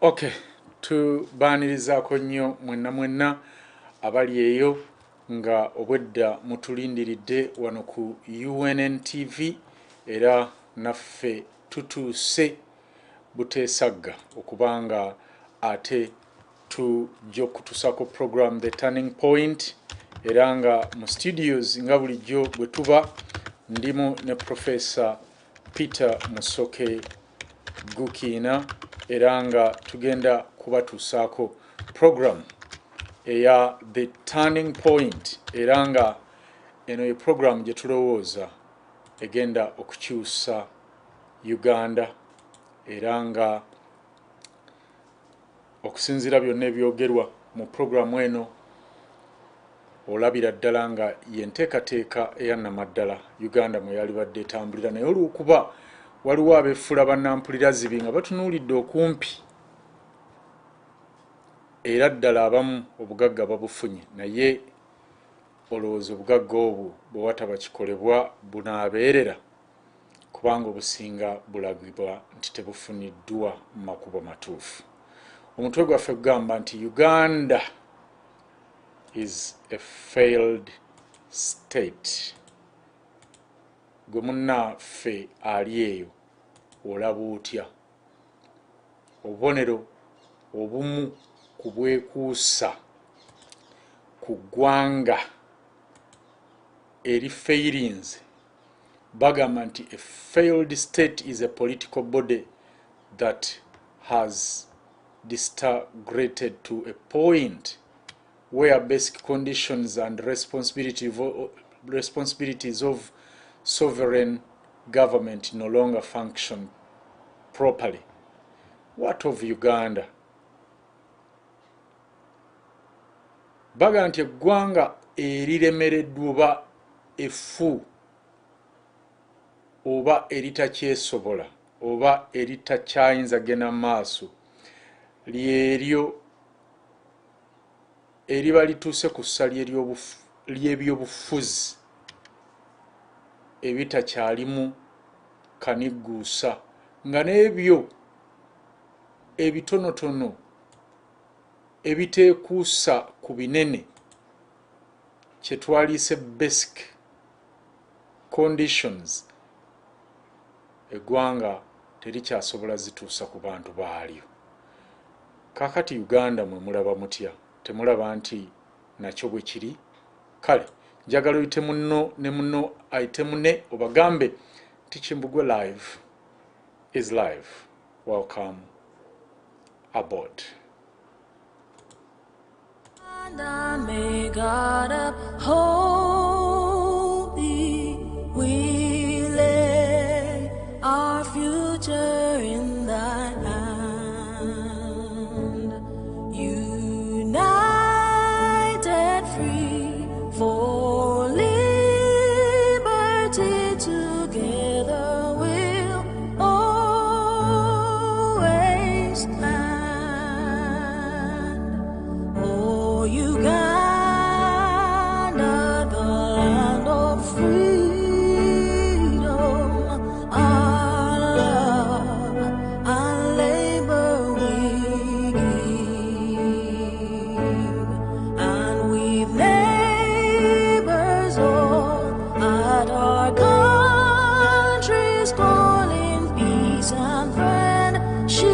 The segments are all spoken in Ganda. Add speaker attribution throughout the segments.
Speaker 1: Okay, tubaanirizaako nnyo mwenna abali eyo nga obwedda mutulindiridde wano ku UNN TV era naffe tutuuse buteesagga okubanga ate tujja okutuusako program The Turning Point era nga mu studios nga bulijjo bwe tuba ndimu ne Professor Peter Musoke Gukiina era nga tugenda kubatuusaako program eya The Turning Point era nga eno ye program gye tulowooza egenda okukyusa Uganda era nga okusinziira byonna ebyogerwa mu programu eno olabira ddala nga yenteekateeka eya nnamaddala Uganda mwe yalibadde etambulira naye olw'okuba waliwo abeefula bannampulira zibi nga batunuulidde okumpi era ddala abamu obugagga babufunye naye olowooza obugagga obwo bwe wataba kikolebwa bunaabeerera kubanga obusinga bulagibwa nti tebufuniddwa mu makubo matuufu. Omutwe gwaffe gugamba nti Uganda is a failed state. Gwe munnaffe ali eyo olaba otya? Obubonero obumu ku bwekuusa ku ggwanga eri failings bagamba nti a failed state is a political body that has disintegrated to a point where basic conditions and responsibilities of sovereign government no longer function properly. What of Uganda? Baga nti eggwanga eriremereddwa oba effu oba eritakyesobola oba eritakyayinza genda maaso lyeryo eriba lituuse ku ssa ly'ebyobufuzi ebitakyalimu kanigguusa nga n'ebyo ebitonotono ebiteekuusa ku binene kye twaliise basic conditions eggwanga terikyasobola zituusa ku bantu baalyo. Kaakati Uganda mwe mulaba mutya? Temulaba nti nakyo bwe kiri? Kale njagala oyite munno ne munno ayite munne obagambe nti Kimbugwe live is live. Welcome aboard.
Speaker 2: And may God uphold thee. We lay our future in thy hand. United free for liberty, together we'll always stand. Oh, Uganda, the land of freedom, our love and labor we give, and we've neighbors all at our country's calling, peace and friendship.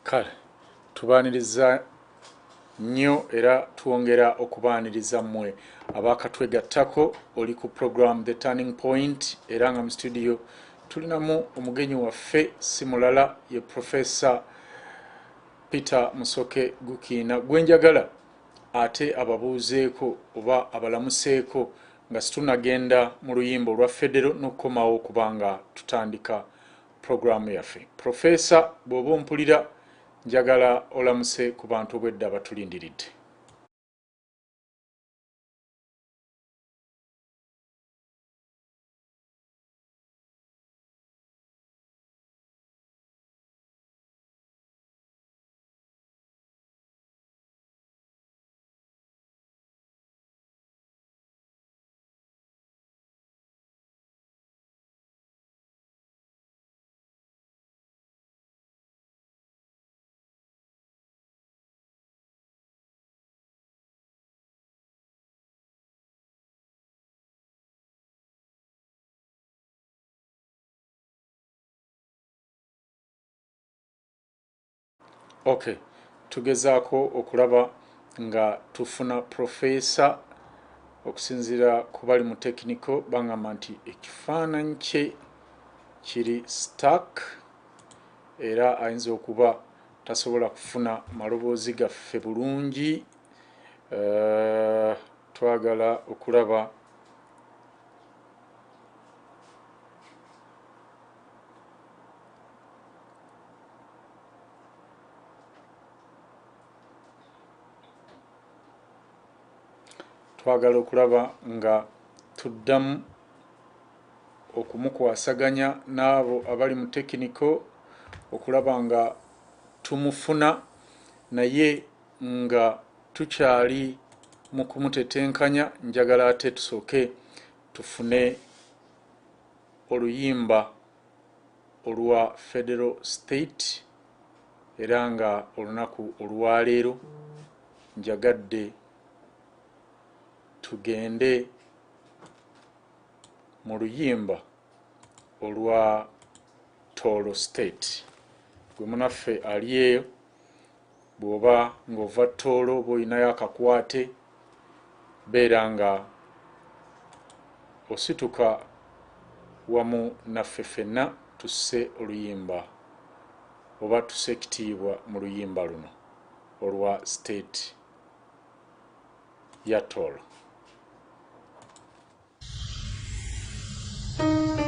Speaker 1: Kale tubaaniriza nnyo era twongera okubaaniriza mmwe abaakatwegattako oli ku program The Turning Point era nga mu studio tulinamu omugenyi waffe si mulala ye Professor Peter Musoke Gukiina gwe njagala ate ababuuzeeko oba abalamuseeko nga situnagenda mu luyimba olwa federo n'okukomawo kubanga tutandika programu yaffe. Professor bw'oba ompulira njagala olamuse ku bantu obwedda abatulindiridde. Okay, tugezaako okulaba nga tufuna professor okusinziira ku bali mu technical bangamba nti ekifaananyi kye kiri stuck era ayinza okuba tasobola kufuna maloboozi gaffe bulungi. Twagala okulaba nga tuddamu okumukwasaganya n'abo abali mu technical okulaba nga tumufuna, naye nga tukyali mu kumutetenkanya. Njagala ate tusooke tufune oluyimba olwa federal state era nga olunaku olwaleero njagadde tugende mu luyimba olwa Toro state. Gwe munaffe ali eyo bw'oba ng'ova Toro oba olinayo akakwate beera nga osituka wamu naffe ffenna tusse oluyimba oba tusse ekitiibwa mu luyimba luno olwa state ya Toro.
Speaker 2: Thank you.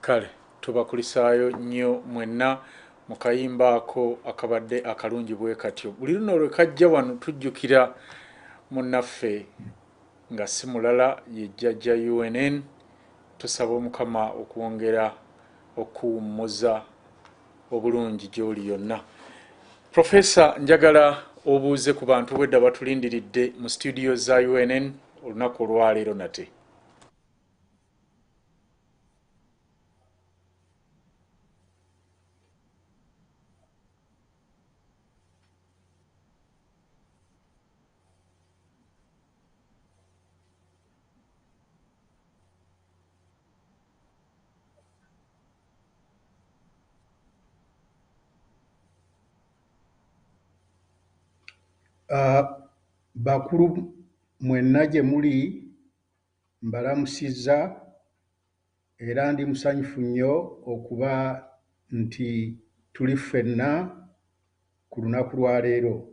Speaker 1: kale tubakulisaayo nnyo mwenna mu kayimba ako akabadde akalungi bwe katyo. Buli luno lwe kajja wano tujjukira munnaffe nga si mulala ye jjajja UNN. Tusaba Omukama okwongera okuwummuza obulungi gy'oli yonna. Professor, njagala obuuze ku bantu bwedda batulindiridde mu studio za UNN olunaku olwaleero nate.
Speaker 3: Bakulu mwenna gye muli mbalamusizza era ndi musanyufu nnyo okuba nti tuli ffenna ku lunaku lwa leero.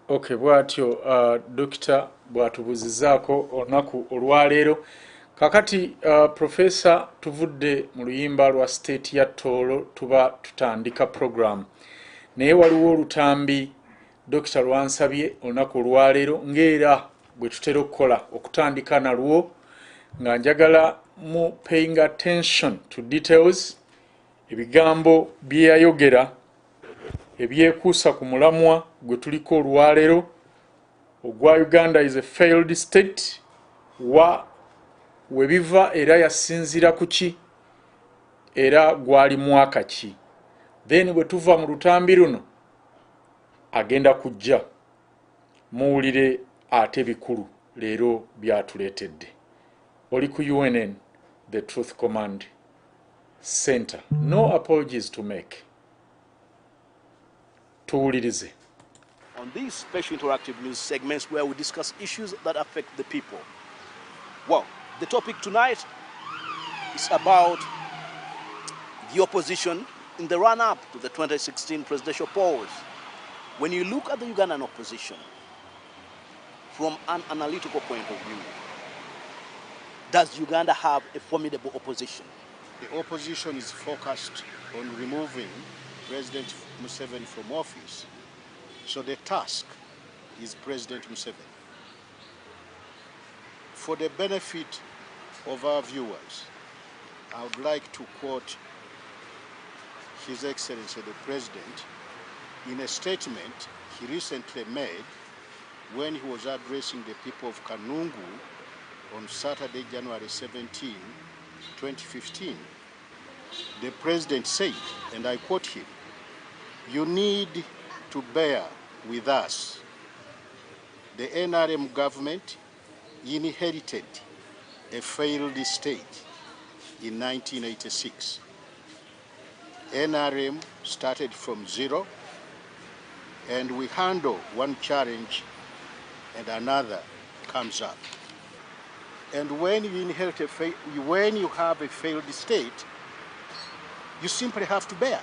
Speaker 1: Okay, bwatyo Dokita bwatubuzizaako olunaku olwaleero. Kakati Professor, tuvudde mu luyimba lwa state ya Tooro tuba tutandika program. Naye waliwo olutambi Dokita lwansabye olunaku olwaleero ng'era bwe tutera okukola okutandika nalwo nga njagala mu paying attention to details, ebigambo bye yayogera ebyekuusa ku mulamwa gwe tuliko olwaleero ogwa Uganda is a failed state, we biva era yasinzira ku ki era gwali mwaka ki. Then bwe tuva mu lutambi luno agenda kujja muwulire ate bikulu leero byatuleetedde. Oli ku UNN, the Truth Command Center. No apologies to make. Tuwulirize.
Speaker 4: On these special interactive news segments where we discuss issues that affect the people. Well, the topic tonight is about the opposition in the run-up to the 2016 presidential polls. When you look at the Ugandan opposition from an analytical point of view, does Uganda have a formidable opposition?
Speaker 5: The opposition is focused on removing President Museveni from office. So the task is President Museveni. For the benefit of our viewers, I would like to quote His Excellency the President in a statement he recently made when he was addressing the people of Kanungu on Saturday, January 17, 2015. The President said, and I quote him, "You need to bear with us. The NRM government inherited a failed state in 1986. NRM started from zero, and we handle one challenge and another comes up. And when you when you have a failed state, you simply have to bear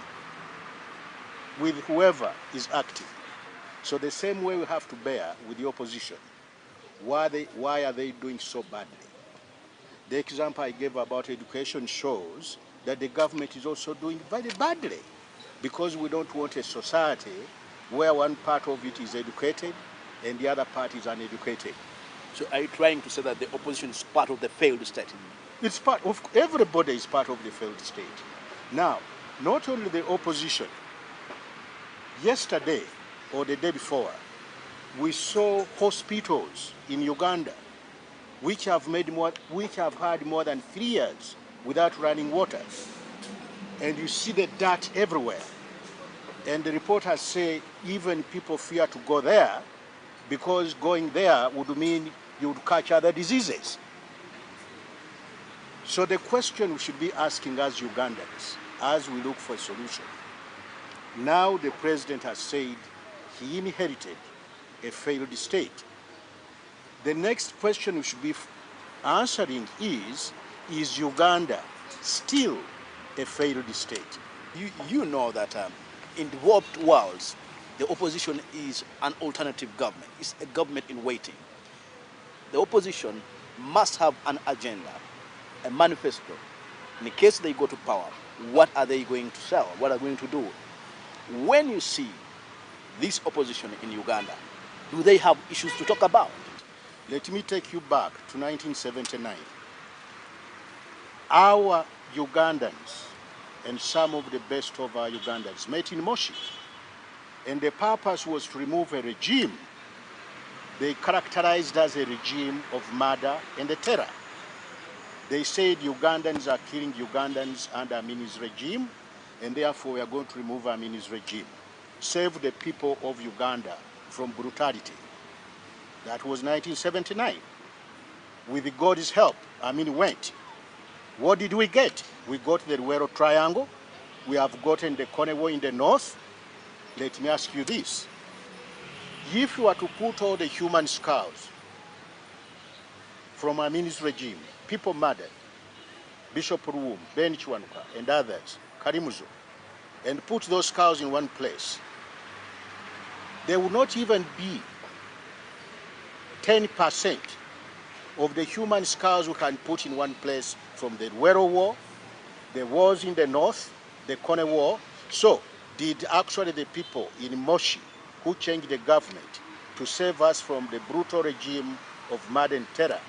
Speaker 5: with whoever is acting. So the same way we have to bear with the opposition. Why are they doing so badly? The example I gave about education shows that the government is also doing very badly, because we don't want a society where one part of it is educated and the other part is uneducated.
Speaker 4: So are you trying to say that the opposition is part of the failed state?
Speaker 5: It's part of, everybody is part of the failed state. Now, not only the opposition, yesterday or the day before, we saw hospitals in Uganda which have had more than 3 years without running water. And you see the dirt everywhere. And the reporters say even people fear to go there because going there would mean you would catch other diseases. So the question we should be asking as Ugandans, as we look for a solution, now the president has said he inherited a failed state. The next question we should be answering is Uganda still a failed state.
Speaker 4: You know that in developed worlds, the opposition is an alternative government. It's a government in waiting. The opposition must have an agenda, a manifesto. In case they go to power, what are they going to sell? What are they going to do? When you see this opposition in Uganda, do they have issues to talk about?
Speaker 5: Let me take you back to 1979. Our Ugandans and some of the best of our Ugandans met in Moshi, and the purpose was to remove a regime they characterized as a regime of murder and terror. They said Ugandans are killing Ugandans under Amini's regime, and therefore we are going to remove Amini's regime. Save the people of Uganda from brutality. That was 1979. With God's help, Amini went. What did we get? We got the Luwero Triangle. We have gotten the Konewo in the north. Let me ask you this. If you were to put all the human skulls from Amini's regime, people murdered, Bishop Ruum, Ben Chiwanuka, and others, Karimuzo, and put those skulls in one place, there would not even be 10% of the human skulls we can put in one place from the Luwero War, the wars in the north, the Kone War. So, did actually the people in Moshi who changed the government to save us from the brutal regime of murder and terror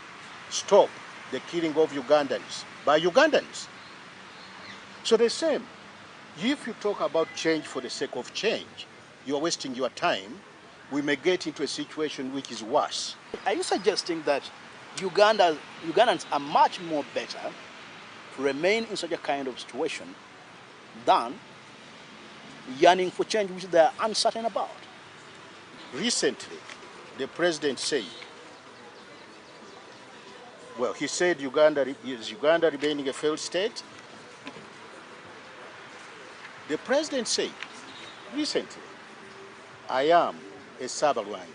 Speaker 5: stop the killing of Ugandans by Ugandans? So the same, if you talk about change for the sake of change, you're wasting your time. We may get into a situation which is worse.
Speaker 4: Are you suggesting that Ugandans are much more better to remain in such a kind of situation than yearning for change which they are uncertain about?
Speaker 5: Recently, the president said, well, he said is Uganda remaining a failed state? The president said recently, I am a Sabalwan.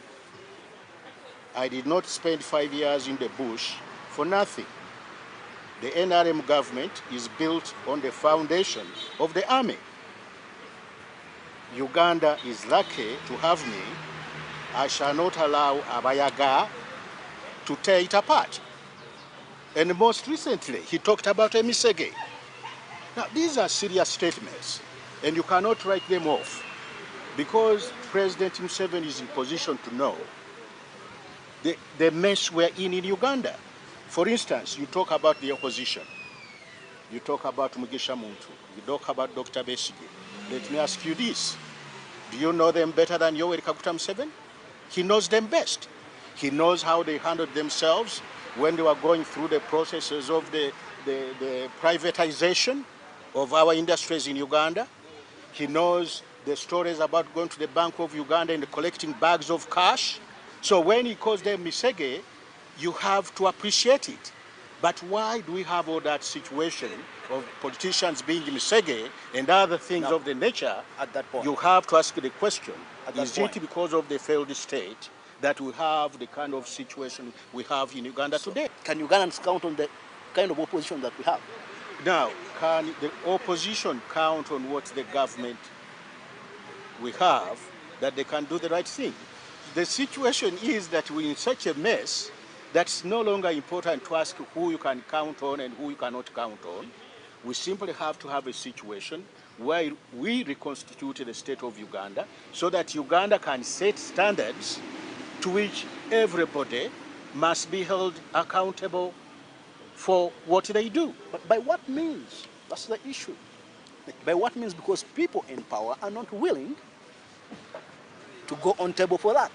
Speaker 5: I did not spend 5 years in the bush for nothing. The NRM government is built on the foundation of the army. Uganda is lucky to have me. I shall not allow Abayaga to tear it apart. And most recently, he talked about Emisege. Now, these are serious statements, and you cannot write them off, because President Museveni is in position to know the mess we're in Uganda. For instance, you talk about the opposition. You talk about Mugisha Muntu. You talk about Dr. Besigye. Let me ask you this. Do you know them better than Yoweri Kaguta Museveni? He knows them best. He knows how they handled themselves when they were going through the processes of the privatization of our industries in Uganda. He knows the stories about going to the Bank of Uganda and collecting bags of cash. So when he calls them Misege, you have to appreciate it. But why do we have all that situation of politicians being Misege and other things of the nature?
Speaker 4: At that point,
Speaker 5: you have to ask the question, is
Speaker 4: point,
Speaker 5: it because of the failed state that we have the kind of situation we have in Uganda today?
Speaker 4: Can Ugandans count on the kind of opposition that we have?
Speaker 5: Now, can the opposition count on what the government we have, that they can do the right thing? The situation is that we're in such a mess that it's no longer important to ask who you can count on and who you cannot count on. We simply have to have a situation where we reconstitute the state of Uganda so that Uganda can set standards to which everybody must be held accountable for what they do.
Speaker 4: But by what means? That's the issue. By what means? Because people in power are not willing to go on table for that.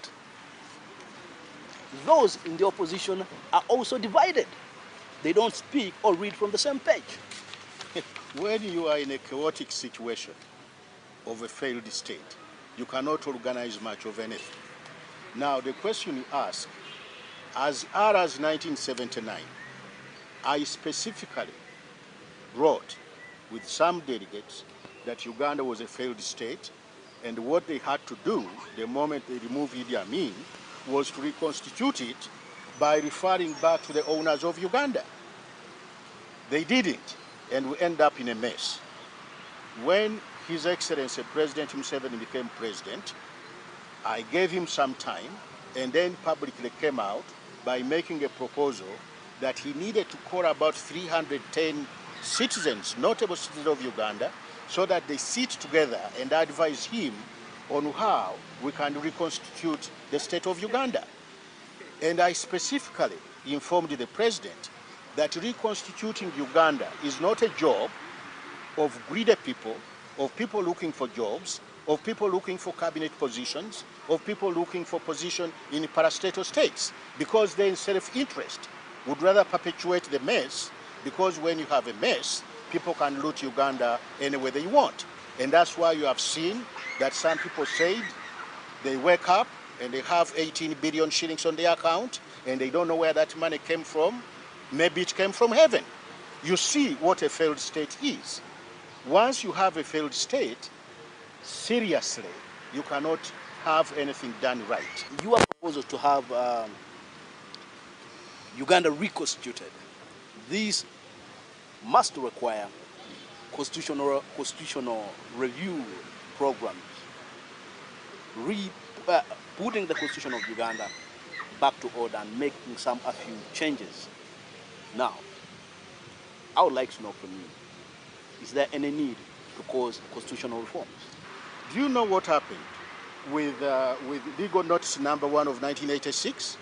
Speaker 4: Those in the opposition are also divided. They don't speak or read from the same page.
Speaker 5: When you are in a chaotic situation of a failed state, you cannot organize much of anything. Now, the question you ask, as early as 1979, I specifically wrote with some delegates that Uganda was a failed state, and what they had to do the moment they removed Idi Amin was to reconstitute it by referring back to the owners of Uganda. They didn't. and we end up in a mess. When His Excellency President Museveni became president, I gave him some time, and then publicly came out by making a proposal that he needed to call about 310 citizens, notable citizens of Uganda, so that they sit together and advise him on how we can reconstitute the state of Uganda. And I specifically informed the president that reconstituting Uganda is not a job of greedy people, of people looking for jobs, of people looking for cabinet positions, of people looking for position in parastatal states, because they in self-interest would rather perpetuate the mess, because when you have a mess, people can loot Uganda any way they want. And that's why you have seen that some people said they wake up and they have 18 billion shillings on their account and they don't know where that money came from. Maybe it came from heaven. You see what a failed state is. Once you have a failed state, seriously, you cannot have anything done right.
Speaker 4: Your proposal to have Uganda reconstituted, these must require constitutional review programs, putting the constitution of Uganda back to order and making a few changes. Now, I would like to know from you, is there any need to cause constitutional reforms?
Speaker 5: Do you know what happened with legal notice number 1 of 1986?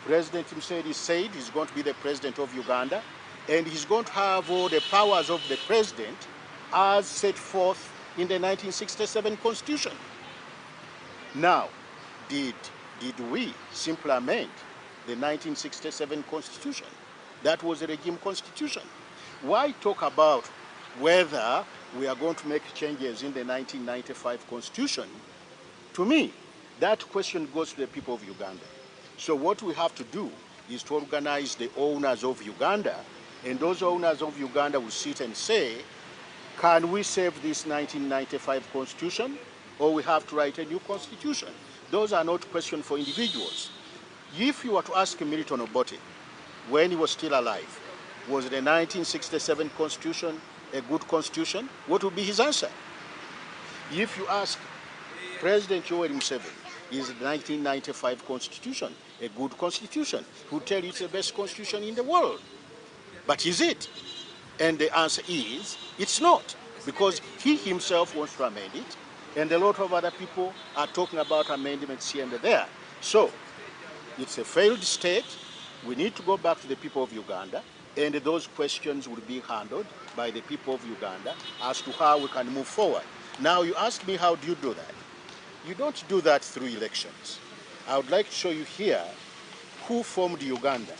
Speaker 5: President Museveni said he's going to be the president of Uganda, and he's going to have all the powers of the president as set forth in the 1967 Constitution. Now, did we simply amend the 1967 Constitution? That was a regime constitution. Why talk about whether we are going to make changes in the 1995 Constitution? To me, that question goes to the people of Uganda. So what we have to do is to organize the owners of Uganda, and those owners of Uganda will sit and say, can we save this 1995 Constitution, or we have to write a new Constitution? Those are not questions for individuals. If you were to ask Milton Obote, when he was still alive, was the 1967 Constitution a good Constitution? What would be his answer? If you ask President Yoweri Museveni, is the 1995 Constitution a good Constitution? He would tell you it's the best Constitution in the world. But is it? And the answer is, it's not, because he himself wants to amend it, and a lot of other people are talking about amendments here and there. So, it's a failed state. We need to go back to the people of Uganda, and those questions will be handled by the people of Uganda as to how we can move forward. Now, you ask me, how do you do that? You don't do that through elections. I would like to show you here who formed Uganda.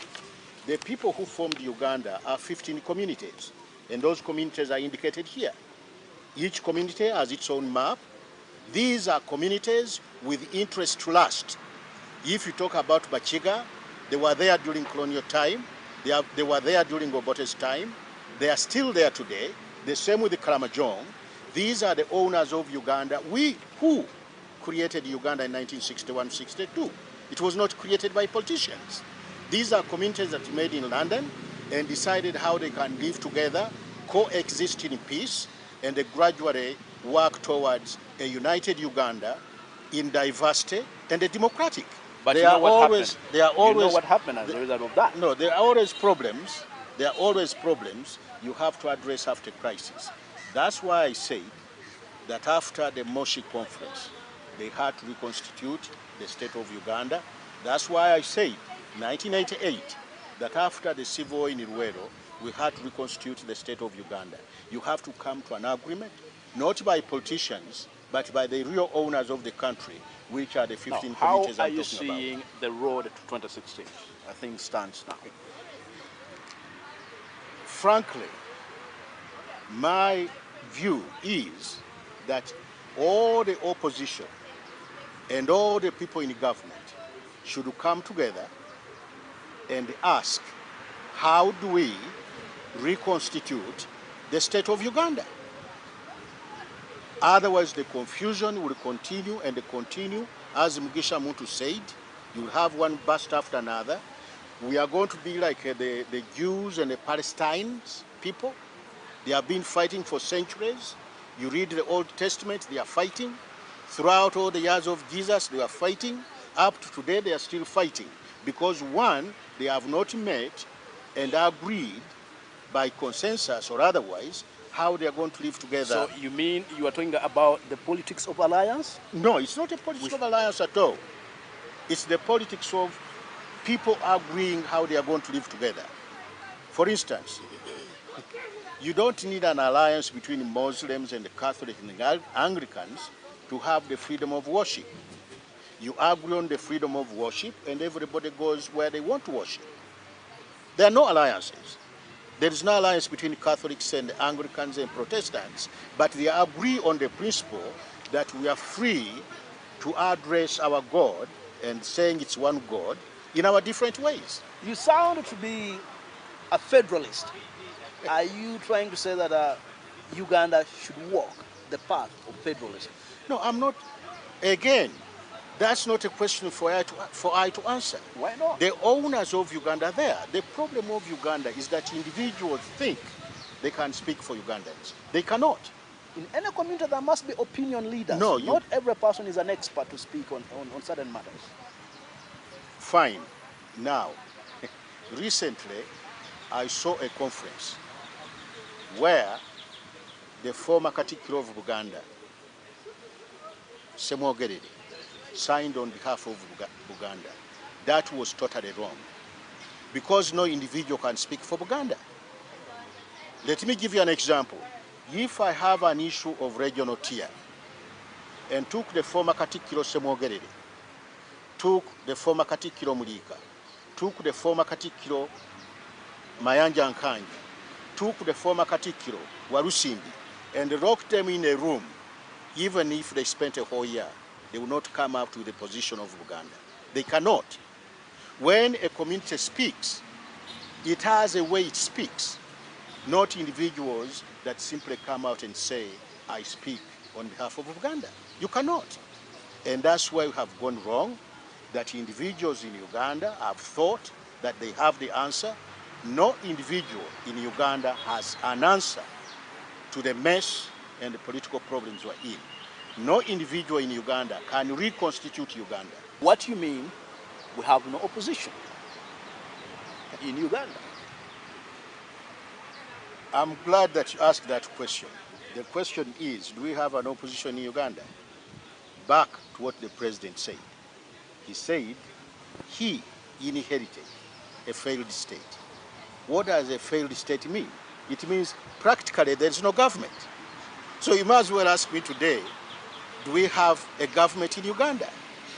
Speaker 5: The people who formed Uganda are 15 communities, and those communities are indicated here. Each community has its own map. These are communities with interest to last. If you talk about Bachiga, they were there during colonial time. They were there during Obote's time. They are still there today. The same with the Karamojong. These are the owners of Uganda. Who created Uganda in 1961-62. It was not created by politicians. These are communities that made in London and decided how they can live together, coexist in peace, and they gradually work towards a united Uganda in diversity and a democratic.
Speaker 4: But
Speaker 5: There
Speaker 4: you know
Speaker 5: are
Speaker 4: what
Speaker 5: always,
Speaker 4: happened?
Speaker 5: there are always,
Speaker 4: You know what happened as a result of that?
Speaker 5: No, there are always problems. There are always problems you have to address after crisis. That's why I say that after the Moshi conference, they had to reconstitute the state of Uganda. That's why I said, 1988, that after the civil war in Luwero, we had to reconstitute the state of Uganda. You have to come to an agreement, not by politicians, but by the real owners of the country, which are the 15
Speaker 4: How
Speaker 5: communities
Speaker 4: are
Speaker 5: I'm
Speaker 4: you
Speaker 5: talking about.
Speaker 4: seeing the road to 2016? I think stands now.
Speaker 5: Frankly, my view is that all the opposition and all the people in the government should come together and ask, how do we reconstitute the state of Uganda? Otherwise, the confusion will continue and continue. As Mugisha Muntu said, you'll have one bust after another. We are going to be like the Jews and the Palestinians people. They have been fighting for centuries. You read the Old Testament, they are fighting. Throughout all the years of Jesus, they are fighting. Up to today, they are still fighting. Because one, they have not met and agreed by consensus or otherwise how they are going to live together.
Speaker 4: So you mean you are talking about the politics of alliance?
Speaker 5: No, it's not a politics of alliance at all. It's the politics of people agreeing how they are going to live together. For instance, you don't need an alliance between Muslims and the Catholics and the Anglicans to have the freedom of worship. You agree on the freedom of worship and everybody goes where they want to worship. There are no alliances. There is no alliance between Catholics and Anglicans and Protestants, but they agree on the principle that we are free to address our God and saying it's one God in our different ways.
Speaker 4: You sound to be a federalist. Are you trying to say that Uganda should walk the path of federalism?
Speaker 5: No, I'm not. Again, that's not a question for I to answer.
Speaker 4: Why not?
Speaker 5: The owners of Uganda are there. The problem of Uganda is that individuals think they can speak for Ugandans. They cannot.
Speaker 4: In any community, there must be opinion leaders.
Speaker 5: No,
Speaker 4: not every person is an expert to speak on certain matters.
Speaker 5: Fine. Now, recently, I saw a conference where the former Katikkiro of Uganda, Semogerere, signed on behalf of Uganda. That was totally wrong, because no individual can speak for Uganda. Let me give you an example. If I have an issue of regional tier and took the former Katikkiro Semogerere, took the former Katikkiro Mulika, took the former Katikkiro Mayanja Nkanyi, took the former Katikkiro Walusimbi, and locked them in a room, even if they spent a whole year, they will not come up to the position of Uganda. They cannot. When a community speaks, it has a way it speaks, not individuals that simply come out and say, I speak on behalf of Uganda. You cannot. And that's why we have gone wrong, that individuals in Uganda have thought that they have the answer. No individual in Uganda has an answer to the mess and the political problems we're in. No individual in Uganda can reconstitute Uganda.
Speaker 4: What you mean, we have no opposition in Uganda?
Speaker 5: I'm glad that you asked that question. The question is, do we have an opposition in Uganda? Back to what the president said. He said he inherited a failed state. What does a failed state mean? It means practically there's no government. So you might as well ask me today, do we have a government in Uganda?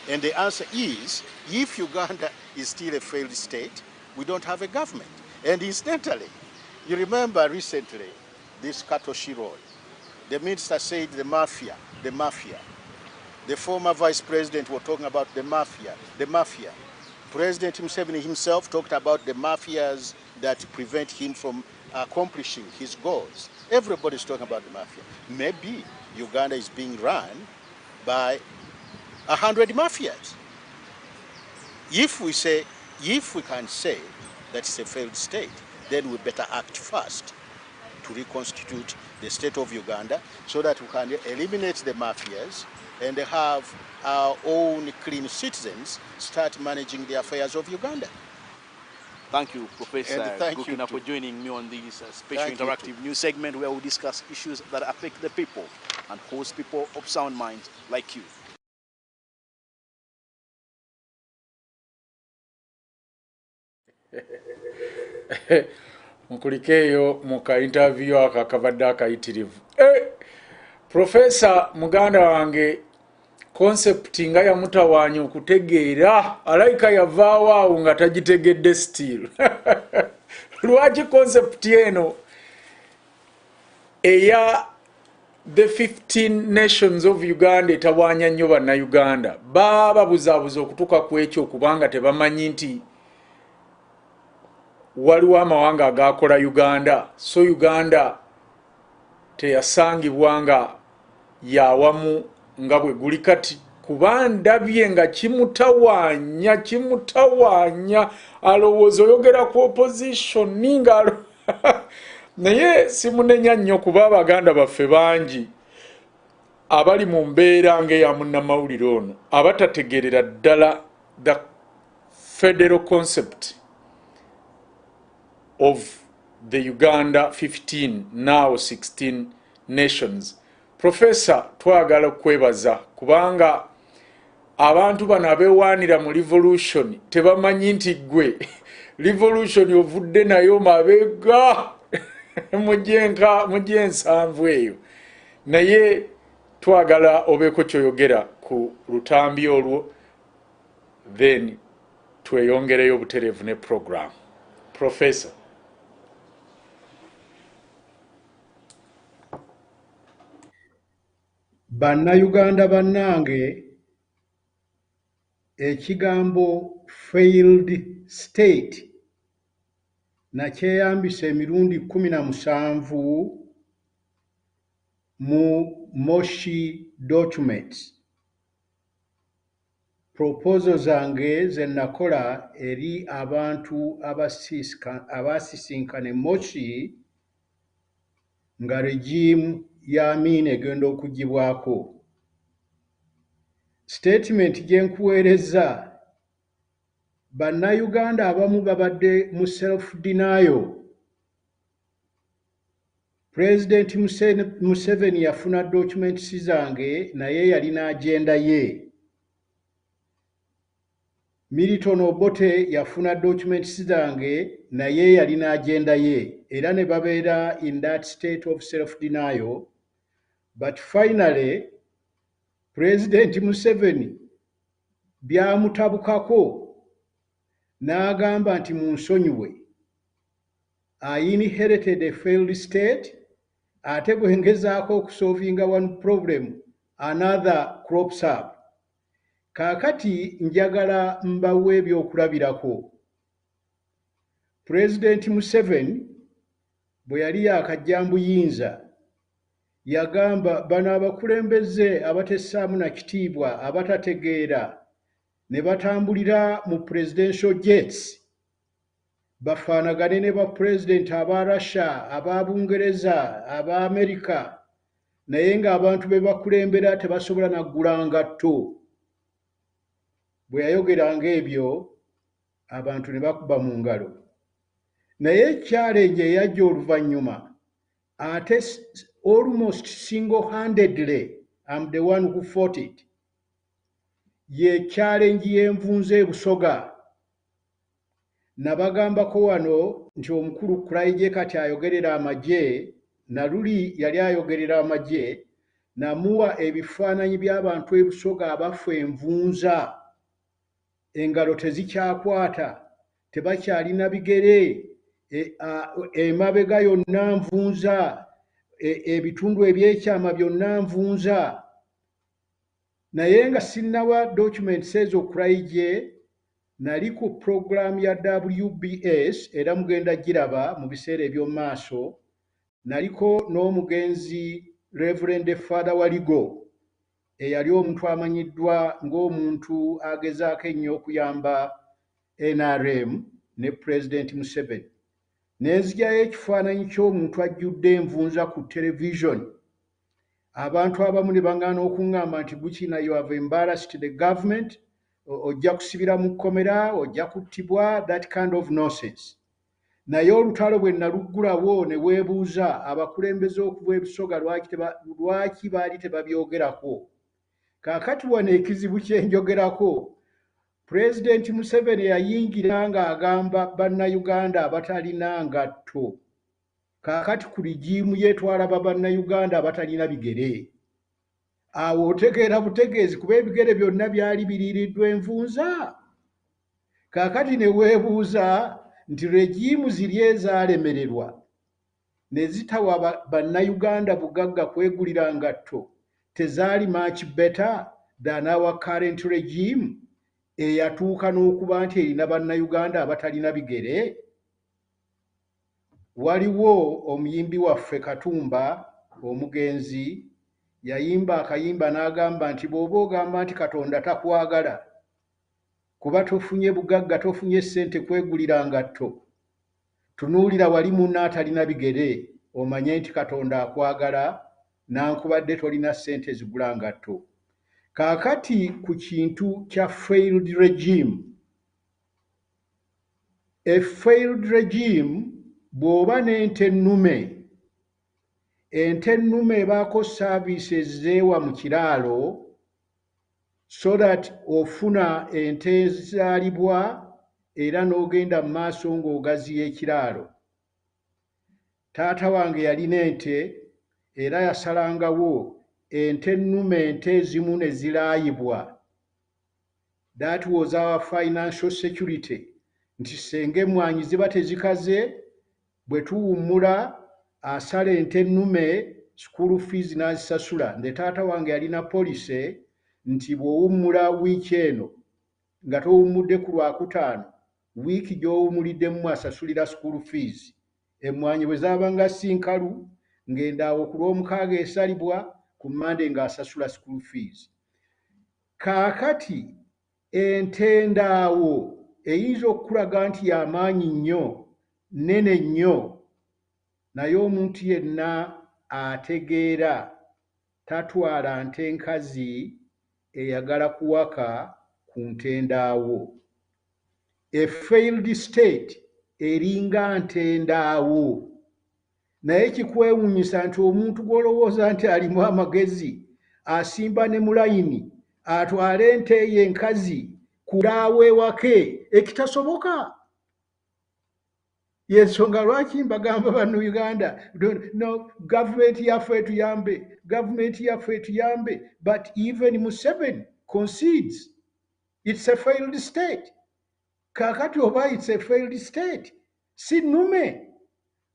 Speaker 5: And the answer is, if Uganda is still a failed state, we don't have a government. And incidentally, you remember recently this Katoshi Road. The minister said the mafia, the mafia. The former vice president was talking about the mafia, the mafia. President Museveni himself talked about the mafias that prevent him from accomplishing his goals. Everybody's talking about the mafia. Maybe Uganda is being run by 100 mafias. If we can say that it's a failed state, then we better act fast to reconstitute the state of Uganda so that we can eliminate the mafias and have our own clean citizens start managing the affairs of Uganda.
Speaker 4: Thank you, Professor Gukiina, for
Speaker 5: you
Speaker 4: joining me on this special interactive news segment where we discuss issues that affect the people and host people of sound minds like you.
Speaker 1: Nkulikeyo muka interview akakabadde akayitirivu. Professor muganda wange concept nga ya mutawanyo okutegeera alaika yavaawo awo nga tagitegedde still. Lwaki concept eno eya the 15 nations of Uganda etawaanya nnyo bannayuganda babuzaabuza okutuuka ku ekyo kubanga tebamanyi nti waliwo amawanga agakola Uganda, so Uganda teyasangibwa nga yawamu nga bwe guli kati kuba ndabye nga kimutawaanya alowooza oyogera ku opposition nga naye simunenya nnyo kuba Abaganda baffe bangi abali mu mbeera ng'eya munnamawulire ono abatategeerera ddala the federal concept of the Uganda 15 now 16 nations. Professor, twagala okwebaza kubanga abantu bano abeewaanira mu revolution tebamanyi nti gwe revolution ovudde nayo mabega mujje ensanvu eyo, naye twagala obeeko kyoyogera ku lutambi olwo, then tweyongereyo obutereevu ne program. Professor.
Speaker 3: Bannayuganda bannange, ekigambo failed state nakyeyambisa emirundi 17 mu Moshi documents, proposal zange ze nakola eri abantu abasisinkane Moshi nga regime ya Amin egenda okugibwako. Statement gye nkuweereza, bannayuganda abamu babadde mu self-denial. President Museveni yafuna documents zange naye yalina agenda ye. Milton Obote yafuna documents zange naye yalina agenda ye. Era ne babeera in that state of self-denial. But finally, President Museveni byamutabukako n'agamba nti munsonyiwe. I inherited a failed state, ate bwe ngezaako okusolvinga one problem, another crops up. Kaakati njagala mbawe ebyokulabirako. President Museveni bwe yali yakajja mbuyinza yagamba bano abakulembeze abatessaamu na kitiibwa abatategeera ne batambulira mu presidential jets bafaanagane ne ba president aba Russia, aba Bungereza, aba America, naye ng'abantu be bakulembera tebasobola naggula ngatto. Bwe yayogeranga ebyo abantu ne bakuba mu ngalo. Naye challenge eyajja oluvannyuma ate almost single-handedly, I'm the one who fought it. Ye challenge y'envunza e Busoga. Nabagambako wano nti omukulu Kulaije kati ayogerera amagye, Naluli yali ayogerera amagye, namuwa ebifaananyi by'abantu e Busoga abafa envunza, engalo tezikyakwata, tebakyalina bigere, emabega yonna nvunza, ebitundu ebyekyama byonna nvunza. Naye nga sinnawa documents ezo Kulaije, nali ku program ya WBS era mugenda giraba mu biseera eby'omu maaso. Naliko n'omugenzi Reverend Father Waligo eyali omuntu amanyiddwa ng'omuntu agezaako ennyo okuyamba NRM ne President Museveni. Nenzigyayo ekifaananyi ky'omuntu ajjudde envunza ku television. Abantu abamu ne baŋŋaana okuŋŋamba nti Gukiina, you have embarrassed the government, ojja kusibira mu kkomera, ojja kuttibwa, that kind of nonsense. Naye olutalo bwe naluggulawo ne weebuuza abakulembeze okuva e Busoga lwaki baali tebabyogerako. Kaakati wano ekizibu kye njogerako, President Museveni yayingira ng'agamba bannayuganda abatalina ngatto. Kaakati ku ligimu yeetwala bannayuganda abatalina bigere. Awo otegeera butegeezi kuba ebigere byonna byali biriiriddwa envunza. Kaakati ne weebuuza nti regimu ziri ezaalemererwa ne zitawa bannayuganda bugagga kwegulira ngatto tezaali much better than our current regime eyatuuka n'okuba nti erina bannayuganda abatalina bigere. Waliwo omuyimbi waffe Katumba omugenzi yayimba akayimba n'agamba nti bw'oba ogamba nti Katonda takwagala kuba tofunye bugagga, tofunye ssente kwegulira ngatto, tunuulira wali munna atalina bigere. omanye nti Katonda akwagala nankubadde tolina ssente zigula ngatto. Kaakati ku kintu kya failed regime. A failed regime bw'oba n'ente ennume, ente ennume ebaako services zeewa mu kiraalo so that ofuna ente ezaalibwa era n'ogenda mu maaso ng'ogaziya ekiraalo. Taata wange yalina ente era yasalangawo ente ennume ente ezimu ne ziraayibwa. That was our financial security. Nti senga emmwanyi ziba tezikaze, bwe tuwummula asala ente ennume school fees n'azisasula. Nde taata wange yalina policy nti bw'owummula wiiki eno nga towummudde ku Lwakutaano, wiiki gy'owummuliddemu asasulira school fees. Emmwanyi bwe zaabanga si nkalu ngenda awo ku Lwomukaaga esalibwa, ku Monday ng'asasula school fees. Kaakati ente endaawo eyinza okukulaga nti y'amaanyi nnyo, nnene nnyo, naye omuntu yenna ategeera tatwala nte nkazi eyagala kuwaka ku nte endaawo. A failed state eringa nte endaawo. Naye kikwewuunyisa nti omuntu gw'olowooza nti alimu amagezi asimba ne mu layini atwale ente ye enkazi kulaawe ewake, ekitasoboka. Yensonga lwaki mbagamba bano Uganda, no, gavumenti yaffe etuyambe, gavumenti yaffe etuyambe, but even Museveni concedes it's a failed state. Kaakati oba it's a failed state, si nnume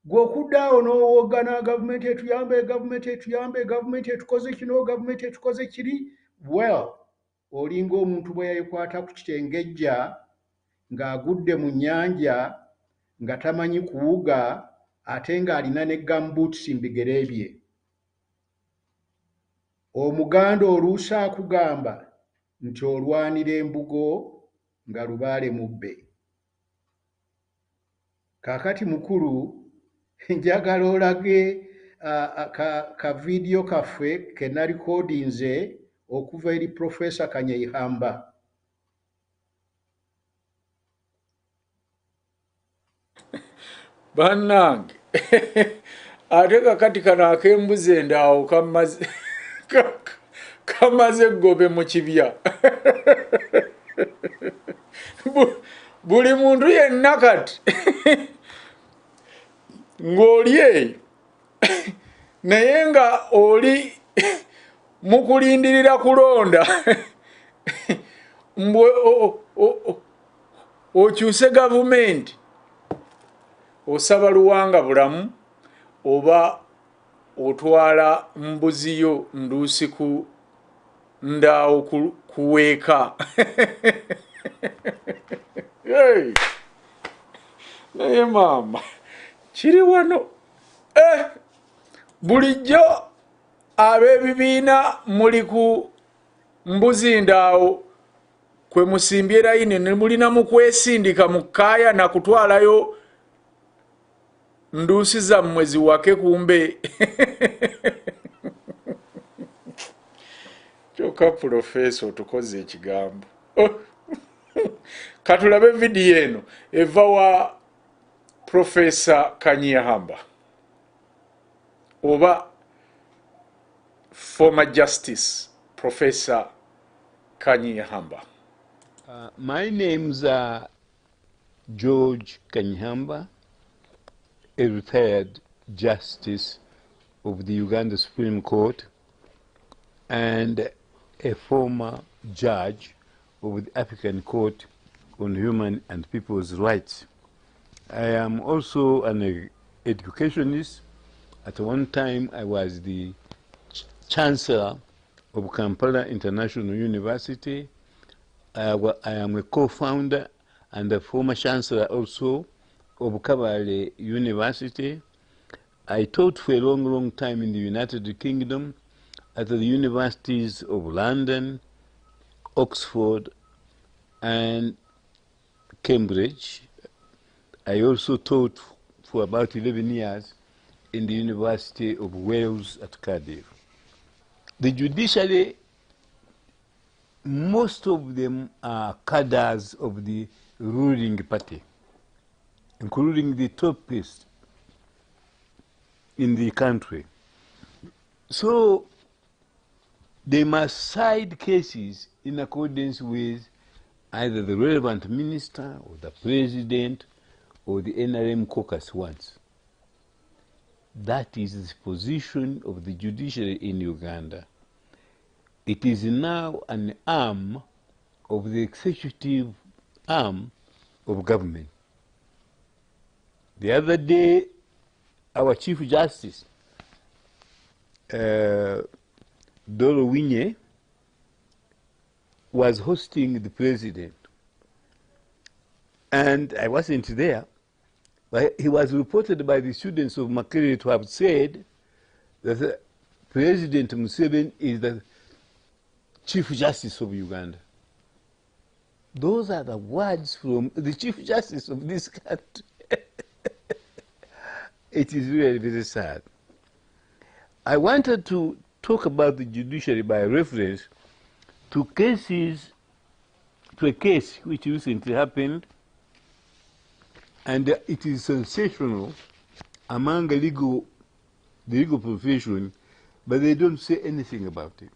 Speaker 3: gw'okuddaawo n'owoggana gavumenti etuyambe, gavumenti etuyambe, gavumenti etukoze kino, gavumenti etukoze kiri. Well, olinga omuntu bwe yekwata ku kitengejja ng'agudde mu nnyanja nga tamanyi kuwuga ate ng'alina ne gumboots mu bigere bye. Omuganda oluusi akugamba nti olwanira embugo nga lubaale mubbe. Kaakati mukulu, njagala olage ka vidiyo kaffe ke nalikodinze okuva eri Professor Kanyeyihamba.
Speaker 1: Bannange ate kakati kano ak'embuzi endaawo kamaze eggobe mu kibya. Buli muntu yenna kati ng'oli eyo naye nga oli mu kulindirira kulonda mbwe okyuse gavumenti, osaba luwanga bulamu oba otwala mbuzi yo nduusi ku ndaawo kuweeka. Hey. Naye maama kiri wano bulijjo ab'ebibiina muli ku mbuzi ndaawo kwe musimbye layini ne mulina mu kwesindika mu kkaaya na kutwalayo nduusi zammwe ziwake kumbe. Kyokka Professor otukoze ekigambo. Katulabe vidiyo eno eva wa Professor Kanyeyihamba oba former Justice Professor Kanyeyihamba.
Speaker 6: My name's George Kanyeyihamba, a retired Justice of the Uganda Supreme Court and a former judge of the African Court on Human and People's Rights. I am also an educationist. At one time, I was the Chancellor of Kampala International University. I am a co-founder and a former Chancellor also of Kabale University. I taught for a long, long time in the United Kingdom at the universities of London, Oxford, and Cambridge. I also taught for about 11 years in the University of Wales at Cardiff. The judiciary, most of them are cadres of the ruling party, including the topest in the country. So they must side cases in accordance with either the relevant minister or the president or the NRM caucus wants. That is the position of the judiciary in Uganda. It is now an arm of the executive arm of government. The other day, our Chief Justice, Doro Winye, was hosting the president. And I wasn't there, but he was reported by the students of Makerere to have said that President Museveni is the Chief Justice of Uganda. Those are the words from the Chief Justice of this country. It is really very sad. I wanted to talk about the judiciary by reference to a case which recently happened, and it is sensational among the legal profession, but they don't say anything about it.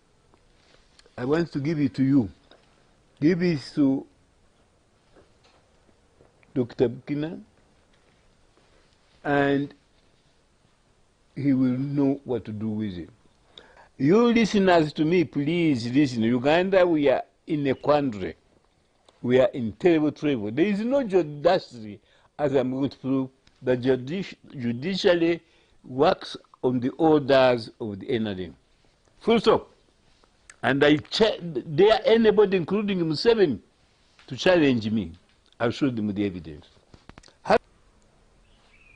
Speaker 6: I want to give it to you. Give it to Dr. Gukiina, and he will know what to do with it. You listeners to me, please listen. Uganda, we are in a quandary. We are in terrible trouble. There is no judiciary, as I'm going to prove. The judiciary works on the orders of the NRM. Full stop. And I dare anybody, including Museveni, to challenge me. I'll show them the evidence.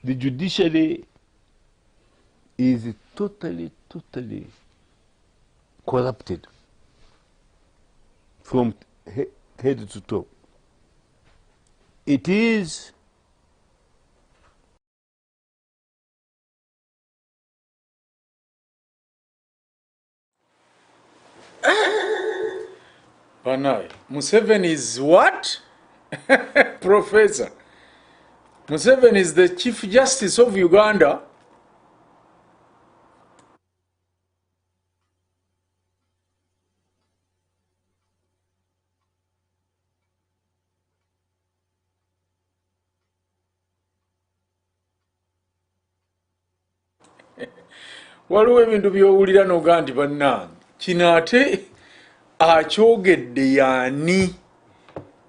Speaker 6: The judiciary is totally corrupted from head to toe. It is
Speaker 1: Banai. Museveni is what? Professor. Museveni is the Chief Justice of Uganda. Waliwo ebintu by'owulira n'ogaa nti bannange kino ate akyogedde yaani,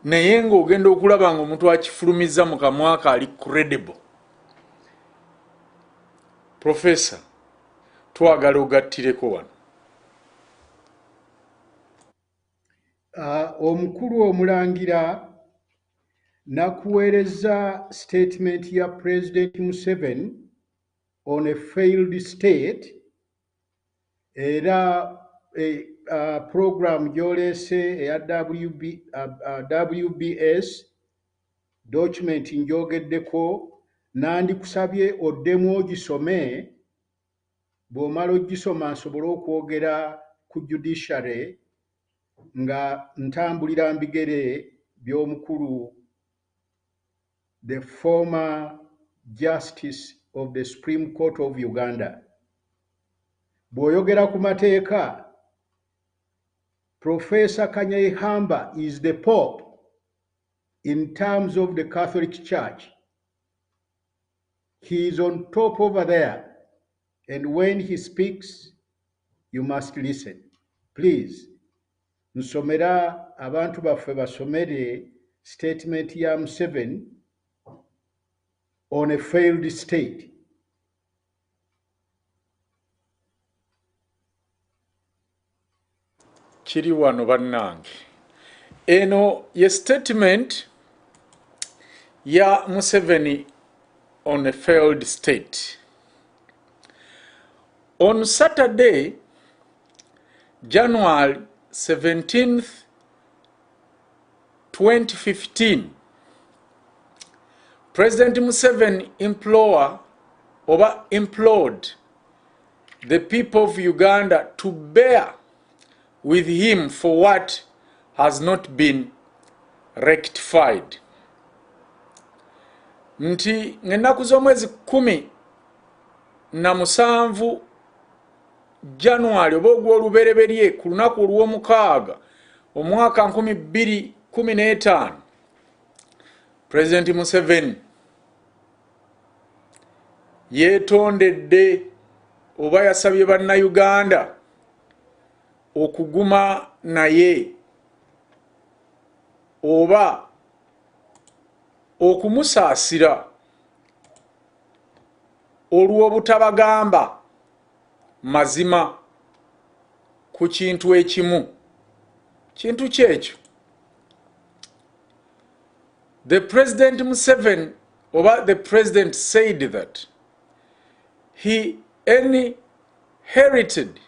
Speaker 1: naye ng'ogenda okulaba ng'omuntu akifulumiza mu kamwa ke ali credible. Professor, twagala ogattireko wano.
Speaker 3: Omukulu omulangira nakuweereza statement ya President Museveni on a failed state, era program gy'oleese eya WBS document njogeddeko, nandikusabye oddemu ogisome, bw'omala ogisoma nsobole okwogera ku judiciary nga ntambulira mbigere by'omukulu, the former Justice of the Supreme Court of Uganda. Bw'oyogera ku mateeka, Professor Kanyayihamba is the Pope in terms of the Catholic Church. He is on top over there, and when he speaks, you must listen. Please, nsomera abantu baffe basomere statement ya Museveni on a failed state.
Speaker 1: Kiri wano bannange. Eno ye statement ya Museveni on a failed state. On Saturday, January 17th, 2015, President Museveni implored oba implored the people of Uganda to bear with him for what has not been rectified. Nti ngenaku z'omwezi 17 January oba ogw'olubereberye ku lunaku olw'omukaaga omwaka 2015 President Museveni yeetondedde oba yasabye bannayuganda okuguma naye oba okumusaasira olw'obutabagamba mazima ku kintu ekimu. Kintu kyekyo the President Museveni oba the President said that he inherited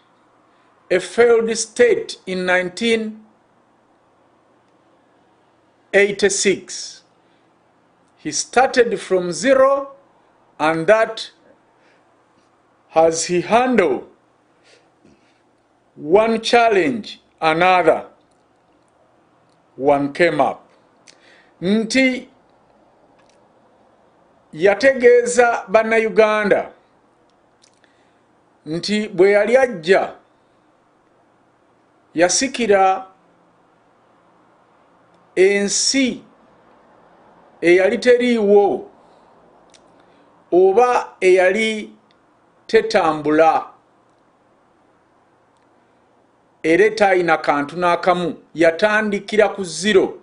Speaker 1: a failed state in 1986. He started from zero, and that as he handled one challenge, another one came up. Nti yategeeza bannayuganda nti bwe yali ajja yasikira ensi eyali teriiwo oba eyali tetambula era tayina kantu n'akamu, yatandikira ku zero.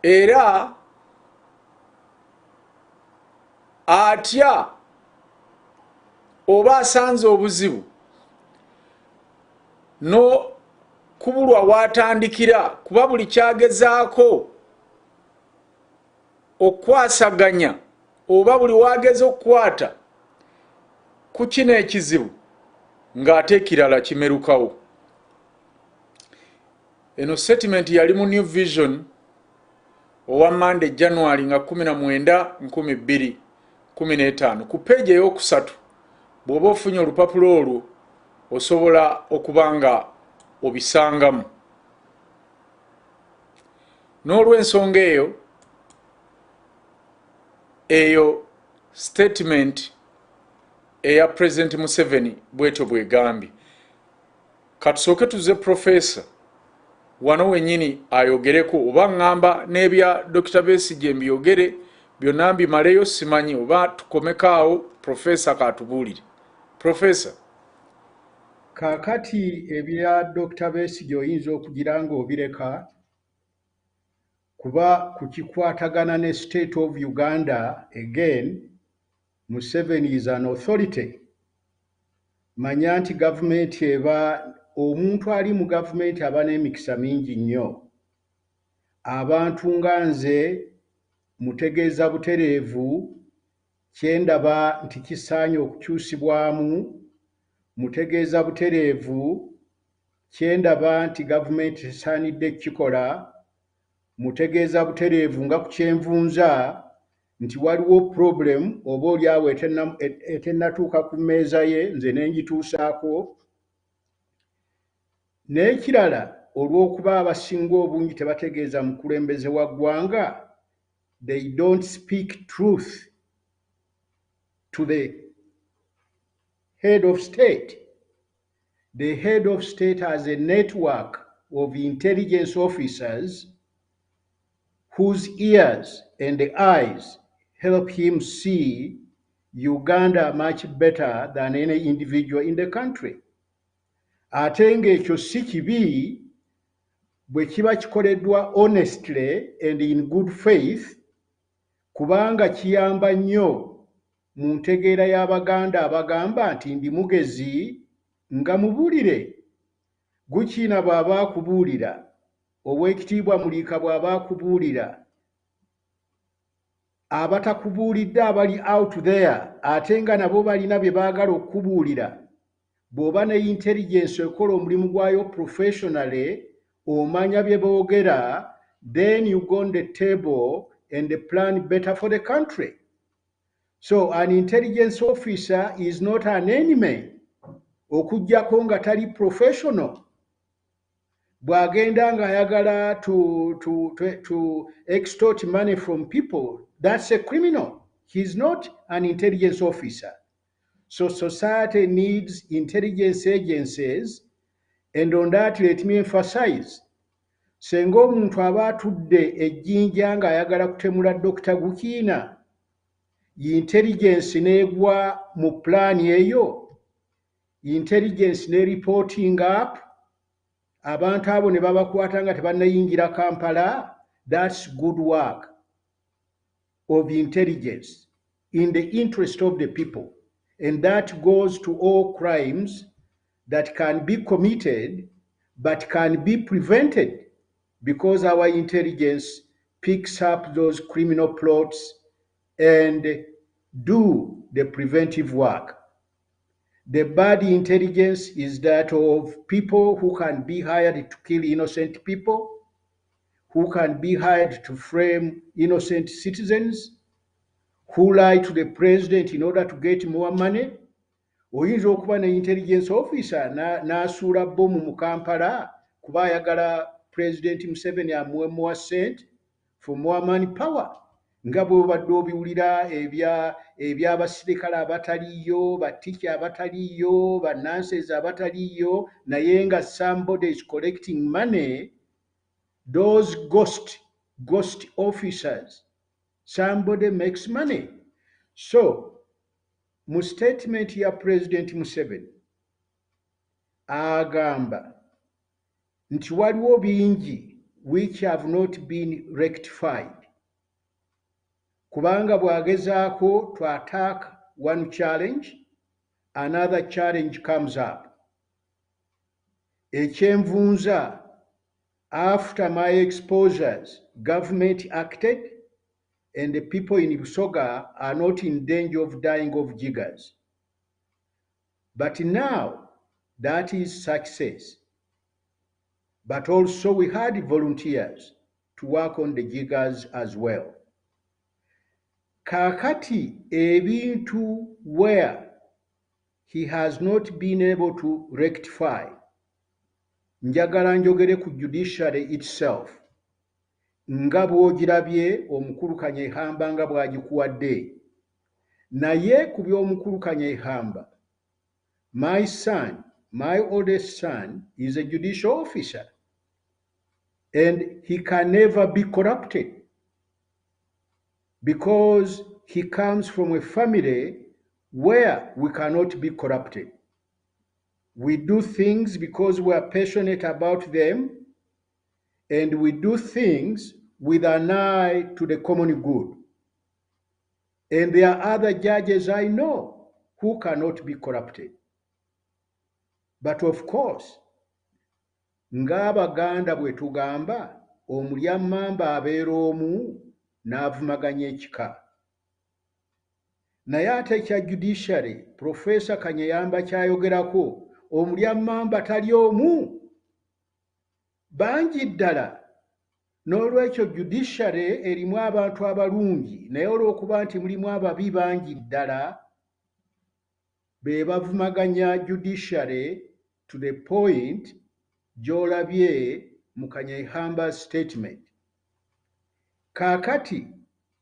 Speaker 1: Era atya oba asanze obuzibu no kubulwa watandikira, kuba buli kyagezaako okwasaganya oba buli wageza okukwata ku kino ekizibu ng'ate ekirala kimerukawo. Eno statement yali mu New Vision owa Monday January nga 19, 2015 ku page eyokusatu. Bw'oba ofunye olupapulo olwo osobola okubanga obisangamu. N'olw'ensonga eyo statement eya President Museveni bwetyo bwegambye. Katusooke tuze Professor wano wenyini ayogereko, oba ngamba n'ebya Dr. Besigye mbiyogere byonna mbimaleyo simanyi, oba tukomekaawo Professor katubuulire. Professor.
Speaker 3: Kakati ebya Dr. Besigye oyinza okugira ng'obireka kuba kukikwatagana ne State of Uganda. Again, Museveni is an authority. Manya nti gavumenti eba, omuntu ali mu gavumenti aba n'emikisa mingi nnyo. Abantu nga nze mutegeeza butereevu kyendaba nti kisaanye okukyusibwamu, mutegeeza butereevu kyendaba nti gavumenti tesaanidde kukikola, mutegeeza butereevu nga ku kyenvunza nti waliwo problem oba oliawo etennatuuka ku mmeeza ye nze n'engituusaako. N'ekirala olw'okuba abasinga obungi tebategeeza mukulembeze wa ggwanga, they don't speak truth to the head of state. The head of state has a network of intelligence officers whose ears and eyes help him see Uganda much better than any individual in the country. Ate ng'ekyo si kibi bwe kiba kikoleddwa honestly and in good faith, kubanga kiyamba nnyo mu ntegeera y'Abaganda abagamba nti ndi mugezi nga mubuulire. Gukiina bw'aba akubuulira, Oweekitiibwa Muliika bw'aba akubuulira, abatakubuulidde abali out there ate nga nabo balina bye baagala okukubuulira, bw'oba ne intelligence ekola omulimu gwayo professionally, omanya bye boogera, then you go on the table and plan better for the country. So an intelligence officer is not an enemy. Okujjako nga tali professional. Bwagenda nga ayagala to extort money from people, that's a criminal. He's not an intelligence officer. So society needs intelligence agencies, and on that let me emphasize, senga omuntu aba atudde ejjinja nga ayagala kutemula Dr. Gukiina, intelligence neegwa mu plan eyo, intelligence ne reporting up, abantu abo ne babakwata nga tebannayingira Kampala, that's good work of intelligence in the interest of the people. And that goes to all crimes that can be committed but can be prevented because our intelligence picks up those criminal plots and do the preventive work. The bad intelligence is that of people who can be hired to kill innocent people, who can be hired to frame innocent citizens, who lie to the president in order to get more money. Oyinza okuba ne intelligence officer n'asuula bbomu mu Kampala kuba ayagala President Museveni amuwe more cent for more money power. Nga bwe badde obiwulira eby'abasirikale abataliyo, battiki abataliyo, bannanses abataliyo, naye nga somebody is collecting money, those ghost officers, somebody makes money. So mu statement ya President Museveni agamba nti waliwo bingi which have not been rectified. Kubanga bwagezaako to attack one challenge, another challenge comes up. Ekyenvunza, after my exposures, government acted, and the people in Busoga are not in danger of dying of jiggers. But now, that is success. But also we had volunteers to work on the jiggers as well. Kakati ebintu where he has not been able to rectify, njagala njogere ku judiciary itself. Nga bw'ogirabye omukulu Kanyehamba nga bw'agikuwadde. Naye ku by'omukulu Kanyehamba, my son, my oldest son, is a judicial officer, and he can never be corrupted because he comes from a family where we cannot be corrupted. We do things because we are passionate about them, and we do things with an eye to the common good. And there are other judges I know who cannot be corrupted. But of course, ng'Abaganda bwe tugamba, omulya mmamba abeera omu n'avumaganya ekika. Naye ate ekya judiciary, Professor Kanyeyamba kyayogerako, omulya mmamba tali omu, bangi ddala. N'olwekyo judiciary erimu abantu abalungi, naye olw'okuba nti mulimu ababi bangi ddala, be bavumaganya judiciary to the point gy'olabye mu Kanyehamba's statement. Kaakati,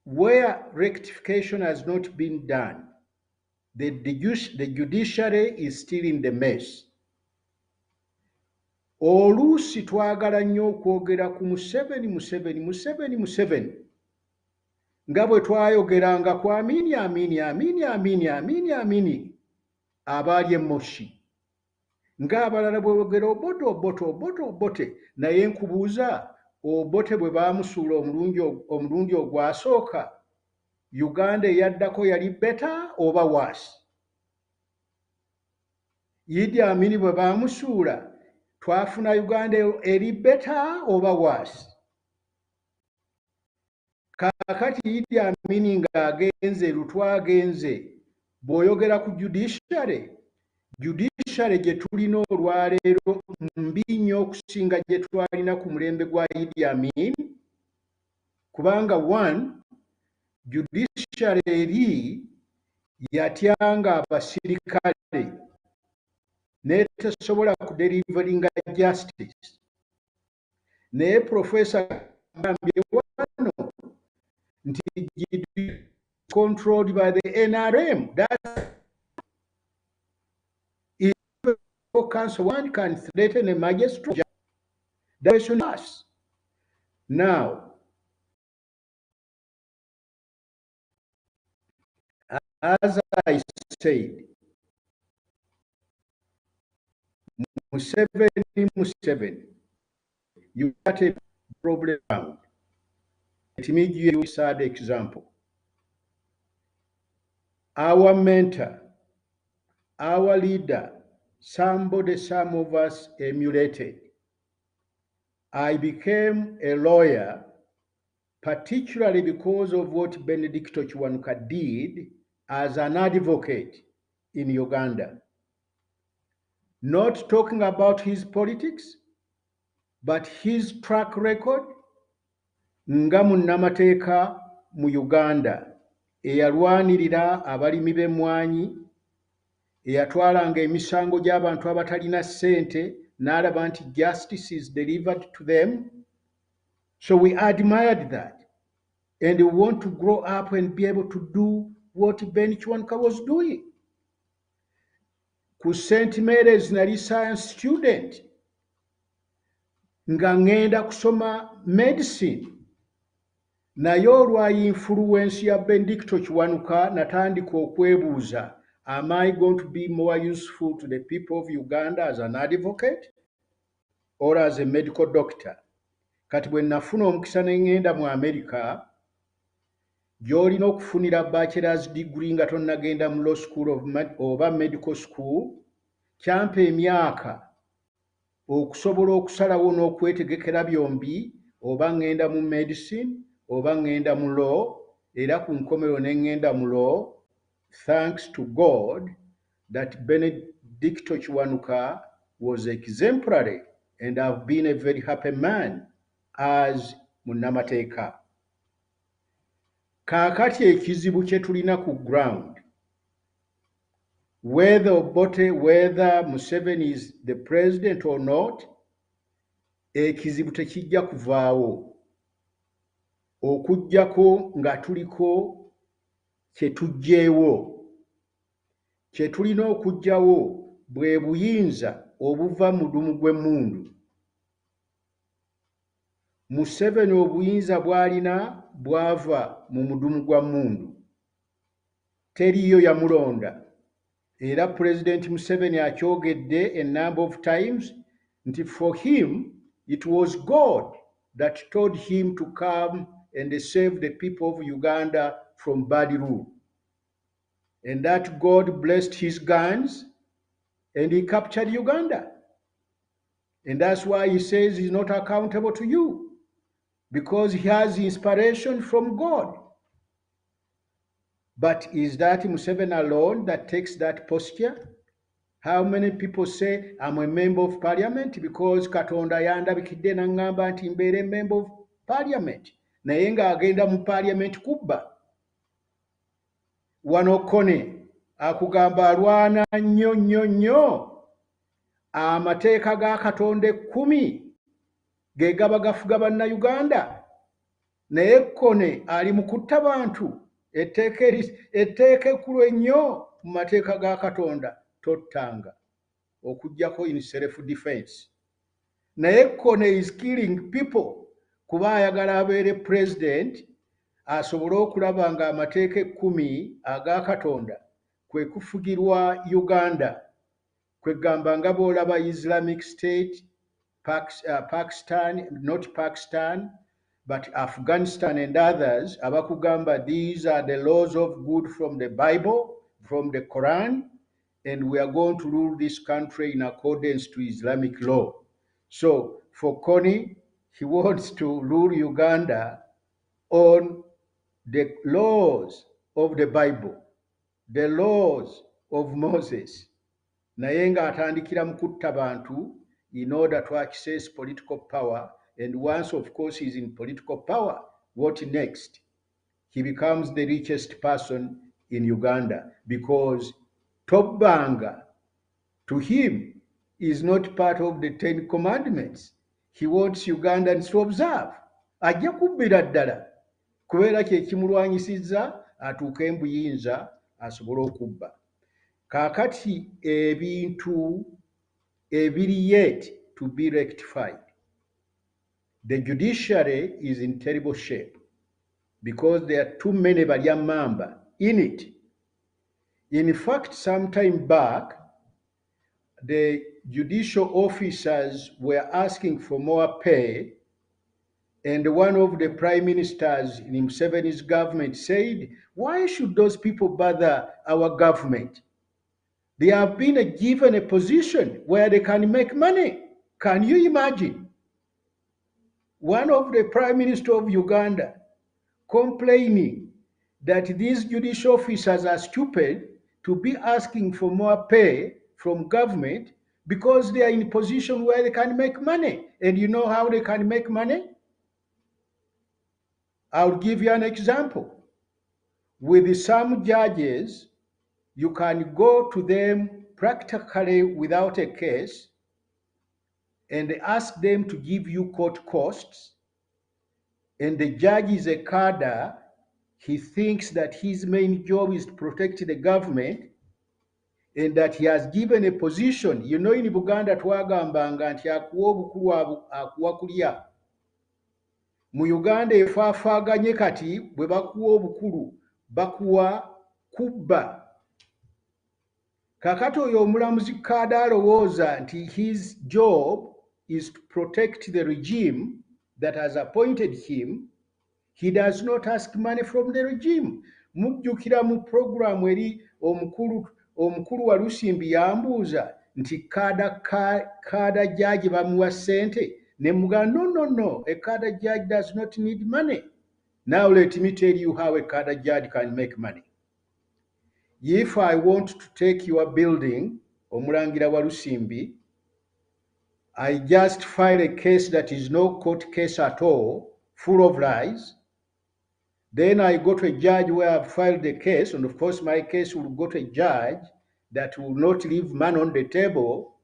Speaker 3: where rectification has not been done, the judiciary is still in the mess. Oluusi twagala nnyo okwogera ku Museveni nga bwe twayogeranga ku Amini abaali Moshi, ng'abalala bwe boogera Obote, naye nkubuuza, Obote bwe baamusuula omulundi ogwasooka, Uganda eyaddako yali better oba worse? Idi Amini bwe baamusuula, twafuna Uganda eri better oba worse? Kaakati Idi Amini ng'agenze lutwagenze, bw'oyogera ku judiciary gye tulina olwaleero mbi nnyo okusinga gye twalina ku mulembe gwa Idi Amin. kubanga one judiciary eri yatyanga abasirikale netesobola kudeliveringa justice naye professor gambye wano nti controlled by the NRM. That is council one can threaten a magistrate. That is us. Now, as I said, Museveni, you got a problem. Let me give you a sad example. Our mentor, our leader, somebody some of us emulated. I became a lawyer particularly because of what Benedicto Kiwanuka did as an advocate in Uganda. Not talking about his politics, but his track record nga munnamateeka mu Uganda eyalwanirira abalimi b'emmwanyi, eyatwalanga emisango gy'abantu abatalina ssente n'alaba nti justice is delivered to them. So we admired that. And we want to grow up and be able to do what Ben Kiwanuka was doing. Ku St. Mary's nali science student nga ngenda kusoma medicine. Naye olwa influence ya Benedicto Kiwanuka natandika okwebuuza, am I going to be more useful to the people of Uganda as an advocate or as a medical doctor? Kati bwe nafuna omukisa ne ngenda mu America, gy'olina okufunira bachelor's degree nga tonnagenda mu law school oba medical school, kyampa emyaka okusobola okusalawo n'okwetegekera byombi, oba ngenda mu medicine oba ngenda mu law, era ku nkomero ne ngenda mu law, thanks to God that Benedicto Kiwanuka was exemplary, and I've been a very happy man as munnamateeka. Kaakati ekizibu kye tulina ku ground, whether Museveni is the president or not, ekizibu tekijja kuvaawo okuggyako nga tuliko kye tuggyeewo. Kye tulina okuggyawo bwe buyinza obuva mu mudumu gw'emmundu. Museveni obuyinza bw'alina bwava mu mudumu gwa mmundu. Teriyo yamulonda. Era President Museveni akyogedde a number of times nti for him it was God that told him to come and save the people of Uganda from bad rule. And that God blessed his guns and he captured Uganda. And that's why he says he's not accountable to you, because he has inspiration from God. But is that Museveni alone that takes that posture? How many people say, I'm a member of parliament because Katonda yandabikidde n'angamba nti mbeere member of parliament, naye ng'agenda mu parliament kubba? Wano Kone akugamba alwana nnyo amateeka ga Katonda 10 ge gaba gafuga bannayuganda, naye Kone ali mu kutta bantu. Etteeka ekkulu ennyo mu mateeka ga Katonda tottanga, okuggyako in self defense. Naye Kone is killing people kuba ayagala abeere president asobole okulaba nga amateeka 10 aga Katonda kwe kufugirwa Uganda, kwe gamba nga bw'olaba Islamic State, Pakistan, not Pakistan, but Afghanistan and others, abakugamba these are the laws of good from the Bible, from the Quran, and we are going to rule this country in accordance to Islamic law. So for Kony, he wants to rule Uganda on the laws of the Bible, the laws of Moses. Naye nga atandikira mu kutta bantu in order to access political power, and once of course he's in political power, what next? He becomes the richest person in Uganda because Top Banga, to him, is not part of the 10 commandments. He wants Ugandans to observe. Ajja kubbira ddala kubeera kye kimulwanyisizza atuuke embuyinza asobole okubba. Kaakati ebintu ebiri yet to be rectified. The judiciary is in terrible shape because there are too many Balyamamba in it. In fact, some time back, the judicial officers were asking for more pay, and one of the prime ministers in Museveni's government said, why should those people bother our government? They have been given a position where they can make money. Can you imagine? One of the prime minister of Uganda complaining that these judicial officers are stupid to be asking for more pay from government because they are in a position where they can make money. And you know how they can make money? I'll give you an example. With some judges, you can go to them practically without a case and ask them to give you court costs, and the judge is a cadre. He thinks that his main job is to protect the government and that he has given a position. You know, in Uganda twagambanga nti akuwa obukulu akuwa kulya. Mu Uganda efaafaaganye kati bwe bakuwa obukulu bakuwa kubba. Kakati oyo omulamuzi kadde alowooza nti his job is to protect the regime that has appointed him. He does not ask money from the regime. Mujjukira mu programu eri omukulu wa Lusimbi yambuuza nti kada judge bamuwa ssente. Ne mugamba, no, a kada judge does not need money. Now let me tell you how a kada judge can make money. If I want to take your building, Omulangira wa Lusimbi, I just file a case that is no court case at all, full of lies. Then I go to a judge where I've filed the case, and of course my case will go to a judge that will not leave money on the table.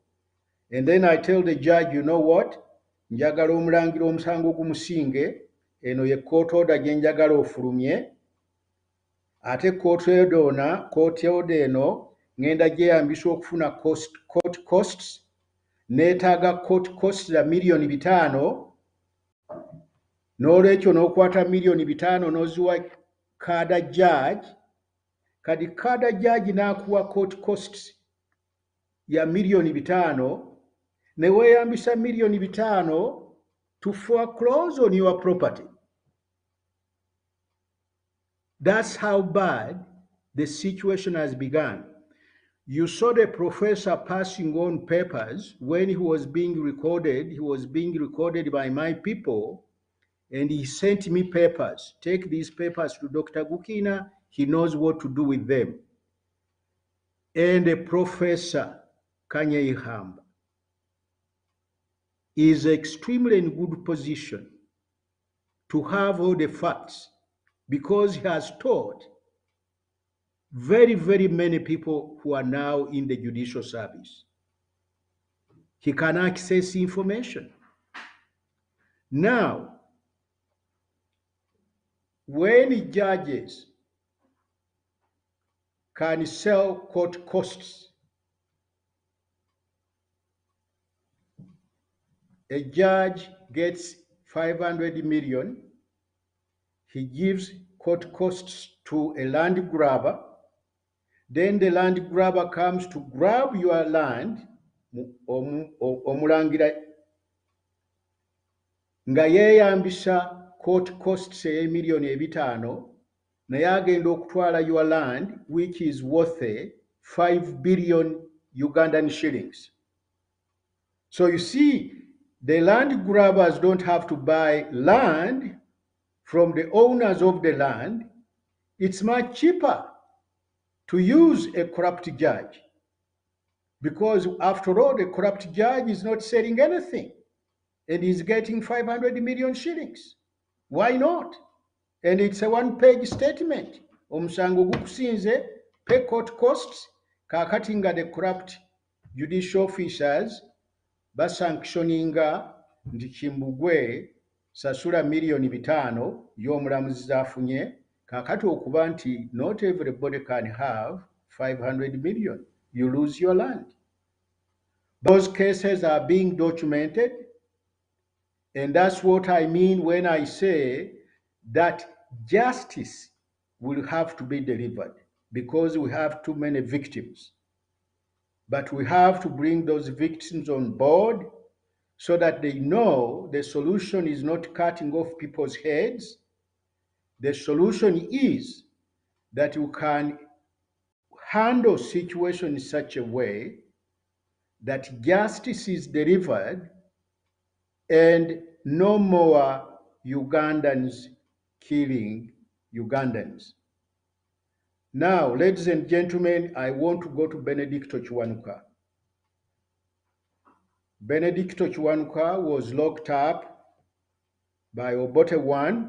Speaker 3: And then I tell the judge, you know what? Njagala omulangira omusango gumusinge, eno ye court order gye njagala ofulumye. Ate court order eno ngenda gyeyambisa okufuna court costs, neetaaga court costs za million 5. N'olwekyo n'okwata million 5 n'oziwa kada judge. Kati kada judge n'akuwa court costs ya million 5, ne weeyambisa million 5 to foreclose on your property. That's how bad the situation has begun. You saw the professor passing on papers when he was being recorded. He was being recorded by my people, and he sent me papers. Take these papers to Dr. Gukiina. He knows what to do with them. And the Professor Kanyehamba is extremely in good position to have all the facts because he has taught very, very many people who are now in the judicial service. He can access information. Now, when judges can sell court costs, a judge gets 500 million, he gives court costs to a land grabber, then the land grabber comes to grab your land, omulangira nga yeeyambisa court costs million 5, naye agenda okutwala your land which is worth 5 billion Ugandan shillings. So you see, the land grabbers don't have to buy land from the owners of the land. It's much cheaper to use a corrupt judge because after all, the corrupt judge is not selling anything and is getting 500 million shillings. Why not? And it's a one-page statement. Omusango gukusinze, pay court costs, kakati nga the corrupt judicial officers basanctioninga nti Kimbugwe sasula million 5 y'omulamuzi z'afunye, kakati okuba nti not everybody can have 500 million. You lose your land. Those cases are being documented, and that's what I mean when I say that justice will have to be delivered because we have too many victims. But we have to bring those victims on board so that they know the solution is not cutting off people's heads. The solution is that you can handle situation in such a way that justice is delivered and no more Ugandans killing Ugandans. Now, ladies and gentlemen, I want to go to Benedicto Kiwanuka. Benedicto Kiwanuka was locked up by Obote I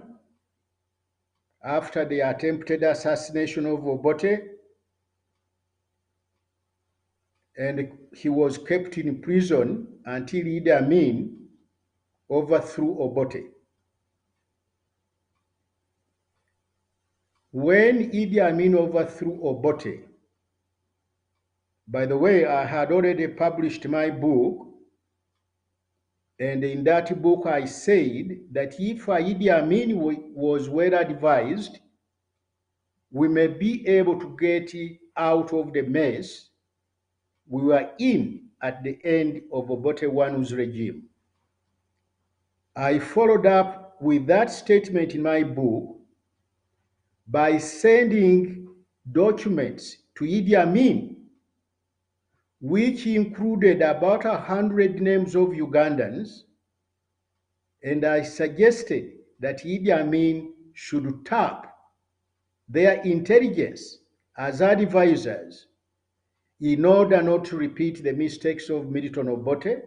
Speaker 3: after the attempted assassination of Obote, and he was kept in prison until Idi Amin overthrew Obote. When Idi Amin overthrew Obote, by the way, I had already published my book, and in that book I said that if Idi Amin was well advised, we may be able to get out of the mess we were in at the end of Obote I's regime. I followed up with that statement in my book by sending documents to Idi Amin, which included about 100 names of Ugandans, and I suggested that Idi Amin should tap their intelligence as advisors in order not to repeat the mistakes of Milton Obote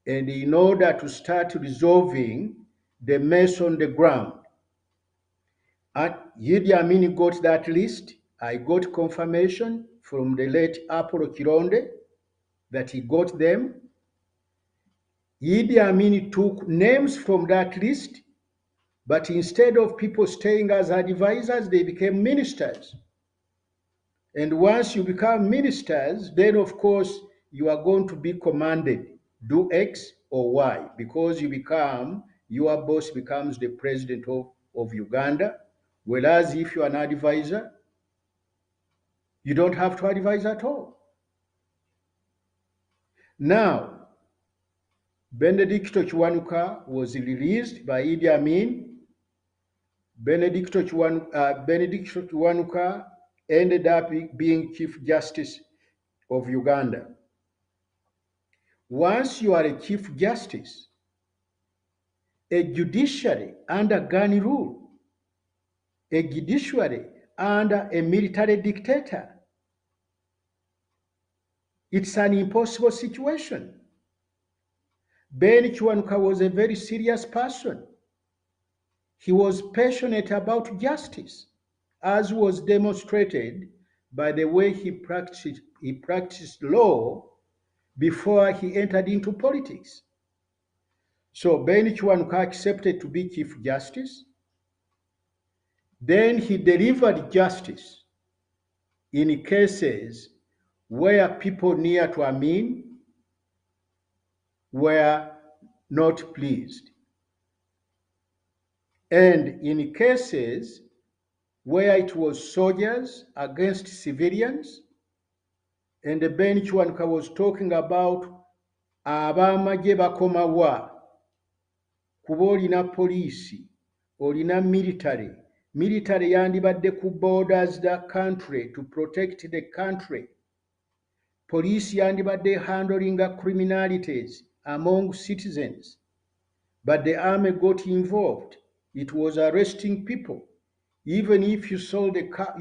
Speaker 3: and in order to start resolving the mess on the ground. And Idi Amin got that list. I got confirmation from the late Apollo Kironde that he got them. Idi Amin took names from that list, but instead of people staying as advisors, they became ministers. And once you become ministers, then of course you are going to be commanded, do X or Y, because your boss becomes the president of Uganda. Whereas if you are an advisor, you don't have to advise at all. Now, Benedicto Kiwanuka was released by Idi Amin. Benedicto Kiwanuka ended up being Chief Justice of Uganda. Once you are a Chief Justice, a judiciary under gun rule, a judiciary under a military dictator, it's an impossible situation. Ben Kiwanuka was a very serious person. He was passionate about justice, as was demonstrated by the way he practiced law before he entered into politics. So Ben Kiwanuka accepted to be Chief Justice. Then he delivered justice in cases where people near to Amin were not pleased, and in cases where it was soldiers against civilians, and Ben Kiwanuka was talking about abamagye bakomawa, kuba olina poliisi, olina military yandibadde ku borders the country to protect the country. Police yandibadde handling criminalities among citizens, but the army got involved. It was arresting people. Even if you sold a cow,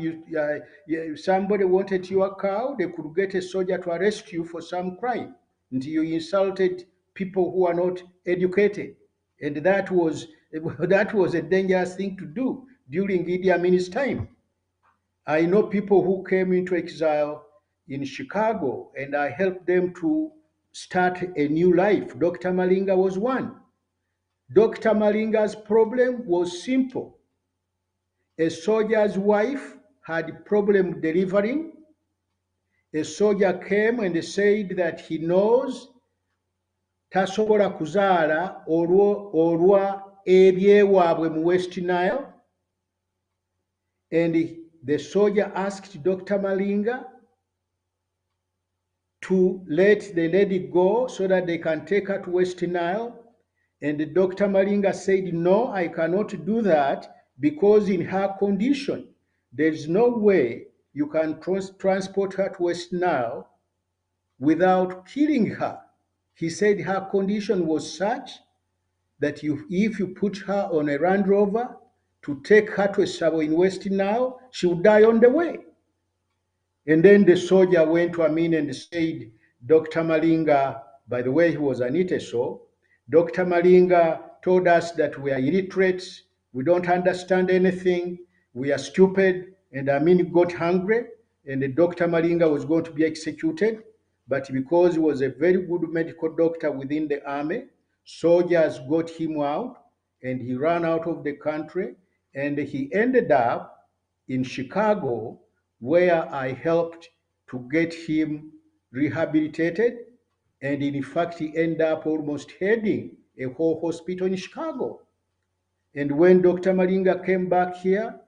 Speaker 3: somebody wanted your cow, they could get a soldier to arrest you for some crime until you insulted people who are not educated. And that was a dangerous thing to do during Idi Amin's time. I know people who came into exile in Chicago, and I helped them to start a new life. Dr. Malinga was one. Dr. Malinga's problem was simple. A soldier's wife had problem delivering. A soldier came and said that he knows tasobola kuzaala olwa ebyewaabwe mu West Nile. And the soldier asked Dr. Malinga to let the lady go so that they can take her to West Nile. And Dr. Malinga said, no, I cannot do that because in her condition, there's no way you can transport her to West Nile without killing her. He said her condition was such that if you put her on a Land Rover to take her to a Sabo in West Nile, she would die on the way. And then the soldier went to Amin and said, Dr. Malinga, by the way, he was an Iteso, Dr. Malinga told us that we are illiterate, we don't understand anything, we are stupid, and Amin got hungry, and Dr. Malinga was going to be executed. But because he was a very good medical doctor within the army, soldiers got him out, and he ran out of the country, and he ended up in Chicago, where I helped to get him rehabilitated. And in fact, he ended up almost heading a whole hospital in Chicago. And when Dr. Malinga came back here,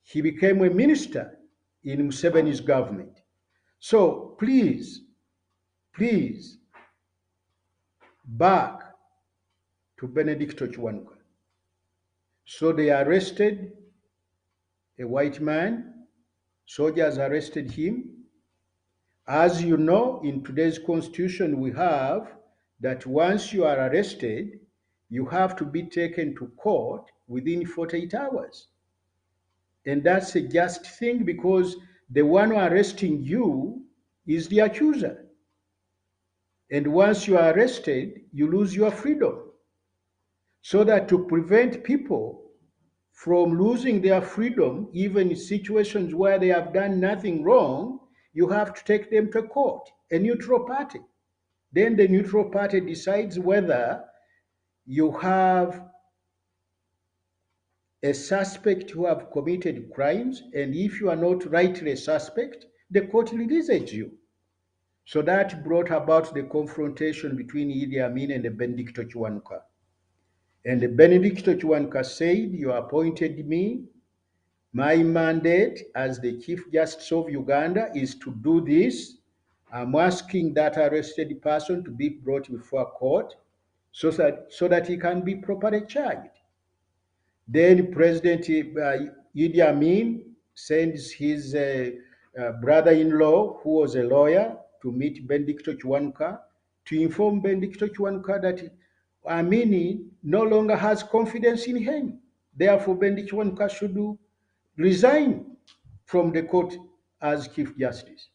Speaker 3: he became a minister in Museveni's government. So please, back to Benedicto Chwanuka. So they arrested a white man. Soldiers arrested him. As you know, in today's constitution, we have that once you are arrested, you have to be taken to court within 48 hours. And that's a just thing because the one arresting you is the accuser. And once you are arrested, you lose your freedom. So that to prevent people from losing their freedom, even in situations where they have done nothing wrong, you have to take them to court, a neutral party. Then the neutral party decides whether you have a suspect who have committed crimes, and if you are not rightly a suspect, the court releases you. So that brought about the confrontation between Idi Amin and Benedicto Chwanuka. And Benedicto Chwanuka said, you appointed me. My mandate as the Chief Justice of Uganda is to do this. I'm asking that arrested person to be brought before court so that he can be properly charged. Then President Idi Amin sends his brother-in-law, who was a lawyer, to meet Benedicto Chwanuka to inform Benedicto Chwanuka that Amin no longer has confidence in him. Therefore, Benedicto Chwanuka should resign from the court as Chief Justice.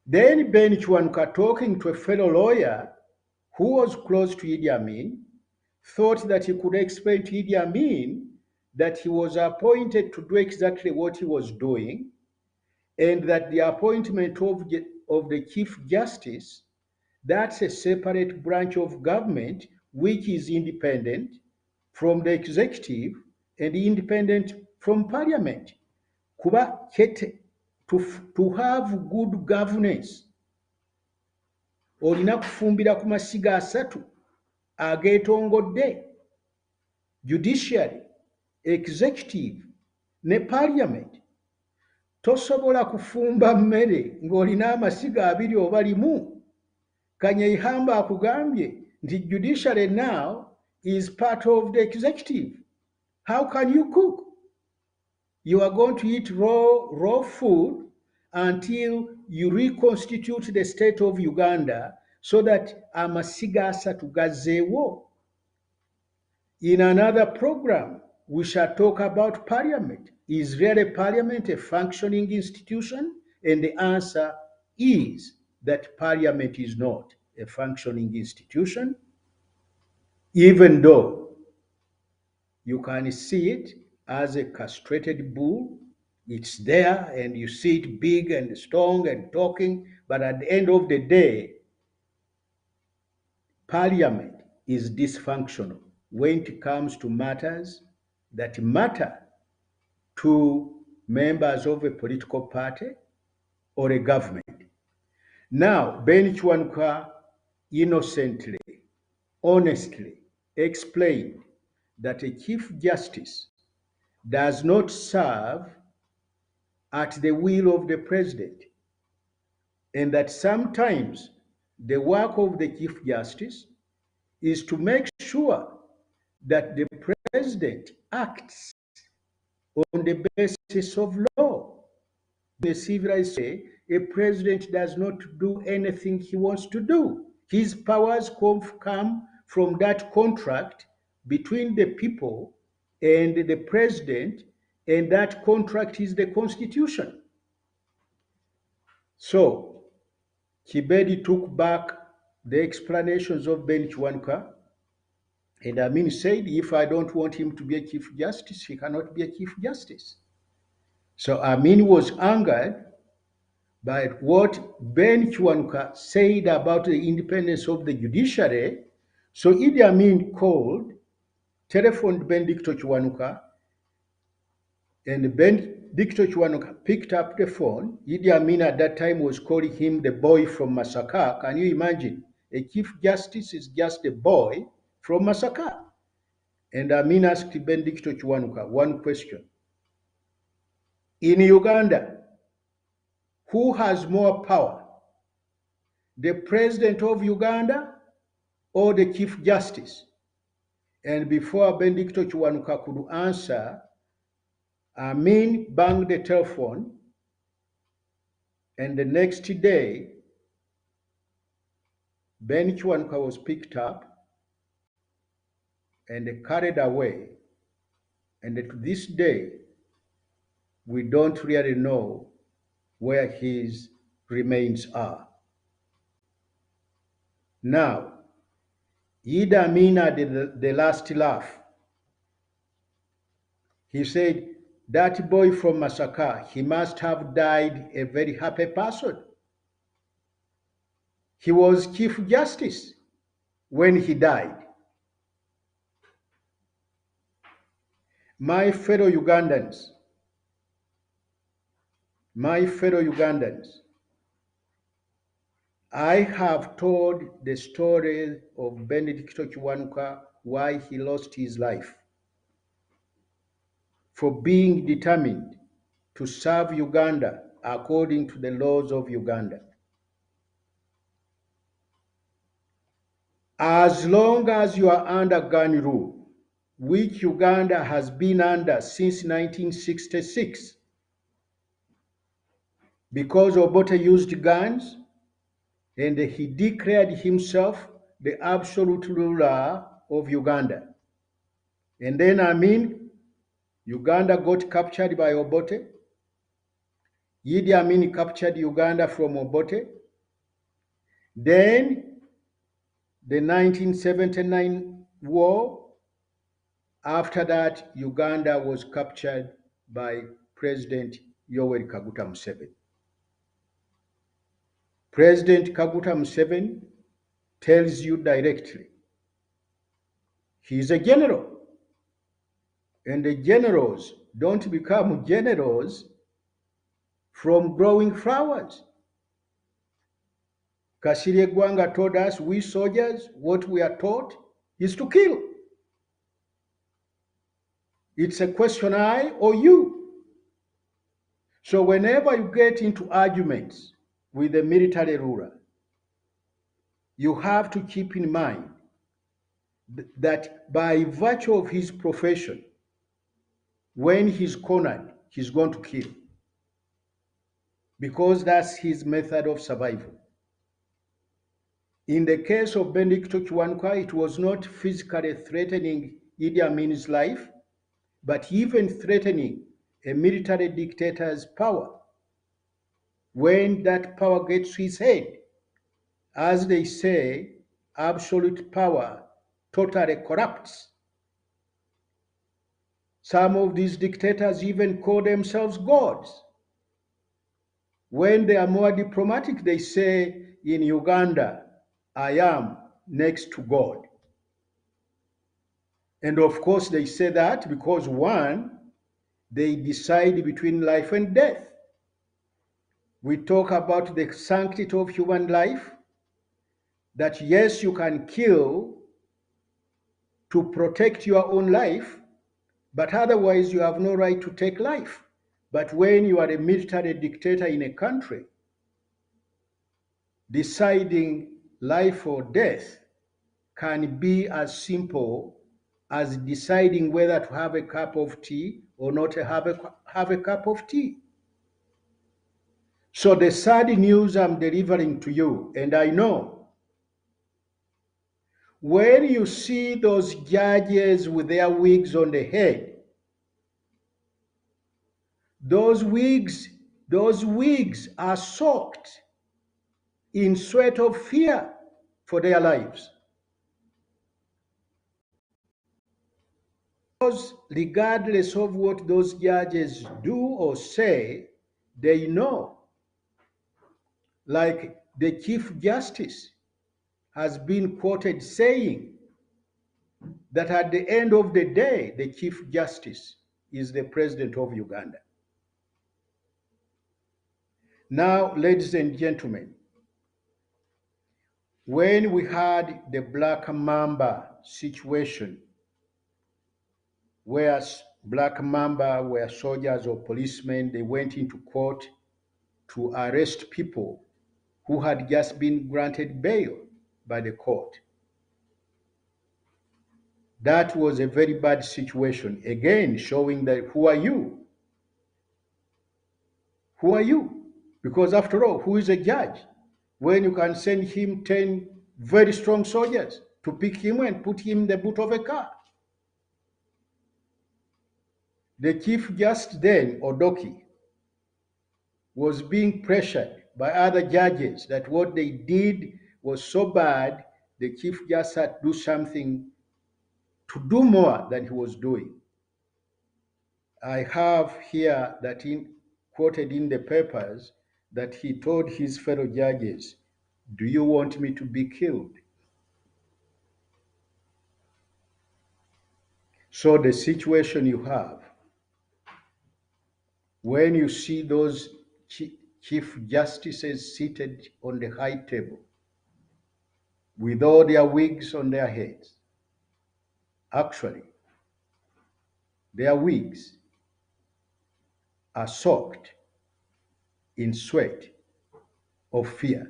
Speaker 3: Then Ben Chwanuka, talking to a fellow lawyer who was close to Idi Amin, thought that he could explain to Idi Amin that he was appointed to do exactly what he was doing, and that the appointment of the Chief Justice, that's a separate branch of government which is independent from the executive and independent from parliament. Kuba to have good governance, olina kufumbira ku masiga asatu ageetongodde: judiciary, executive ne parliament. Tosobola kufumba mmere ng'olina amasiga abiri oba limu. Kanyeihamba akugambye nti judiciary now is part of the executive. How can you cook? You are going to eat raw food until you reconstitute the state of Uganda so that amasiga asatu gazzeewo. In another program, we shall talk about parliament. Is really parliament a functioning institution? And the answer is that parliament is not a functioning institution, even though you can see it as a castrated bull. It's there and you see it big and strong and talking, but at the end of the day, Parliament is dysfunctional when it comes to matters that matter to members of a political party or a government. Now, Ben Chwanuka innocently, honestly explained that a Chief Justice does not serve at the will of the President, and that sometimes the work of the Chief Justice is to make sure that the President acts on the basis of law. In a civilized way, a president does not do anything he wants to do. His powers come from that contract between the people and the president, and that contract is the Constitution. So, Kibedi took back the explanations of Ben Chwanuka, and Amin said, if I don't want him to be a Chief Justice, he cannot be a Chief Justice. So Amin was angered by what Ben Chwanuka said about the independence of the judiciary. So Idi Amin telephoned Benedicto Chwanuka, and Benedicto Chwanuka picked up the phone. Idi Amin at that time was calling him the boy from Masaka. Can you imagine? A Chief Justice is just a boy from Masaka. And Amin asked Benedicto Chwanuka one question. In Uganda, who has more power? The President of Uganda or the Chief Justice? And before Benedicto Chwanuka could answer, Amin banged the telephone, and the next day, Ben Chwanuka was picked up and carried away. And to this day, we don't really know where his remains are. Now, Idi Amin had the last laugh. He said, that boy from Masaka, he must have died a very happy person. He was Chief Justice when he died. My fellow Ugandans, I have told the story of Benedicto Chwanuka, why he lost his life, for being determined to serve Uganda according to the laws of Uganda. As long as you are under gun rule, which Uganda has been under since 1966, because Obote used guns and he declared himself the absolute ruler of Uganda. And then Uganda got captured by Obote. Idi Amin captured Uganda from Obote. Then the 1979 war. After that, Uganda was captured by President Yoweri Kaguta Museveni. President Kaguta Museveni tells you directly, he's a general. And the generals don't become generals from growing flowers. Kasirye Gwanga told us, we soldiers, what we are taught is to kill. It's a question, I or you. So whenever you get into arguments with a military ruler, you have to keep in mind that by virtue of his profession, when he's cornered, he's going to kill, because that's his method of survival. In the case of Benedicto Chwanuka, it was not physically threatening Idi Amin's life, but even threatening a military dictator's power. When that power gets to his head, as they say, absolute power totally corrupts. Some of these dictators even call themselves gods. When they are more diplomatic, they say in Uganda, I am next to God. And of course, they say that because one, they decide between life and death. We talk about the sanctity of human life, that yes, you can kill to protect your own life, but otherwise you have no right to take life. But when you are a military dictator in a country, deciding life or death can be as simple as deciding whether to have a cup of tea or not to have a cup of tea. So the sad news I'm delivering to you, and I know, when you see those judges with their wigs on the head, those wigs are soaked in sweat of fear for their lives. Because regardless of what those judges do or say, they know. Like the Chief Justice has been quoted saying that at the end of the day, the Chief Justice is the President of Uganda. Now, ladies and gentlemen, when we had the Black Mamba situation, where Black Mamba were soldiers or policemen, they went into court to arrest people who had just been granted bail by the court. That was a very bad situation. Again, showing that who are you? Who are you? Because after all, who is a judge? When you can send him 10 very strong soldiers to pick him and put him in the boot of a car. The Chief Justice then, Odoki, was being pressured by other judges that what they did was so bad, the Chief Justice had to do something to do more than he was doing. I have here that quoted in the papers that he told his fellow judges, do you want me to be killed? So the situation you have, when you see those chief justices seated on the high table with all their wigs on their heads, actually, their wigs are soaked in sweat of fear.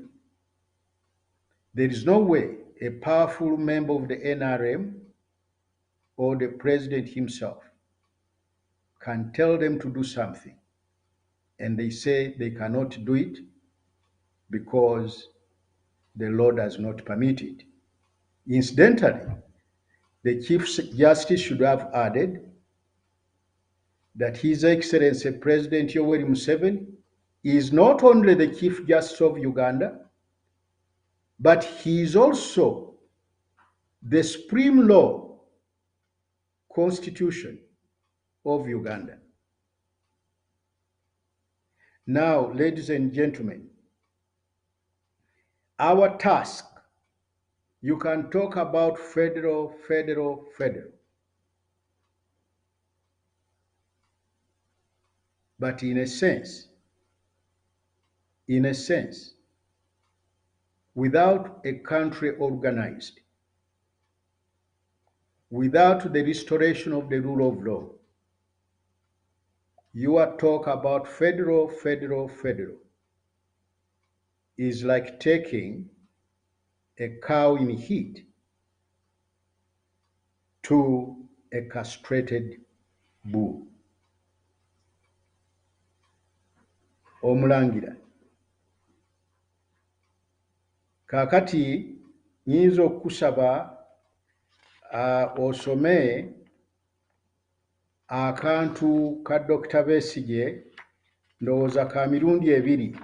Speaker 3: There is no way a powerful member of the NRM or the president himself can tell them to do something and they say they cannot do it because the law does not permit it. Incidentally, the Chief Justice should have added that His Excellency President Yoweri Museveni is not only the Chief Justice of Uganda, but he is also the supreme law constitution of Uganda. Now, ladies and gentlemen, our task, you can talk about federal. But in a sense, without a country organized, without the restoration of the rule of law, your talk about federal is like taking a cow in heat to a castrated bull. Omulangira. Kakati nyinza okusaba osome akantu ka Dr. Besigye ndowooza ka mirundi ebiri.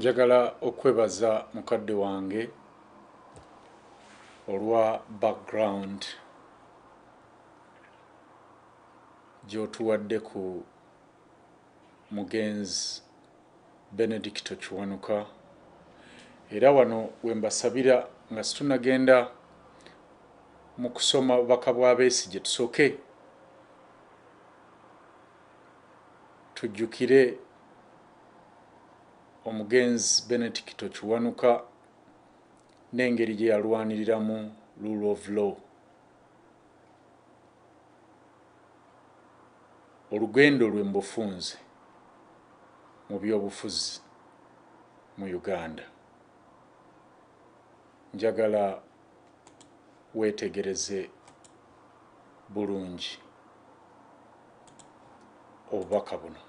Speaker 1: Njagala okwebaza mukadde wange olwa background gy'otuwadde ku mugenzi Benedicto Kiwanuka, era wano wembasabira nga situnagenda mu kusoma bubaka bwa Besigye tusooke tujjukire omugenzi Benedicto Kiwanuka n'engeri gye yalwaniriramu rule of law. Olugendo lwe mbufunze mu byobufuzi mu Uganda. Njagala weetegereze bulungi obubaka buno.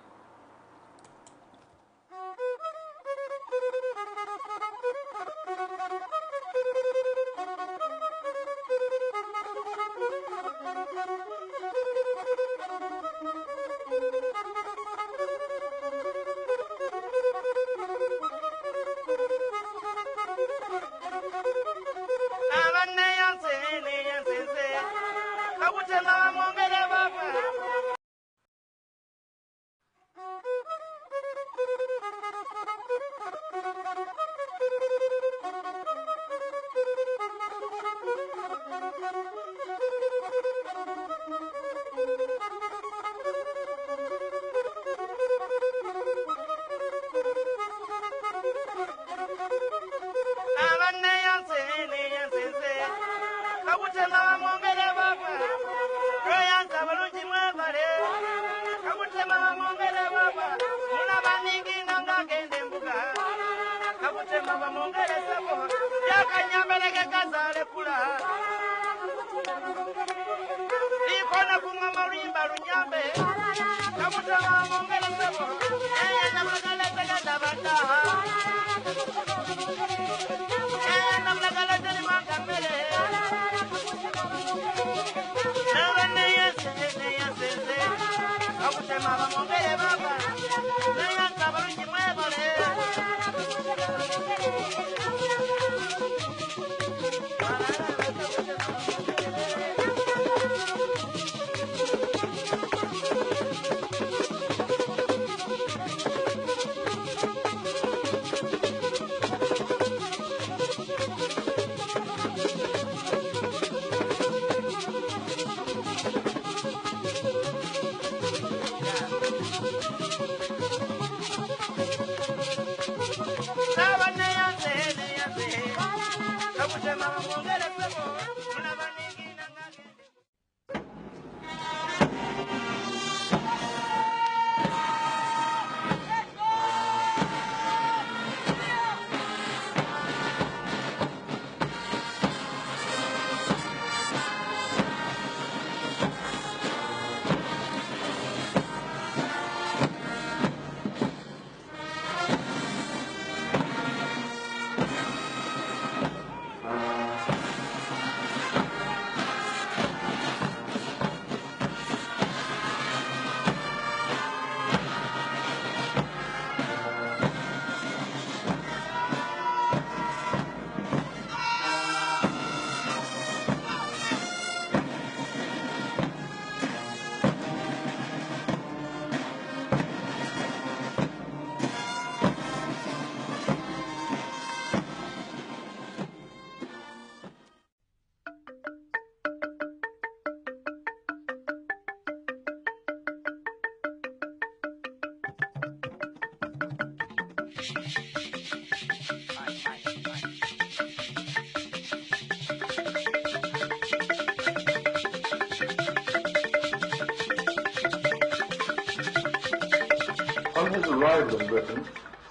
Speaker 7: On his arrival in Britain,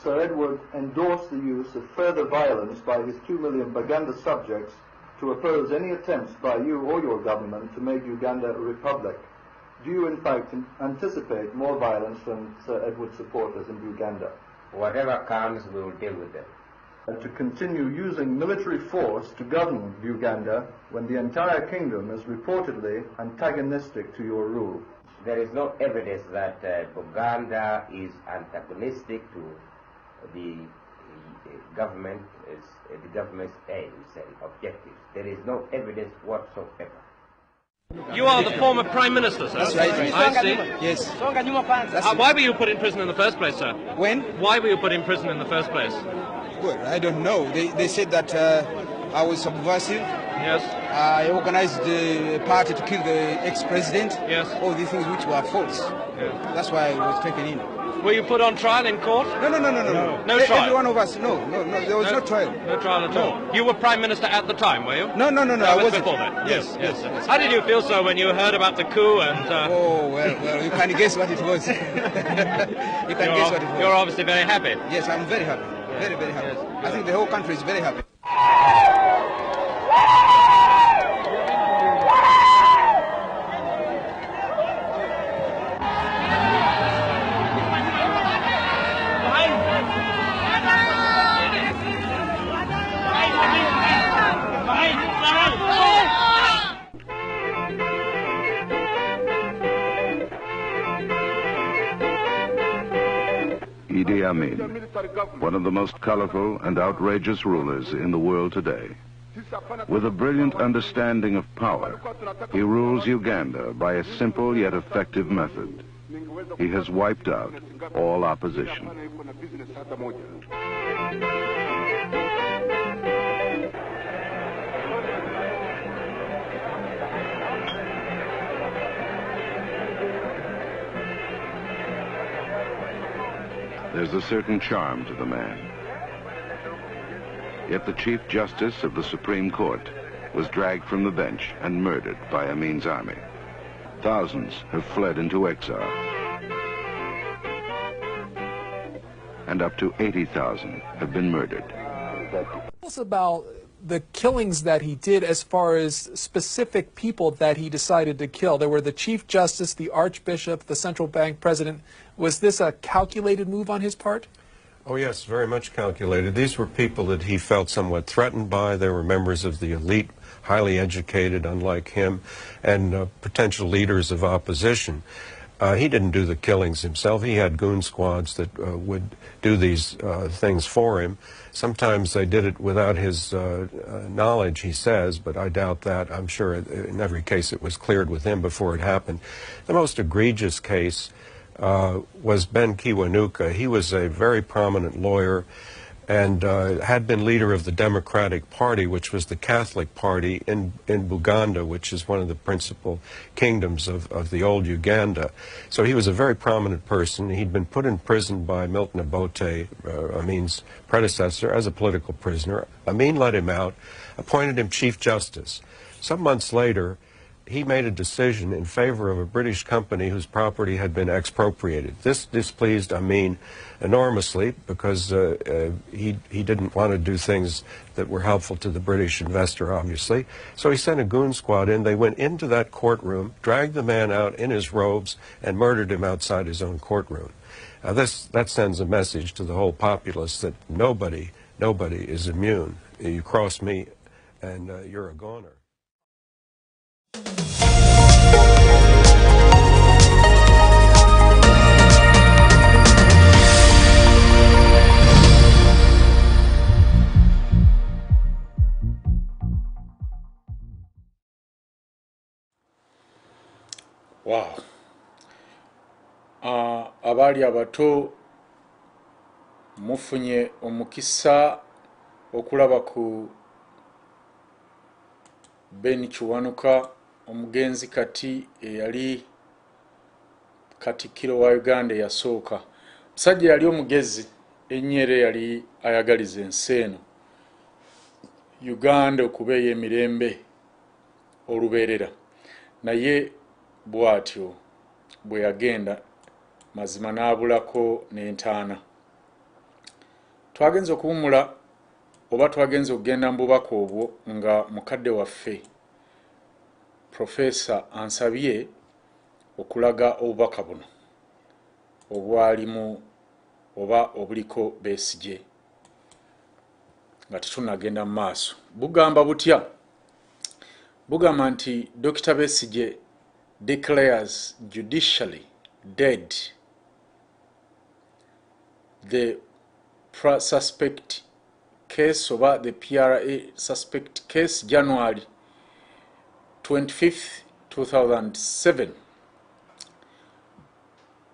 Speaker 7: Sir Edward endorsed the use of further violence by his 2 million Baganda subjects to oppose any attempts by you or your government to make Uganda a republic. Do you in fact anticipate more violence from Sir Edward's supporters in Uganda?
Speaker 8: Whatever comes, we will deal with them.
Speaker 7: And to continue using military force to govern Uganda when the entire kingdom is reportedly antagonistic to your rule?
Speaker 8: There is no evidence that Uganda is antagonistic to the government is the government's aims and objectives. There is no evidence whatsoever.
Speaker 9: You are the former Prime Minister, sir.
Speaker 10: That's right.
Speaker 9: I see.
Speaker 10: Yes.
Speaker 9: Why were you put in prison in the first place, sir?
Speaker 10: When?
Speaker 9: Why were you put in prison in the first place?
Speaker 10: Well, I don't know. They said that I was subversive.
Speaker 9: Yes.
Speaker 10: I organized the party to kill the ex-president.
Speaker 9: Yes.
Speaker 10: All these things which were false.
Speaker 9: Yes.
Speaker 10: That's why I was taken in.
Speaker 9: Were you put on trial in court?
Speaker 10: No.
Speaker 9: No trial?
Speaker 10: Every one of us, no. There was no trial.
Speaker 9: No trial at all. You were Prime Minister at the time, were you?
Speaker 10: No.
Speaker 9: I
Speaker 10: wasn't.
Speaker 9: Before that?
Speaker 10: Yes.
Speaker 9: How did you feel, sir, when you heard about the coup and...
Speaker 10: Oh, well, you can guess what it was. You can guess what it was.
Speaker 9: You're obviously very happy.
Speaker 10: Yes, I'm very happy. Very, very happy.
Speaker 9: Yes.
Speaker 10: I think the whole country is very happy.
Speaker 11: Idi Amin, one of the most colorful and outrageous rulers in the world today. With a brilliant understanding of power, he rules Uganda by a simple yet effective method. He has wiped out all opposition. There's a certain charm to the man. Yet the Chief Justice of the Supreme Court was dragged from the bench and murdered by Amin's army. Thousands have fled into exile. And up to 80,000 have been murdered.
Speaker 12: Tell us about the killings that he did as far as specific people that he decided to kill. There were the Chief Justice, the Archbishop, the Central Bank President. Was this a calculated move on his part?
Speaker 13: Oh, yes, very much calculated. These were people that he felt somewhat threatened by. They were members of the elite, highly educated, unlike him, and potential leaders of opposition. He didn't do the killings himself. He had goon squads that would do these things for him. Sometimes they did it without his knowledge, he says, but I doubt that. I'm sure in every case it was cleared with him before it happened. The most egregious case was Ben Kiwanuka. He was a very prominent lawyer and had been leader of the Democratic Party, which was the Catholic Party in Uganda, which is one of the principal kingdoms of the old Uganda. So he was a very prominent person. He'd been put in prison by Milton Obote, Amin's predecessor, as a political prisoner. Amin let him out, appointed him Chief Justice. Some months later, he made a decision in favor of a British company whose property had been expropriated. This displeased Amin enormously because he didn't want to do things that were helpful to the British investor, obviously. So he sent a goon squad in. They went into that courtroom, dragged the man out in his robes, and murdered him outside his own courtroom. That sends a message to the whole populace that nobody is immune. You cross me and you're a goner.
Speaker 1: Wow. Abaali abato mufunye omukisa okulaba ku Ben Kiwanuka, omugenzi kati eyali Katikkiro wa Uganda yasooka. Musajja yali omugezi ennyere, yali ayagaliza ensi eno Uganda okuba ey'emirembe olubeerera, naye bw'atyo bwe yagenda mazima n'abulako n'entaana. Twagenze okuwumula oba twagenze okugenda mu bubaka obwo nga mukadde waffe Professor ansabye okulaga obubaka buno obwalimu oba obuliko Besigye nga tetunagenda mu maaso. Bugamba butya? Bugamba nti Dr. Besigye declares judicially dead the suspect case oba the PRA suspect case January 25th 2007.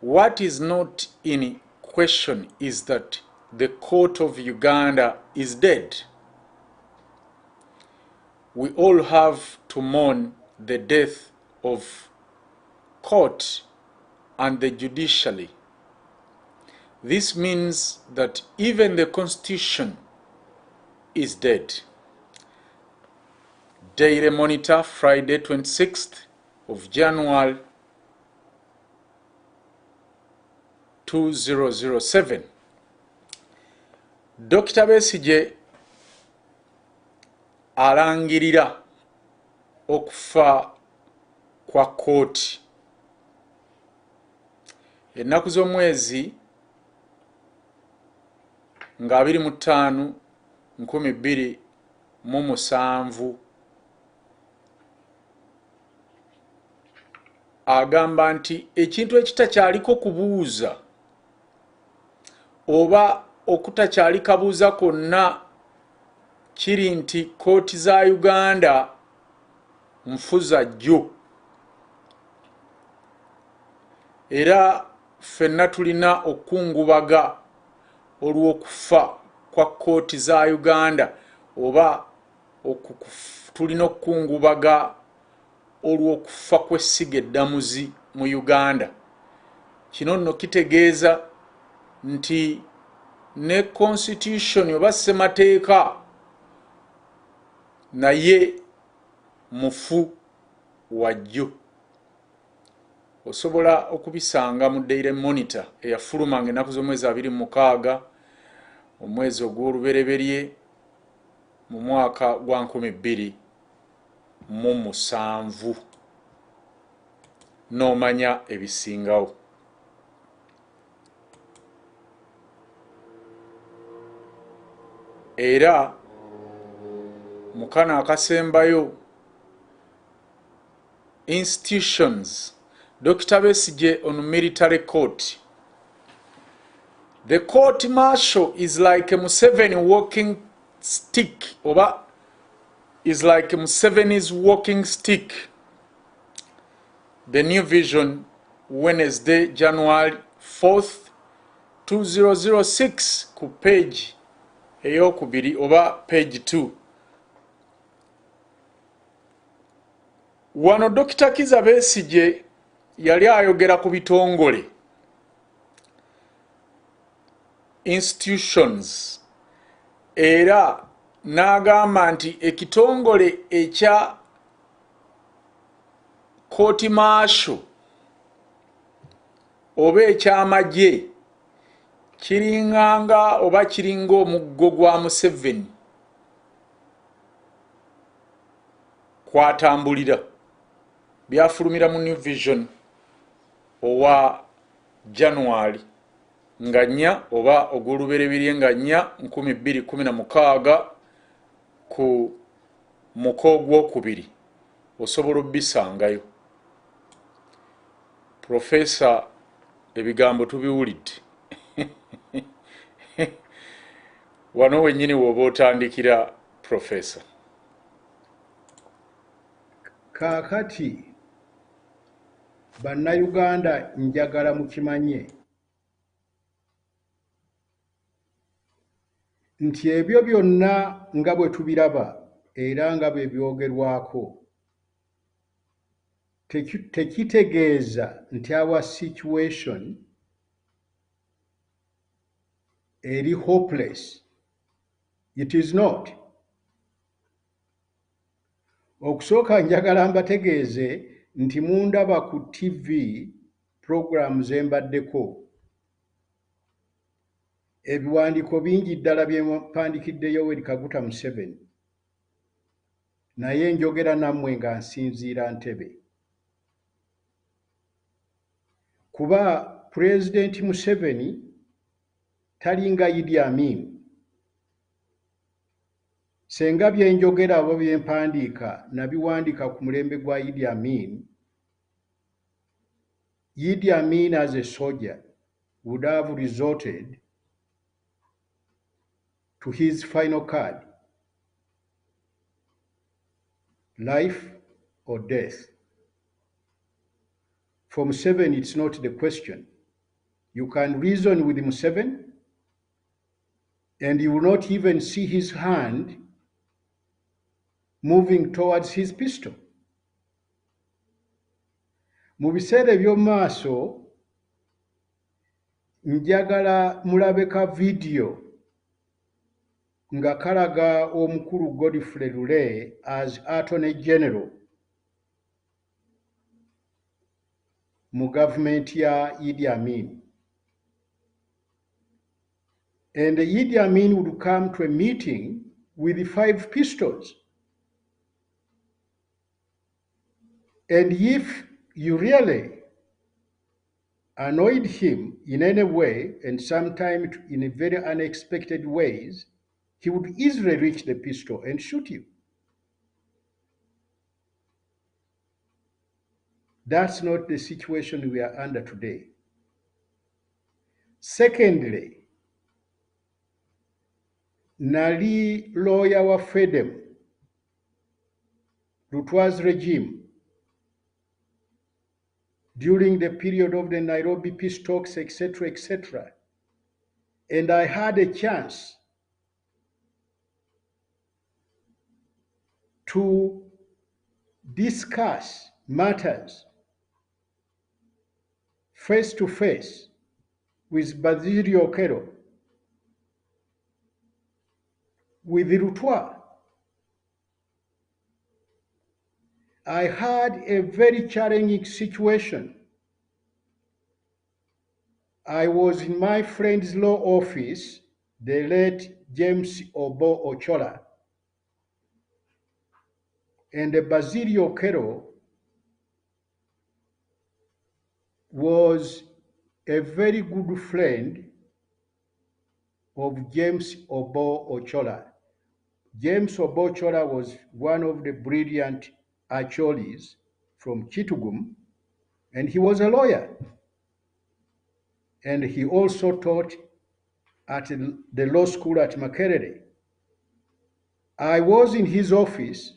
Speaker 1: What is not in question is that the court of Uganda is dead. We all have to mourn the death of court and the judiciary. This means that even the constitution is dead. Daily Monitor, Friday 26th of January 2007. Dr. Besigye alangirira okufa kwa kooti. Ennaku z'omwezi nga 25/2007 agamba nti ekintu ekitakyaliko kubuuza oba okutakyali kabuuza konna kiri nti kooti za Uganda nfuza jjo, era ffenna tulina okukungubaga olw'okufa kwa kooti za Uganda, oba tulina okukungubaga olw'okufa kw'essiga eddamuzi mu Uganda. Kino nno kitegeeza nti ne constitution oba ssemateeka naye mufu wajjo. Osobola okubisanga mu Daily Monitor eyafulumanga ennaku z'omwezi 26 omwezi ogw'olubereberye mu mwaka gwa 2007 n'omanya ebisingawo. Era mukana akasembayo institutions Dr. Besigye on military court. The court martial is like a Museveni walking stick, oba is like Museveni's walking stick. The New Vision, Wednesday, January 4th, 2006, ku page eyokubiri oba page 2. Wano Dr. Kiza Besigye yali ayogera ku bitongole institutions, era n'agamba nti ekitongole ekya kooti maasho oba ekyamagye kiringanga oba kiringa omuggo gwa Museveni kwatambulira. Byafulumira mu New Vision owa January nga 4 oba ogw'olubereberye nga 4 2016 ku muko gw'okubiri. Osobola obisangayo. Professor ebigambo tubiwulidde. Wano wennyini woba otandikira Professor.
Speaker 3: Kaakati bannayuganda njagala mukimanye nti ebyo byonna nga bwe tubiraba era nga bwe byogerwako tekitegeeza nti our situation eri hopeless. It is not. Okusooka njagala mbategeeze nti mundaba ku TV program zembaddeko. Ebiwandiiko bingi ddala bye mpandikidde Yoweri Kaguta Museveni, naye njogera nammwe nga nsinziira Ntebe. Kuba Pulezidenti Museveni talinga Idi Amin. Senga bye njogera oba bye mpandiika nabiwandiika ku mulembe gwa Idi Amin. Idi Amin as a soldier would have resorted to his final card. Life or death. For Museveni, it's not the question. You can reason with Museveni, and you will not even see his hand moving towards his pistol. Mu biseera eby'omumaaso njagala mulabe ka vidiyo nga kalaga omukulu Godfrey Lule as Attorney General mu gavumenti ya Idi Amin. And Idi Amin would come to a meeting with 5 pistols. And if you really annoyed him in any way, and sometimes in very unexpected ways, he would easily reach the pistol and shoot you. That's not the situation we are under today. Secondly, nali lawyer wa FEDEM, Lutwa's regime, during the period of the Nairobi peace talks, etc., etc. And I had a chance to discuss matters face to face with Basilio Okero, with Lutwa. I had a very challenging situation. I was in my friend's law office, the late James Obo Ochola, and Basilio Okero was a very good friend of James Obo Ochola. James Obo Ochola was one of the brilliant Acholis from Chitugum, and he was a lawyer. And he also taught at the law school at Makerere. I was in his office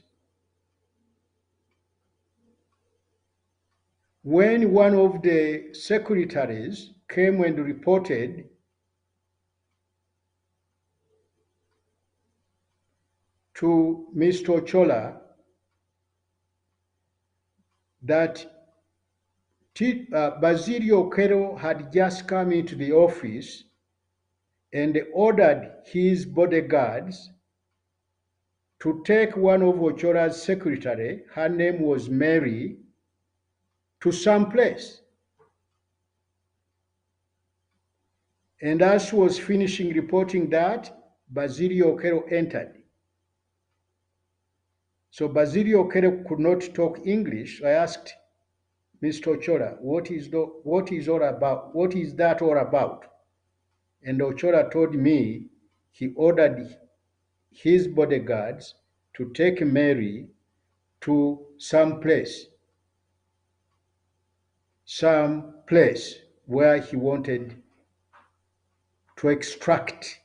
Speaker 3: when one of the secretaries came and reported to Mr. Ochola that Basilio Okero had just come into the office and ordered his bodyguards to take one of Ochola's secretary, her name was Mary, to some place. And as she was finishing reporting that, Basilio Okero entered. So Basilio Okero could not talk English. I asked Mr. Ochola, what is that all about? And Ochola told me he ordered his bodyguards to take Mary to some place where he wanted to extract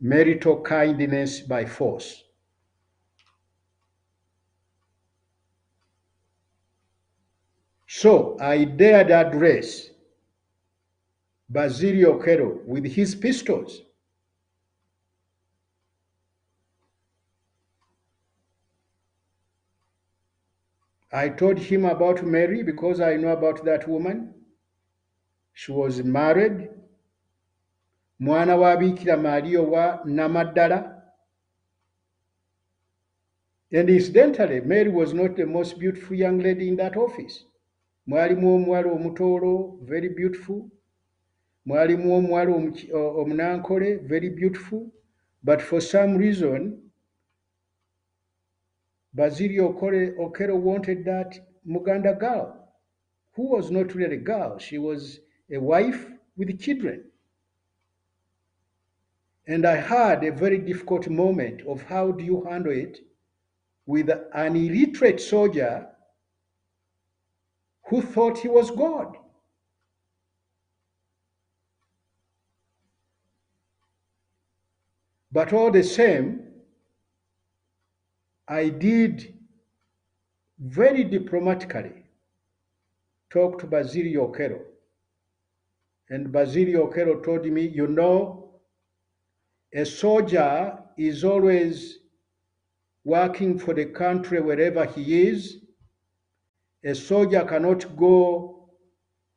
Speaker 3: marital kindness by force. So I dared address Basilio Okero with his pistols. I told him about Mary because I know about that woman. She was married. Mwana wa Bikira Maria wa Namaddala. And incidentally, Mary was not the most beautiful young lady in that office. Mwalimu omuwala omutolo, very beautiful. Mwalimu omuwala omunankole, very beautiful. But for some reason, Basilio Okero wanted that Muganda girl, who was not really a girl. She was a wife with children. And I had a very difficult moment of how do you handle it with an illiterate soldier who thought he was God. But all the same, I did very diplomatically talk to Basilio Okero. And Basilio Okero told me, you know, a soldier is always working for the country wherever he is. A soldier cannot go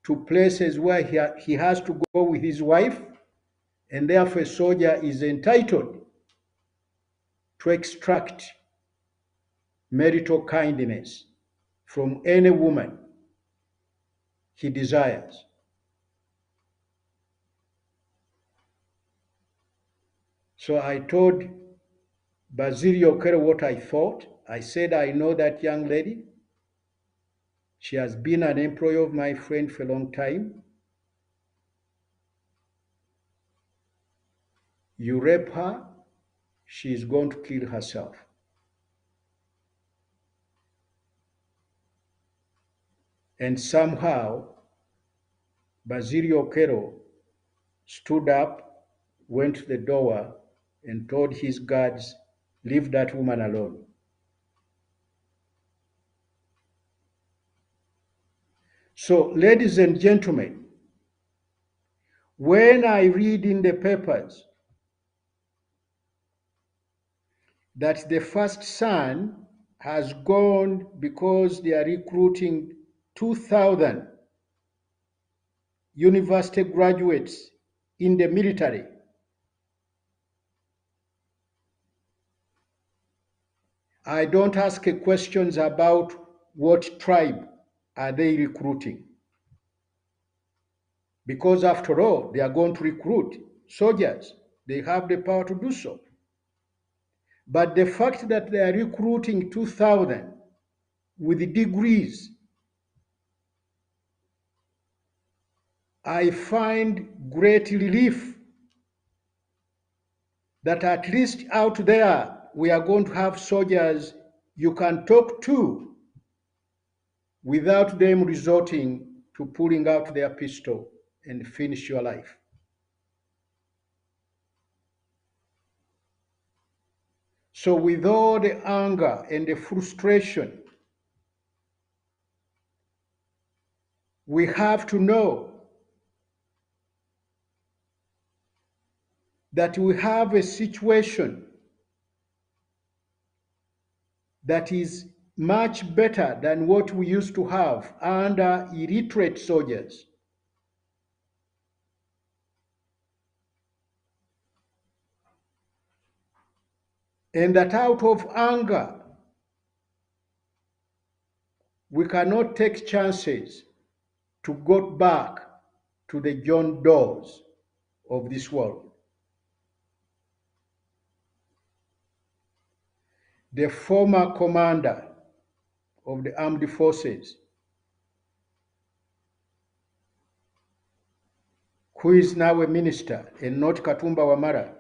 Speaker 3: to places where he has to go with his wife, and therefore a soldier is entitled to extract marital kindness from any woman he desires. So I told Basilio Okero what I thought. I said, I know that young lady. She has been an employee of my friend for a long time. You rape her, she is going to kill herself. And somehow, Basilio Okero stood up, went to the door, and told his guards, leave that woman alone. So, ladies and gentlemen, when I read in the papers that the first son has gone because they are recruiting 2,000 university graduates in the military, I don't ask questions about what tribe are they recruiting. Because after all, they are going to recruit soldiers. They have the power to do so. But the fact that they are recruiting 2,000 with degrees, I find great relief that at least out there we are going to have soldiers you can talk to without them resorting to pulling out their pistol and finish your life. So with all the anger and the frustration, we have to know that we have a situation that is much better than what we used to have under illiterate soldiers. And that out of anger, we cannot take chances to go back to the John Does of this world. The former commander of the armed forces, who is now a minister and not Katumba Wamala,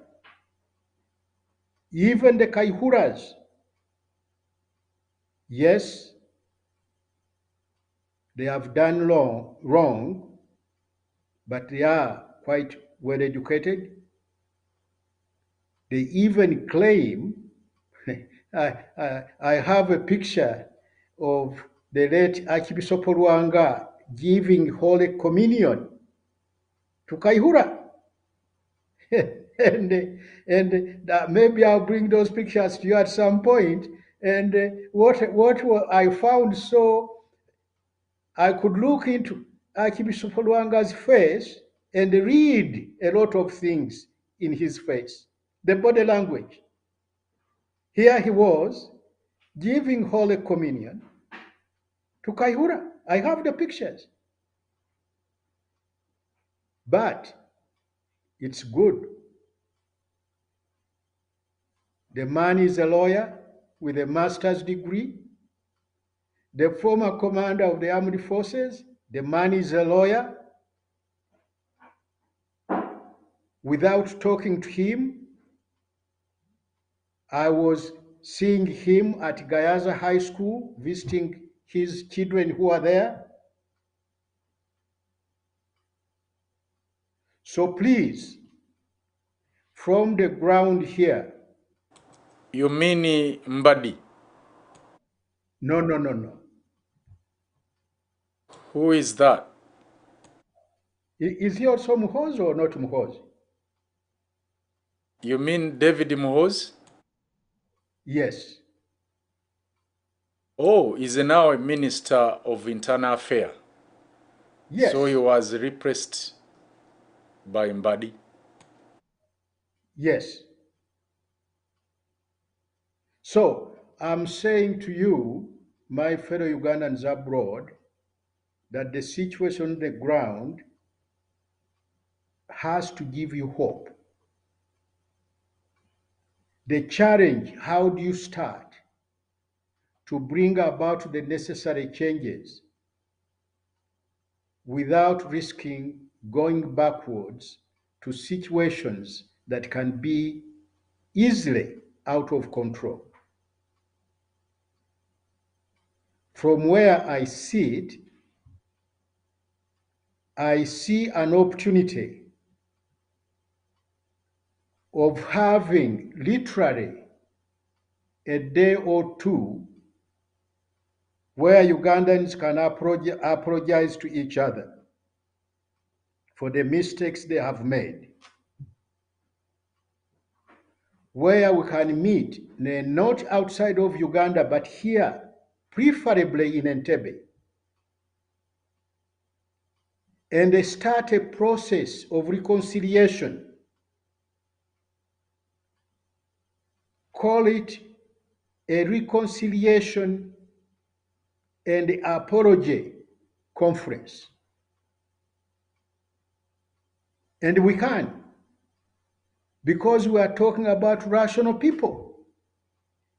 Speaker 3: even the Kaihuras, yes, they have done wrong, but they are quite well educated. They even claim, I have a picture of the late Archbishop Ruanga giving Holy Communion to Kaihura. and maybe I'll bring those pictures to you at some point. And what I found, so I could look into Archbishop Luanga's face and read a lot of things in his face, the body language. Here he was giving Holy Communion to Kaihura. I have the pictures. But it's good. The man is a lawyer with a master's degree. The former commander of the armed forces, the man is a lawyer. Without talking to him, I was seeing him at Gayaza High School, visiting his children who are there. So please, from the ground here.
Speaker 1: You mean Mbadi?
Speaker 3: No, no, no, no.
Speaker 1: Who is that?
Speaker 3: Is he also Muhoozi or not Muhoozi?
Speaker 1: You mean David Muhoozi?
Speaker 3: Yes.
Speaker 1: Oh, he's now a Minister of Internal Affairs.
Speaker 3: Yes.
Speaker 1: So he was repressed by Mbadi?
Speaker 3: Yes. So I'm saying to you, my fellow Ugandans abroad, that the situation on the ground has to give you hope. The challenge, how do you start to bring about the necessary changes without risking going backwards to situations that can be easily out of control? From where I sit, I see an opportunity of having literally a day or two where Ugandans can apologize to each other for the mistakes they have made, where we can meet, not outside of Uganda, but here, preferably in Entebbe, and start a process of reconciliation. Call it a reconciliation and apology conference. And we can, because we are talking about rational people.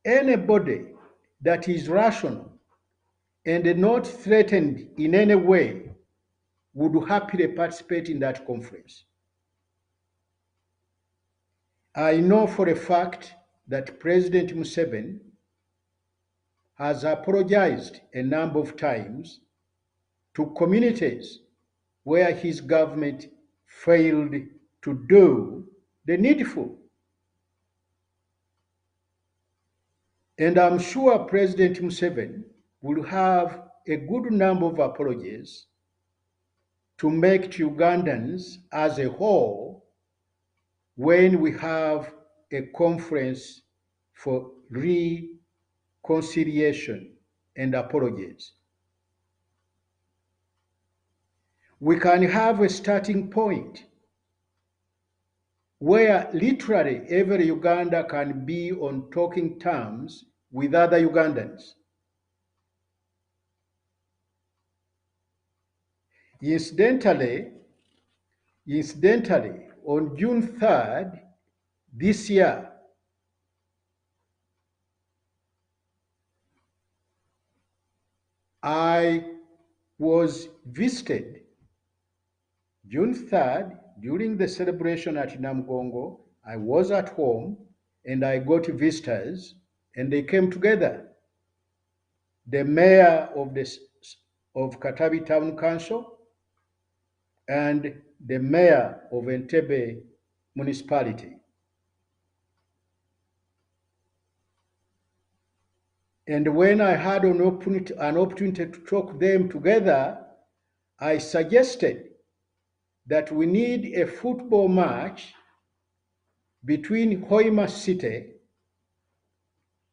Speaker 3: Anybody that is rational and not threatened in any way would happily participate in that conference. I know for a fact that President Museveni has apologized a number of times to communities where his government failed to do the needful. And I'm sure President Museveni will have a good number of apologies to make to Ugandans as a whole when we have a conference for reconciliation and apologies. We can have a starting point where literally every Uganda can be on talking terms with other Ugandans. Incidentally, on June 3rd this year, I was visited June 3rd during the celebration at Namugongo. I was at home and I got visitors and they came together. The mayor of Katabi Town Council and the mayor of Entebbe municipality. And when I had an opportunity to talk them together, I suggested that we need a football match between Hoima City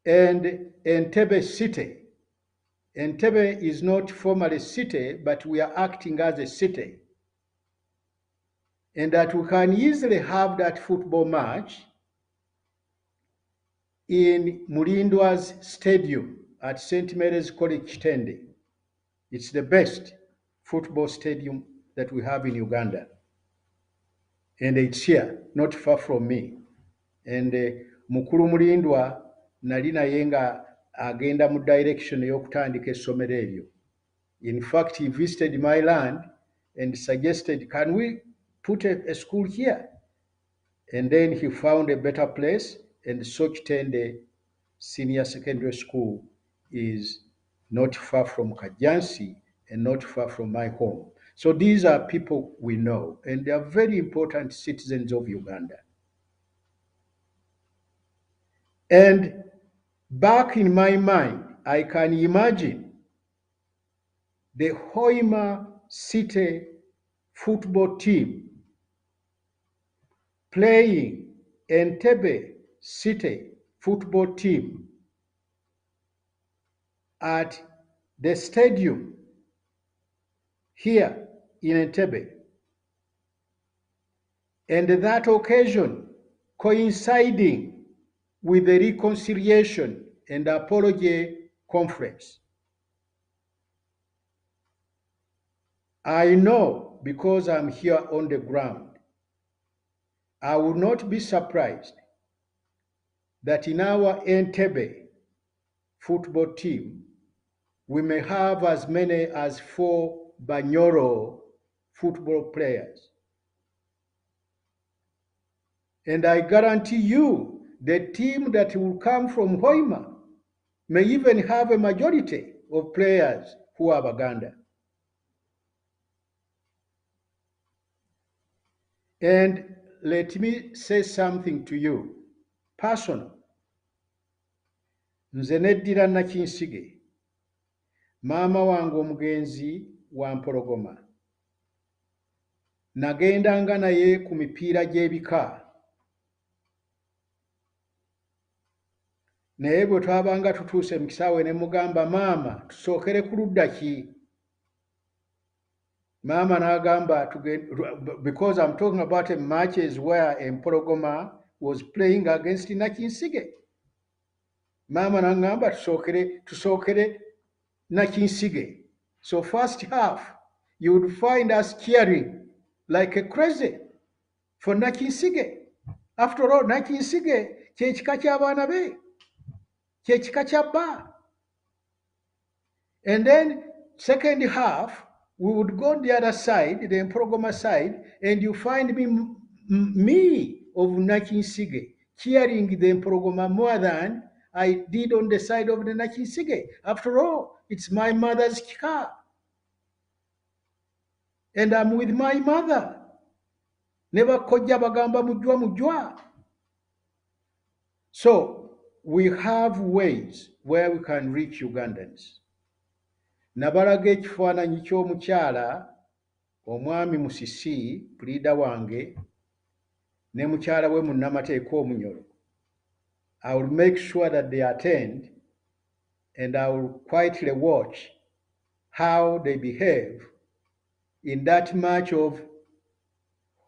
Speaker 3: and Entebbe City. Entebbe is not formally a city, but we are acting as a city. And that we can easily have that football match in Mulindwa's Stadium at St. Mary's College Kitende. It's the best football stadium that we have in Uganda. And it's here, not far from me. And Mukuru Mulindwa nali naye nga agenda mu direction y'okutandika essomero eryo. In fact, he visited my land and suggested, can we put a school here? And then he found a better place, and Sochitende Senior Secondary School is not far from Kajansi and not far from my home. So these are people we know, and they are very important citizens of Uganda. And back in my mind, I can imagine the Hoima City football team playing Entebbe City football team at the stadium here in Entebbe. And that occasion coinciding with the reconciliation and apology conference. I know because I'm here on the ground, I would not be surprised that in our Entebbe football team, we may have as many as 4 Banyoro football players. And I guarantee you, the team that will come from Hoima may even have a majority of players who are Baganda. And let me say something to you, personal. Nze neddira Nakinsige, maama wange omugenzi wa Mpologoma. Nagendanga naye ku mipiira gy'ebika. Naye bwe twabanga tutuuse mu kisaawe ne mugamba maama tusookere ku ludda ki? Maama n'agamba because I'm talking about matches where Mpologoma was playing against Nakinsige. Maama n'agamba tusookere Nakinsige. So first half, you would find us cheering like a crazy for Nakinsige. After all, Nakinsige kye kika ky'abaana be, kye kika kya bba. And then second half, we would go the other side, the Mpologoma side, and you find me of Nakinsige cheering the Mpologoma more than I did on the side of the Nakinsige. After all, it's my mother's car. And I'm with my mother. Never kojja bagamba mujwa. So we have ways where we can reach Ugandans. Nabalaga ekifaananyi ky'omukyala omwami Musisi pulida wange ne mukyala we munnamateeka Omunyoro. I will make sure that they attend and I will quietly watch how they behave in that match of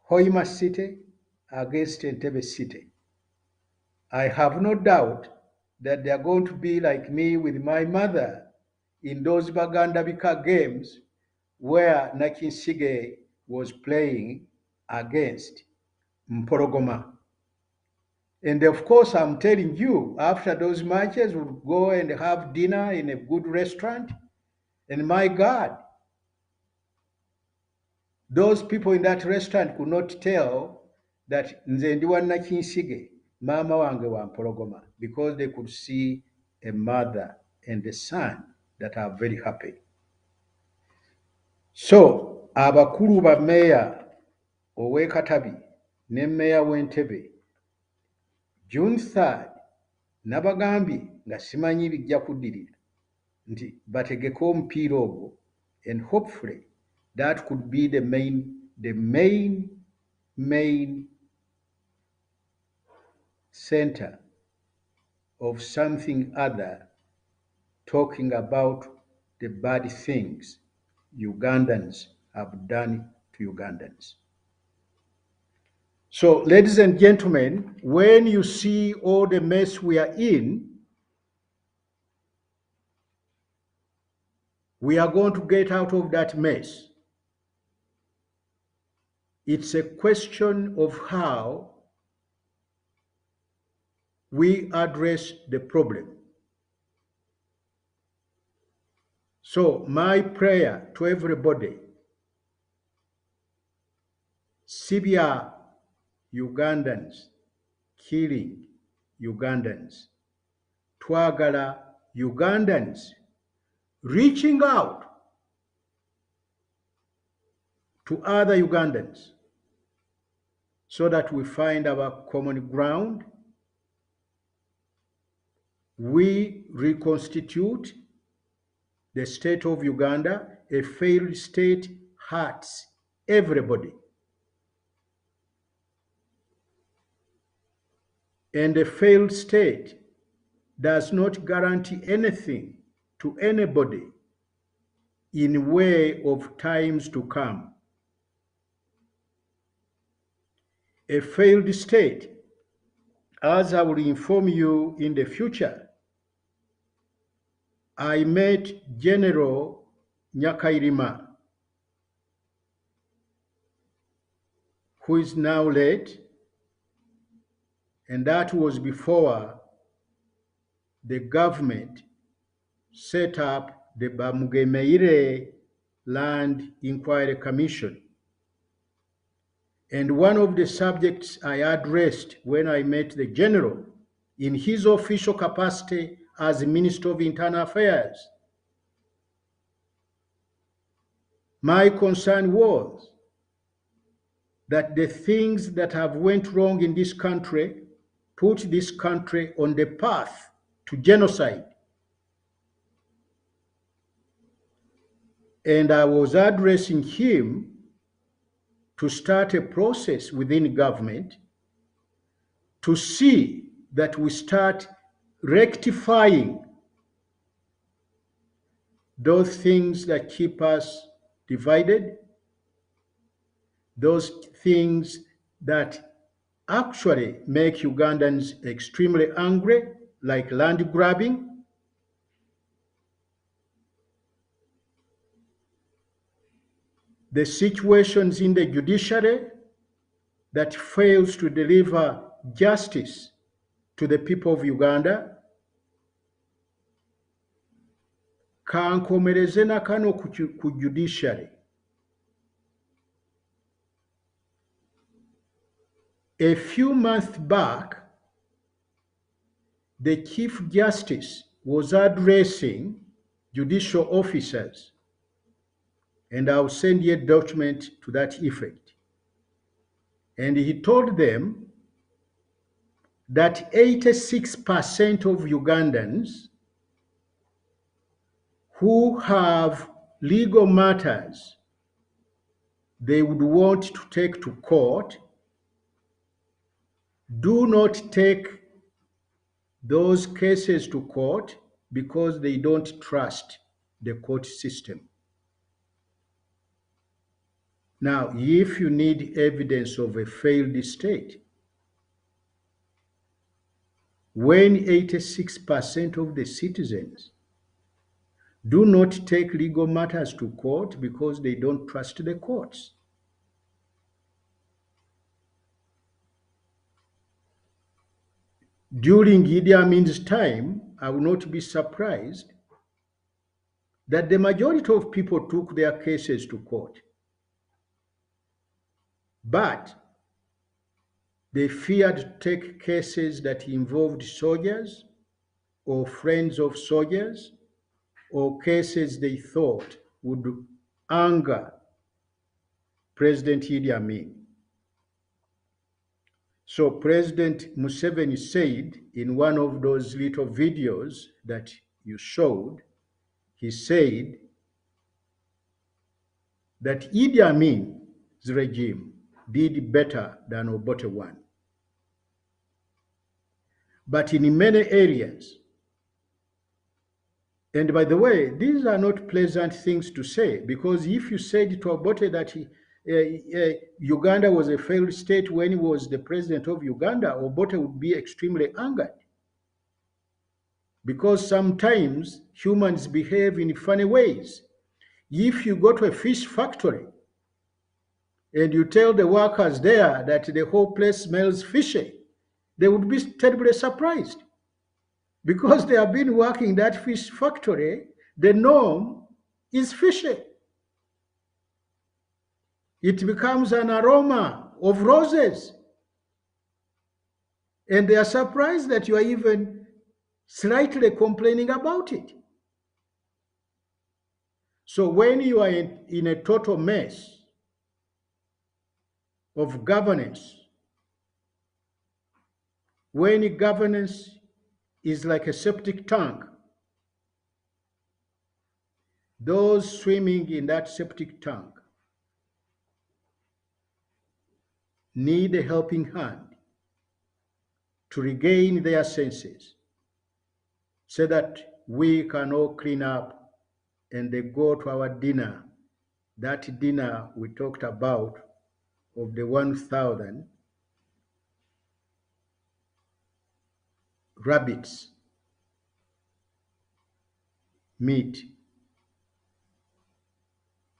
Speaker 3: Hoima City against Entebbe City. I have no doubt that they are going to be like me with my mother in those Baganda Bika games where Nakinsige was playing against Mpologoma. And of course, I'm telling you, after those matches, we'll go and have dinner in a good restaurant. And my God, those people in that restaurant could not tell that nze ndi wa Nakinsige, mama wange wa Mpologoma, because they could see a mother and a son that are very happy. So, abakulu ba meya owe Katabi ne meya w'Entebbe, June 3rd, nabagambye nga simanyi bijja kuddirira nti bategeke omupiira ogwo, and hopefully that could be the main center of something other, talking about the bad things Ugandans have done to Ugandans. So, ladies and gentlemen, when you see all the mess we are in, we are going to get out of that mess. It's a question of how we address the problem. So my prayer to everybody, Sibya Ugandans killing Ugandans, twagala Ugandans reaching out to other Ugandans so that we find our common ground we reconstitute the state of Uganda. A failed state hurts everybody. And a failed state does not guarantee anything to anybody in way of times to come. A failed state, as I will inform you in the future, I met General Nyakairima, who is now late, and that was before the government set up the Bamugemeire Land Inquiry Commission. And one of the subjects I addressed when I met the general in his official capacity as Minister of Internal Affairs, my concern was that the things that have went wrong in this country put this country on the path to genocide. And I was addressing him to start a process within government to see that we start rectifying those things that keep us divided, those things that actually make Ugandans extremely angry, like land grabbing, the situations in the judiciary that fails to deliver justice to the people of Uganda. Kankomereze na kano ku judiciary. A few months back, the Chief Justice was addressing judicial officers, and I'll send you a document to that effect. And he told them that 86% of Ugandans who have legal matters they would want to take to court do not take those cases to court because they don't trust the court system. Now, if you need evidence of a failed state, when 86% of the citizens do not take legal matters to court because they don't trust the courts, during Idi Amin's time, I will not be surprised that the majority of people took their cases to court. But they feared to take cases that involved soldiers or friends of soldiers or cases they thought would anger President Idi Amin. So President Museveni said in one of those little videos that you showed, he said that Idi Amin's regime did better than Obote one. But in many areas, and by the way, these are not pleasant things to say, because if you said to Obote that Uganda was a failed state when he was the president of Uganda, Obote would be extremely angered. Because sometimes humans behave in funny ways. If you go to a fish factory and you tell the workers there that the whole place smells fishy, they would be terribly surprised. Because they have been working in that fish factory, the norm is fishy. It becomes an aroma of roses. And they are surprised that you are even slightly complaining about it. So when you are in a total mess of governance, when governance is like a septic tank. Those swimming in that septic tank need a helping hand to regain their senses so that we can all clean up and they go to our dinner. That dinner we talked about of the 1,000 rabbits meat,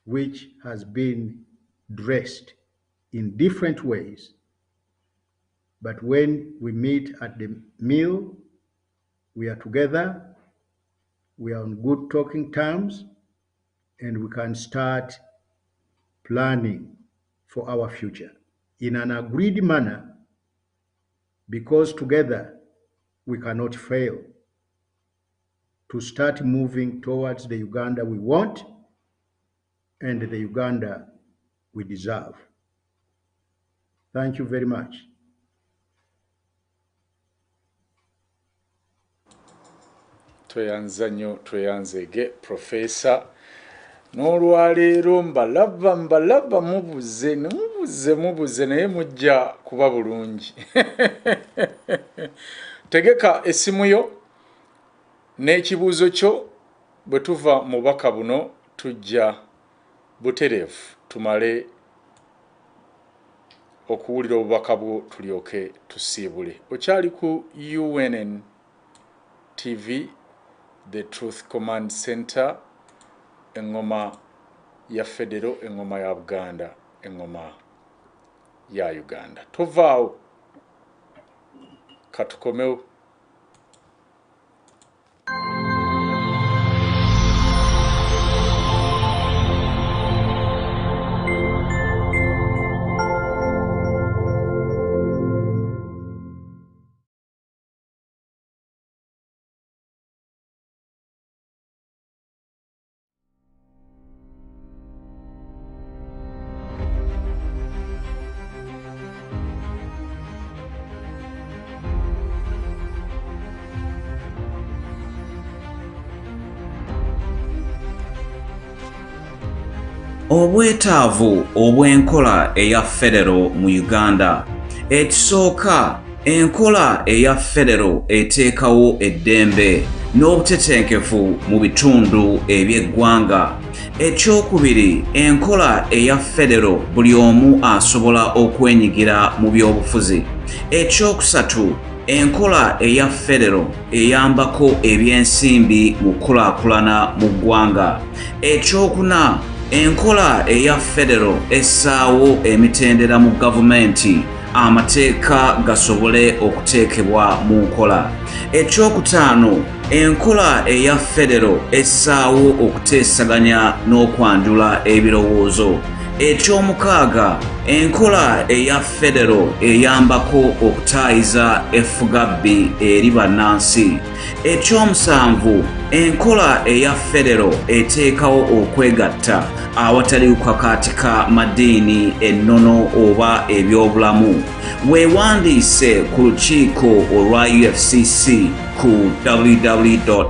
Speaker 3: which has been dressed in different ways. But when we meet at the meal, we are together, we are on good talking terms, and we can start planning for our future in an agreed manner, because together we cannot fail to start moving towards the Uganda we want and the Uganda we deserve. Thank you very much.
Speaker 1: Tweyanza nnyo, tweyanzege Professor. N'olwaleero mbalaba mubuze naye mujja kuba bulungi. Tegeka essimu yo n'ekibuuzo kyo bwe tuva mu bubaka buno tujja butereevu tumale okuwulira obubaka bwo tulyoke tusiibule. Okyali ku UNN TV, The Truth Command Center, engoma ya Federo, engoma ya Buganda, engoma ya Uganda. Tovaawo katukomewo.
Speaker 14: Obwetaavu obw'enkola eya Federo mu Uganda. Ekisooka, enkola eya Federo eteekawo eddembe n'obutetenkefu mu bitundu eby'eggwanga. Ekyokubiri, enkola eya Federo buli omu asobola okwenyigira mu by'obufuzi. Ekyokusatu, enkola eya Federo eyambako ebyensimbi mu kulaakulana mu ggwanga. Ekyokuna, enkola eya Federo essaawo emitendera mu gavumenti amateeka gasobole okuteekebwa mu nkola. Ekyokutaano, enkola eya Federo essaawo okuteesaganya n'okwanjula ebirowoozo. Ekyomukaaga, enkola eya Federo eyambako okutaayiza effugabbi eri bannansi. Ekyomusanvu, enkola eya Federo eteekawo okwegatta awatali kukakaatika madiini, ennono oba ebyobulamu. Weewandiise ku lukiiko olwa UFCC ku www.ufcc.uk.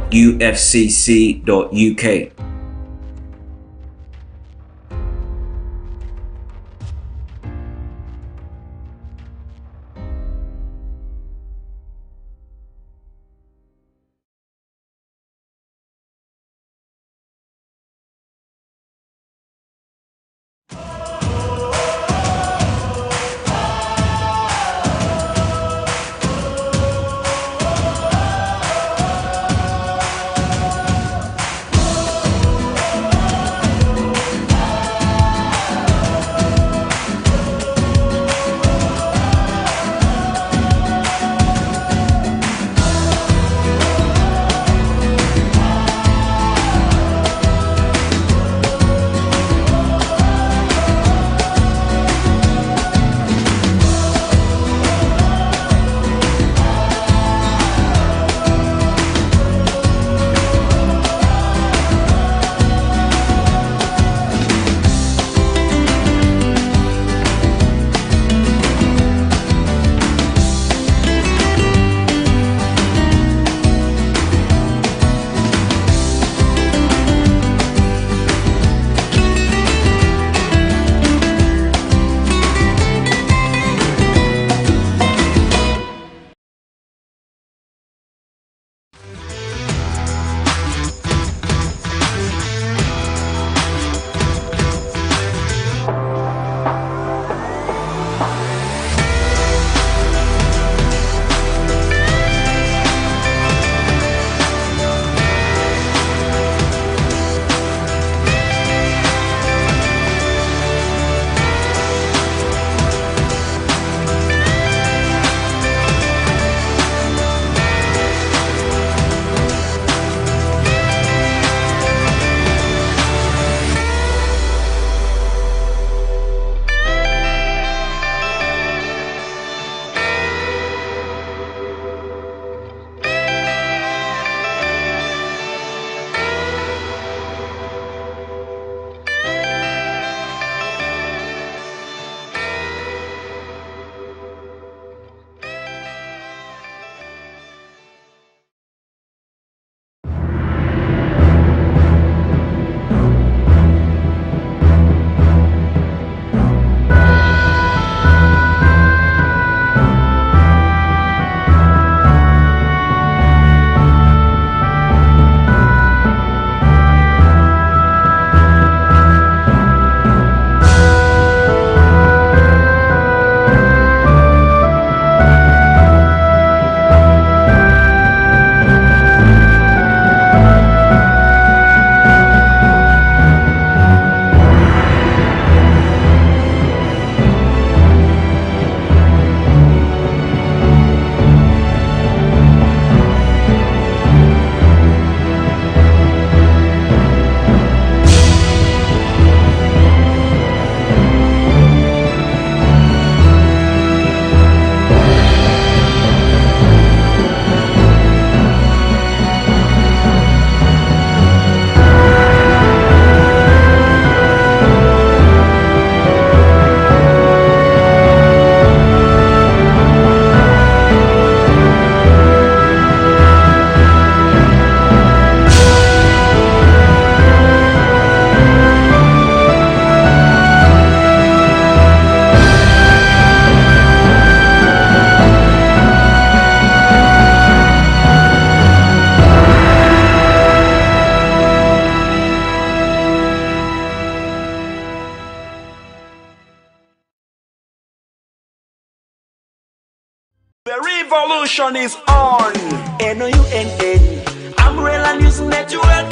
Speaker 15: revolution is on. NOUNN, Umbrella News Network.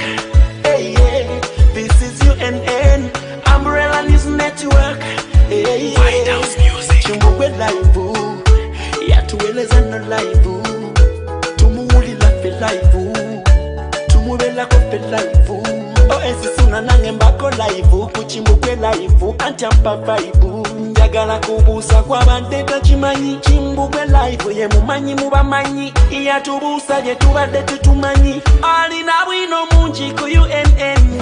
Speaker 15: Hey, yeah. This is UNN, Umbrella News Network. Hey, yeah. White House Music. Chimbukwe live, yatueleza na live. Tumuulila fe live, tumubela ko fe live. Suna nange mbako live, kuchimbukwe live, antiampa vibe. Njagala kubusa kwa bandeta chimanyi, chimbukwe live, ye mumanyi mubamanyi. Iya tubusa ye tubadde tutumanyi. Alina bwino mungi ku UNN.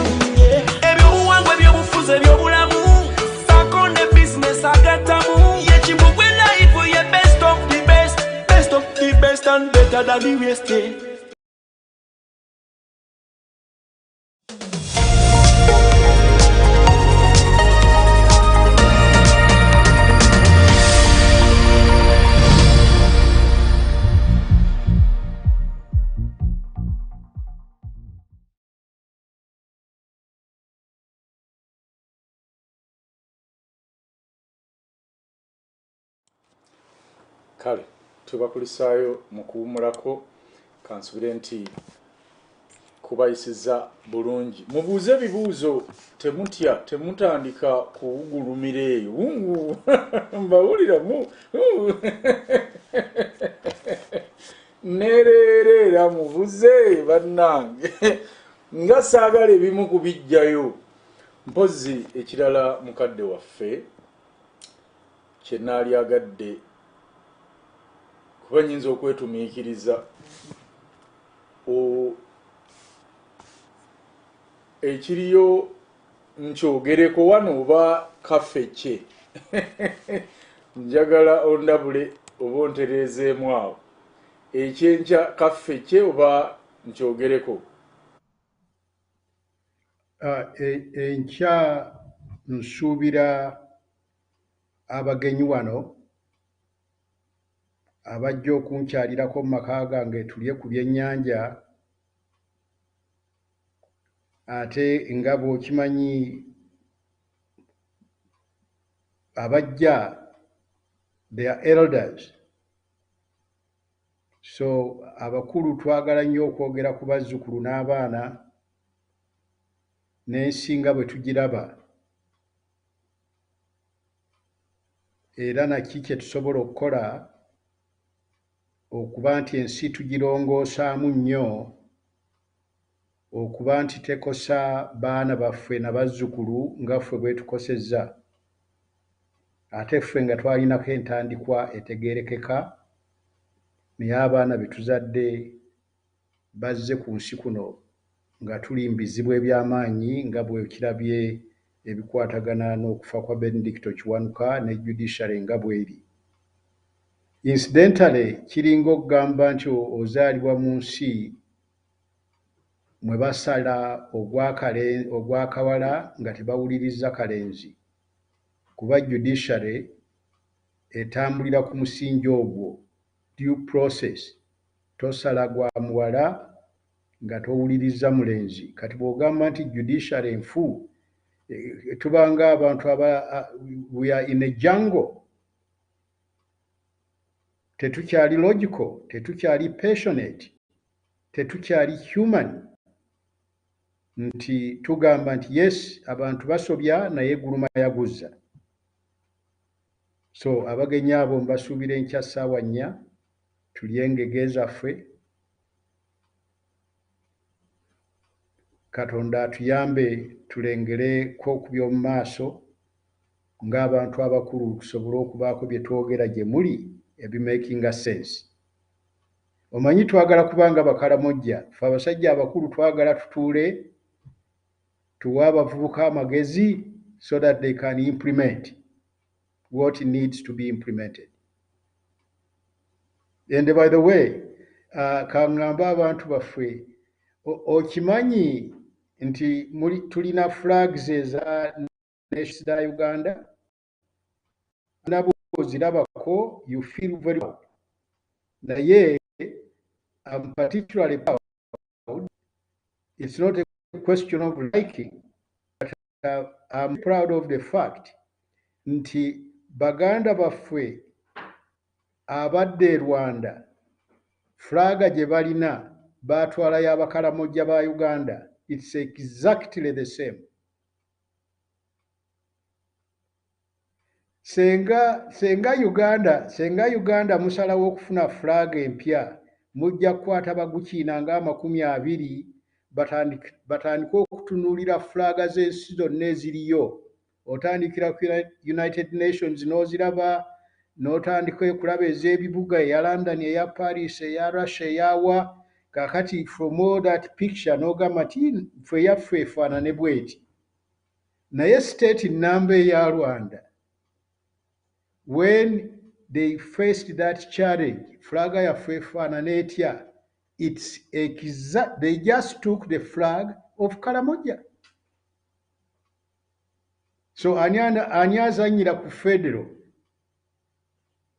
Speaker 15: Ebyo buwangwa ebyo bufuze ebyo bulamu. Sakonde business agatamu. Ye chimbukwe live, ye best of the best. Best of the best and better than the rest.
Speaker 1: Kale tubakulisaayo mu kuwumulako kansubire nti kubayisiza bulungi. Mubuuze ebibuuzo, temutya, temutandika kuwugulumira eyo. Mbawuliramu. Nereerera mubuze bannange. Nga saagala ebimu kubijjayo. Mpozi ekirala mukadde waffe kye naali agadde kuba nyinza okwetumiikiriza ekiriyo nkyogereko wano oba kaffeke. Njagala ondabule oba ontereezeemu awo ekyenkya kaffeke oba nkyogereko.
Speaker 3: Enkya nsuubira abagenyi wano abajja okunkyalirako mu maka gange tulye ku byennyanja, ate nga bw'okimanyi abajja they are elders, so abakulu twagala nnyo okwogera ku bazzukulu n'abaana n'ensinga bwe tugiraba, era naki kye tusobola okukola okuba nti ensi tugirongoosaamu nnyo, okuba nti tekosa baana baffe na bazzukulu nga ffe bwe tukosezza, ate ffe nga twalinako entandikwa etegeerekeka, naye abaana be tuzadde bazze ku nsi kuno nga tuli mu bizibu eby'amaanyi nga bwe kirabye ebikwatagana n'okufa kwa Benedicto Kiwanuka ne Judiciary nga bw'eri. Incidentally, kiringa okugamba nti ozaalibwa mu nsi mwe basala ogwakawala nga tebawuliriza kalenzi, kuba Judiciary etambulira ku musingi ogwo, due process. Tosala gwa muwala nga towuliriza mulenzi. Kati bw'ogamba nti Judiciary enfu, tubanga abantu we are in a jungle. Tetukyali logical, tetukyali passionate, tetukyali human. Nti tugamba nti yes, abantu basobya naye guluma yaguzza. So abagenyi abo mbasuubira enkya ssaawa 4 tulye engege zaffe. Katonda atuyambe tulengereko ku by'omu maaso ng'abantu abakulu tusobole okubaako bye twogera gye muli ebimakinga sense. Omanyi twagala kubanga bakalamojja, ffe abasajja abakulu twagala tutuule tuwe abavubuka amagezi so that they can implement what needs to be implemented. And by the way, kangamba abantu baffe, okimanyi nti tulina flags eza nation za Uganda, nabo ozirabako you feel very proud. Naye I'm particularly proud. It's not a question of liking, but I'm proud of the fact nti Baganda baffe abadde Rwanda flaga gye balina baatwala y'abakalamojja ba Uganda. It's exactly the same. Senga Uganda musalawo okufuna flaga empya, mujja kukwata Bagukiina nga 20 batandike okutunuulira flaga z'ensi zonna eziriyo. Otandikira ku United Nations n'oziraba, n'otandika okulaba ez'ebibuga, eya London, eya Paris, eya Russia, eyawa. Kakati from all that picture n'ogamba nti ffe yaffe efaanane bw'eti. Naye state nnamba eya Rwanda, when they faced that challenge, flaga yaffe efaanana etya, it's exact. They just took the flag of Karamoja. So ani azannyira ku federal?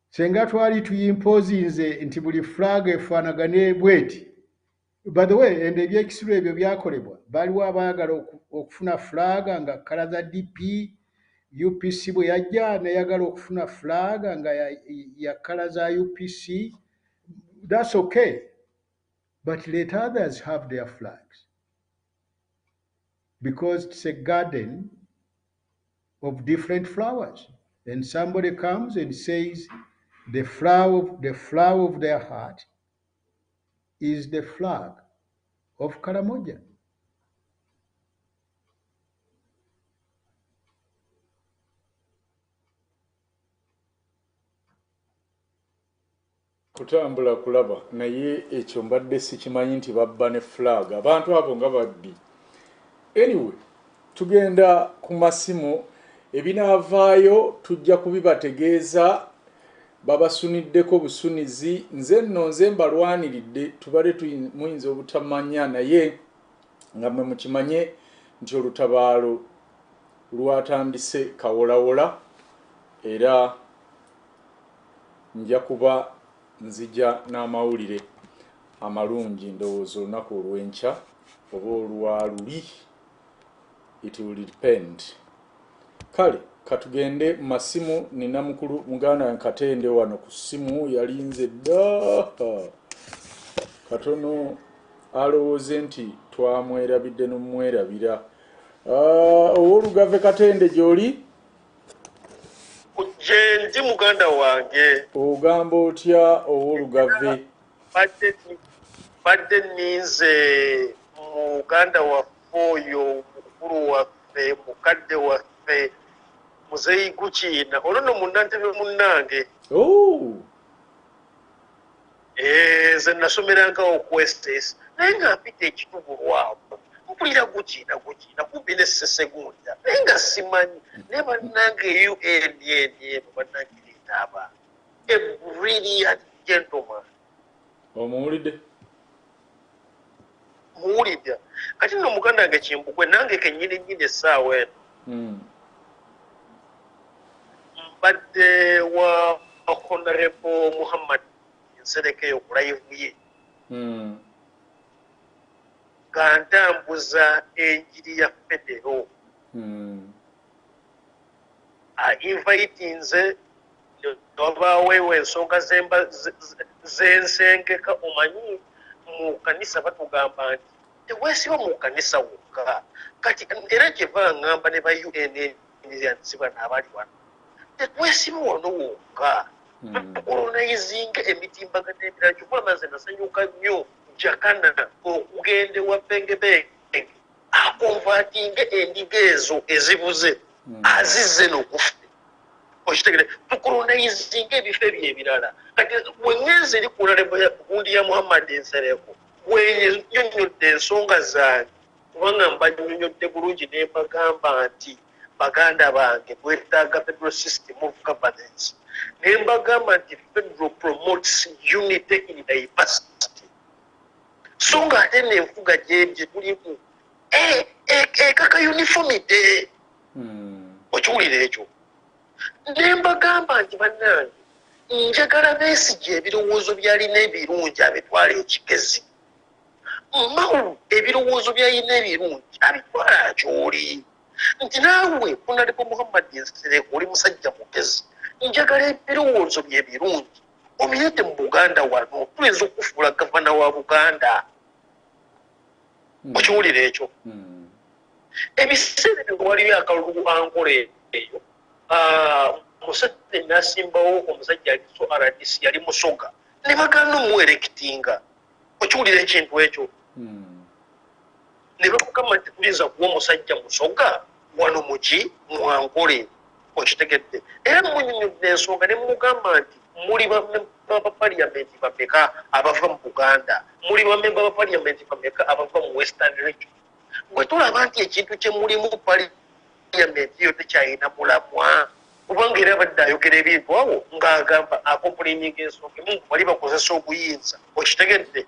Speaker 3: Senga twali tuyimpozinze nti buli flaga efaanagane bweti. By the way, and ebyekisiro ebyo byakolebwa, baliwo abaagala okufuna flaga nga kala za DP, UPC bwe yajja neyagala okufuna flaga nga ya kala za UPC. That's okay. But let others have their flags. Because it's a garden of different flowers. And somebody comes and says the flower of their heart is the flag of Karamoja.
Speaker 1: Kutambula kulaba naye ekyo mbadde sikimanyi nti babba ne flag. Abantu abo nga babbi. Anyway, tugenda ku masimu ebinaavaayo tujja kubibategeeza babasuniddeko busunizi. Nze mbalwaniridde tubale muyinza obutamanya naye nga mwe mukimanye nti olutabaalo lwatandise kawolawola era nja kuba nzija n'amawulire amalungi ndowooza olunaku olw'enkya oba olwaluli. It will depend. Kale katugende mu masimu. Nina mukulu muganda Nkatende wano ku ssimu yalinze dda katono alowooze nti twamwerabidde n'omwerabira. Ow'olugave Katende gy'oli?
Speaker 16: Je ndi muganda wange.
Speaker 1: Ogamba otya ow'olugave?
Speaker 16: Badde ninze muganda waffe oyo mukulu waffe mukadde waffe Muzeyi Gukiina olwono munnantebe munnange. Nze nasomerangawo Questes naye nga mpita ekitubulwamu mpulira Gukiina kumpi ne Sesegunda naye nga simanyi ne bannange UNN bannange leetaaba a brilliant gentleman.
Speaker 1: Omuwulidde?
Speaker 16: Muwulidde kati nno muganda wange Kimbugwe nange kennyini essaawa eno mbadde wa Honorable Muhammad Nsereke ku live ye nga ntambuza enjiri ya federo invitinze wabaawo ensonga z'ensengeka. Omanyi mu kanisa batugamba nti teweesiba mu kanisa wokka kati era kyeva ngamba ne ba UNN bano abali wano teweesiba wano wokka tukolonizinga emitimbagano emirala. Kyokula nze nasanyuka nnyo Jakana okugende wa Bengebenge akonvatinge endiga ezo ezibuze azizze n'okufa. Okitegere tukolonizinga ebifo ebyo ebirala. Kati wengenze eri kulala gundi ya Muhammad Nsereko bwenyonyodde ensonga zange kubanga mbanyonyodde bulungi ne mbagamba nti baganda bange bwetaaga federal system of governance ne mbagamba nti federal promotes unity in diversity. So nga ate n'enfuga gye tulimu ekaka uniformity. Okiwulira ekyo? Ne mbagamba nti bannange njagala Besigye ebirowoozo byalina ebirungi abitwala ekigezi. Mawulu ebirowoozo byalina ebirungi abitwala gy'oli. Nti naawe Honorable Muhammad Nsereko oli musajja mugezi. Njagala ebirowoozo bye birungi omuyite mu Buganda wano tuyinza okufuula gavana wa Buganda okiwulira ekyo ebiseera byo waliyo akalulu Angola eyo Museveni n'asimbawo omusajja aliso RDC yali Musoga ne bagana omuwerekitinga okiwulira ekintu ekyo ne bakugamba nti tuyinza kuwa omusajja Musoga wano muki mu Angola okitegedde era munyunyudde ensonga ne mugamba nti muli ba parliamenti bameka abava mu Buganda muli bamemba ba parliamenti bameka abava mu Western Region gwe tulaba nti ekintu kye muli mu parliamenti yo tekyalina mulamwa kubanga era badde ayogera ebintu awo ng'agamba akompulininga ensonga emu bali bakozesa obuyinza okitegedde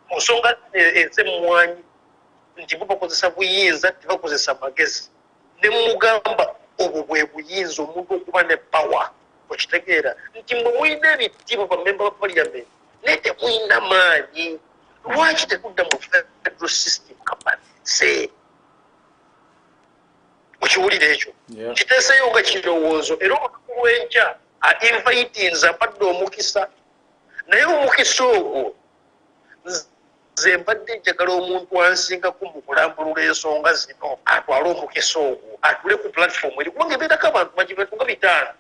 Speaker 16: mu nsonga ez'emmwanyi nti bo bakozesa buyinza tebakozesa magezi ne mugamba obwo bwe buyinza omuntu okuba ne pawa okitegeera nti mwe mulina ebitiibwa bamemba ba parliament naye temulina maanyi lwaki tekudda mu federal system kabalise okiwulira ekyo kiteeseyo nga kirowoozo era olunaku lw'enkya ainvitinza mpadde omukisa naye omukisa ogwo nze mbadde njagala omuntu ansingaku mu kulambulula ensonga zino atwale omukisa ogwo atule ku platform eri kubanga ebeerako abantu magibetu nga 5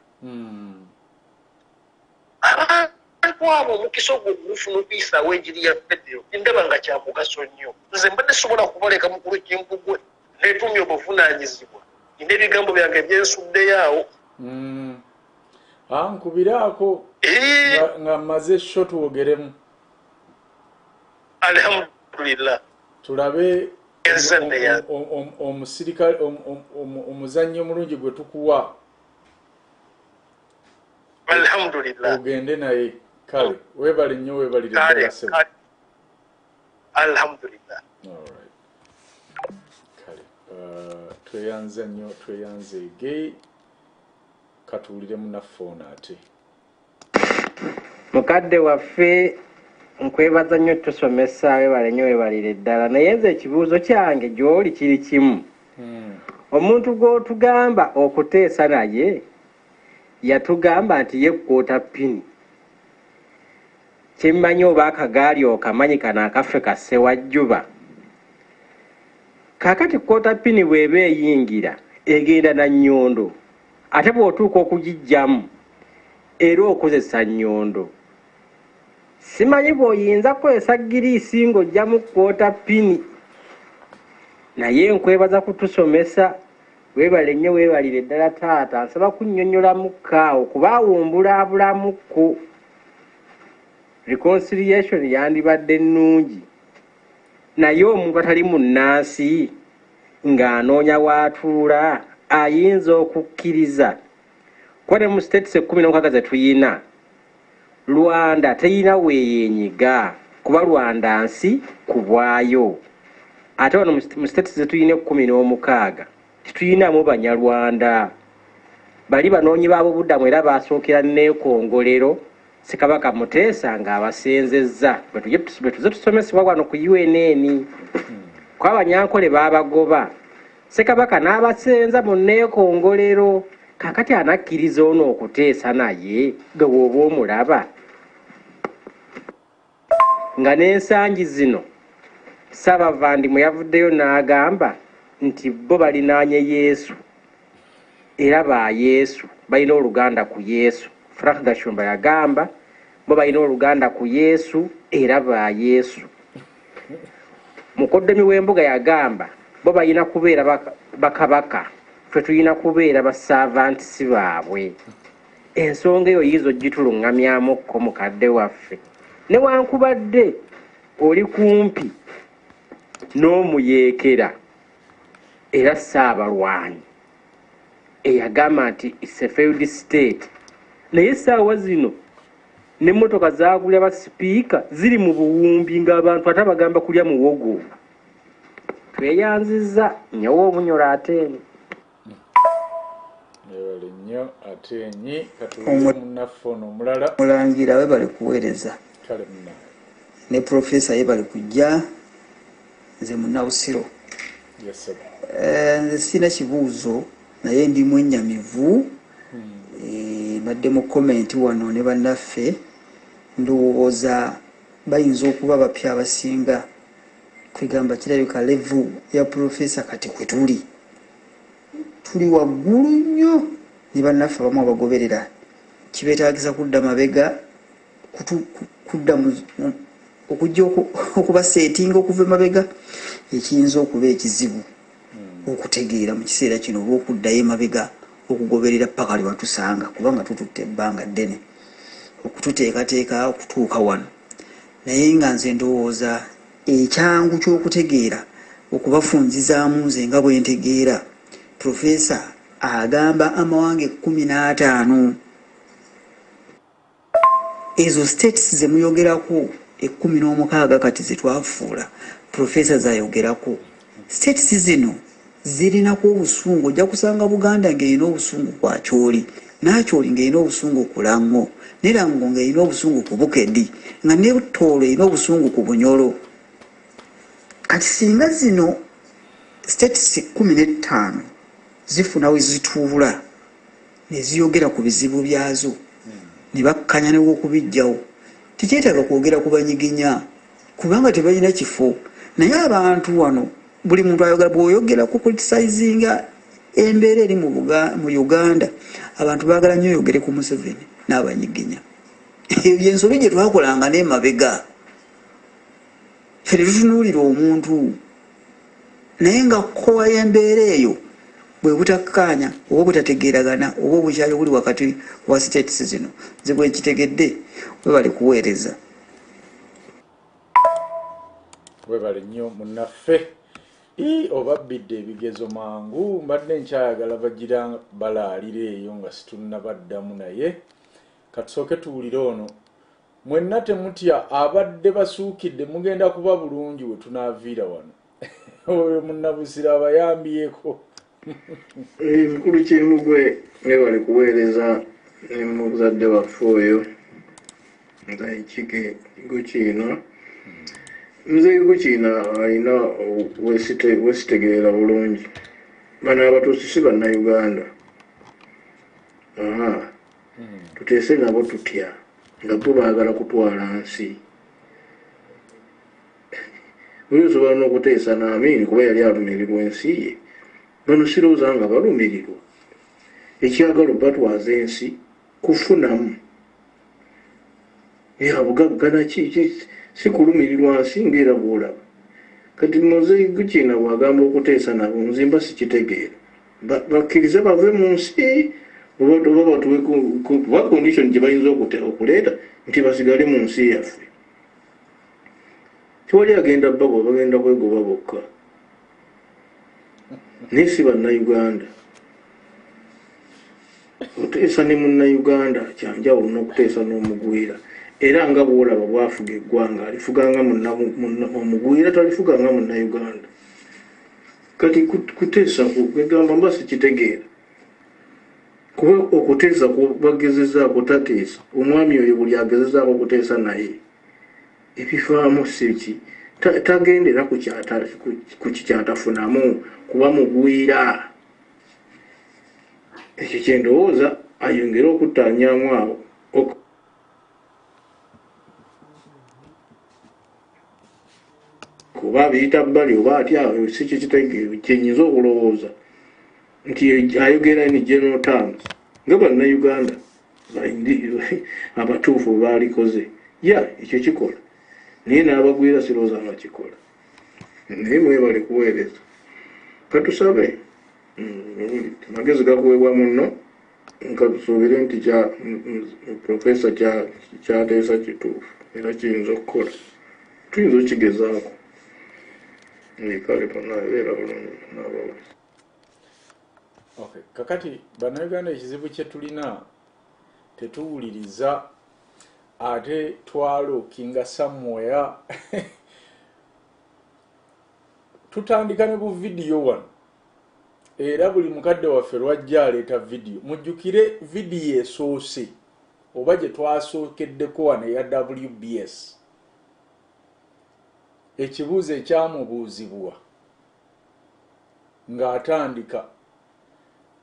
Speaker 16: abantu abo omukisa ogwo ogufuna okuyisaawo enjiri ya federo ndaba nga kya mugaso nnyo nze mbadde sobola kubaleka mukulu kimbugwe neetumya obuvunaanyizibwa nina ebigambo byange byensuddeyo awo
Speaker 1: nkubiraako nga mmaze sho twogeremu
Speaker 16: alhamdulillah
Speaker 1: tulabe omusirikale omuzannyo omulungi gwe tukuwa
Speaker 16: alhamdulillah
Speaker 1: ogende naye kale weebale nnyo weebalire ddala sebo
Speaker 16: alhamdulillah
Speaker 1: kale tweyanze nnyo tweyanze ege katuwulire munaffoona ate
Speaker 17: mukadde waffe nkwebaza nnyo tusomesa weebale nnyo weebalire ddala naye nze ekibuuzo kyange gy'oli kiri kimu omuntu gw'otugamba okuteesa naye yatugamba nti ye kwoota pini kimmanyi oba akagaali okamanyi kano akaffe kasse wajjuba kaakati kwoota pini bw'eba eyingira egenda na nnyondo ate bw'otuuka okugijjamu era okozesa nnyondo simanyi bw'oyinza kukozesa giriisi ng'ojjamu kwoota pini naye nkwebaza kutusomesa weebale nnyo weebalire ddala taata nsaba kunnyonnyolamuko awo kuba awumbulaabulamuko reconciliation yandibadde nnungi naye omuntu atali munnansi ng'anoonya w'atuula ayinza okukkiriza kuba ne mu states 16 ze tuyina Rwanda teyina weeyeenyiga kuba Rwanda nsi ku bwayo ate wano mu states ze tuyina 16 tituyinamu banyarwanda bali banoonyi b'abobuddamu era baasookera neekongolero Ssekabaka Muteesa ng'abasenzezza bwe tuze tusomesebwa wano ku UNN kwa Abanyankole baabagoba Ssekabaka n'abasenza mu neekongolero kakati anakkiriza ono okuteesa naye ge bw'oba omulaba nga n'ensangi zino Ssaabavandimwe yavuddeyo n'agamba nti bo balinaanye Yesu era ba Yesu balina oluganda ku Yesu Frank Gashumba yagamba bo balina oluganda ku Yesu era ba Yesu Mukoddemi w'embuga yagamba bo balina kubeera bakabaka ffe tulina kubeera basavantisi baabwe ensonga eyo yizo gituluŋŋamyamukko mukadde waffe newankubadde oli kumpi n'omuyeekera era Ssaabalwanyi eyagamba nti it's a failed state naye essaawa zino n'emmotoka zaagulya basipiika ziri mu buwumbi ng'abantu ate bagamba kulya muwogo tweyanzizza nyowa omunyola ateeni
Speaker 1: ebale nnyo ateenyi katuwulire munnaffono omulala
Speaker 18: mulangira we bali kuweereza
Speaker 1: kale munna
Speaker 18: ne profesa ye bali kujja nze munnawusiro
Speaker 1: yes sir
Speaker 18: nze sina kibuuzo naye ndi mwennyamivu badde mu comment wano ne bannaffe ndowooza bayinza okuba bapya abasinga kwegamba kirabika level ya profesa kati kwe tuli waggulu nnyo ne bannaffe abamu abagoberera kibeetaagisa kudda mabega kudda okujja okubaseetinga okuva emabega ekiyinza okuba ekizibu okutegeera mu kiseera kino oba okuddayo emabega okugoberera paka lwe watusanga kubanga tututte ebbanga ddene okututeekateeka okutuuka wano naye nga nze ndowooza ekyangu ky'okutegeera okubafunzizaamu nze nga bwe ntegeera profesa agamba amawanga 15 ezo states ze muyogerako 16 kati ze twafuula profesa zayogerako states zino zirinako obusungu ojja kusanga Buganda ng'erina obusungu kwa Choli n'Acholi ng'erina obusungu ku Lango ne Lango ng'erina obusungu ku Bukedi nga ne Toolo erina obusungu ku Bunyolo kati singa zino states 15 zifuna we zituula ne ziyogera ku bizibu byazo ne bakkanya ne okubijjawo tekyetaaga kwogera ku banyiginya kubanga tebalina kifo naye abantu wano buli muntu ayogera bw'oyogera ku criticizinga embeera eri mu Uganda abantu baagala nnyo oyogere ku Museveni n'abanyiginya ebyo ensobi gye twakolanga n'emabega ffe tetutunuulira omuntu naye nga kkowa y'embeera eyo bwe butakkaanya oba butategeeragana oba obukyali buli wakati wa states zino nze bwe nkitegedde webale kuweereza
Speaker 1: webale nnyo munnaffe obabbidde ebigezo mangu mbadde nkyayagala bagira balaalira eyo nga situnnabaddamu naye katusooke tuwulire ono mwenna temutya abadde basuukidde mugenda kuba bulungi we tunaaviira wano oyo munnabusira abayambyeko
Speaker 19: mukulu Kimugwe webale kuweereza muzadde waffe oyo nga Ekike Gukiina Nze Gukiina alina wesitegeera bulungi bano abatuusi si bannayuganda tuteese nabo tutya nga bo baagala kutwala nsi oyosobola n'okuteesa n'Amin kuba yali alumirirwa ensi ye bano sirowooza nga balumirirwa ekyagala batwaza ensi kufunamu abugabugana ki si kulumirirwa nsi ng'era bw'olaba kati Muze Gukiina bw'agamba okuteesa nabo nzimba sikitegeera bakkirize bave mu nsi oba batuwe kuba condition gye bayinza okuleeta nti basigale mu nsi yaffe tiwali agenda babo bagenda kwegoba bokka naye si bannayuganda oteesa ne munnayuganda kyanjawulo n'okuteesa n'omugwira era nga bw'olaba bwafuga eggwanga alifuganga omugwira talifuganga munnayuganda kati kuteesa kwegamba mba sikitegeera kuba okuteesa bagezezaako tateesa omwami oyo buli agezezaako okuteesa naye ebifaamu siki tagendera ku kikyatafunamu kuba mugwira ekyo kyendowooza ayongere okuttaanyaamu awo kuba biyita bbali oba atya si kikitegeero kyenyinza okulowooza nti ayogera ni general terms nga bannayuganda abatuufu baalikoze ekyo kikola naye n'abagwira sirowooza nga kikola naye mwebale kuweereza katusabe amagezi gakuweebwa muno nga tusuubire nti profesa kyateesa kituufu era kiyinza okukola tuyinza okigezaako kale tonabeera bulungi n'abawuliza
Speaker 1: kakati bannayuganda ekizibu kye tulina tetuwuliriza ate twalookinga somewhere tutandika ne bu vidiyo wano era buli mukadde waffe lwajja aleeta vidiyo mujjukire vidiyo esoose oba gye twasookeddeko wano eya WBS ekibuuzo ekyamubuuzibwa ng'atandika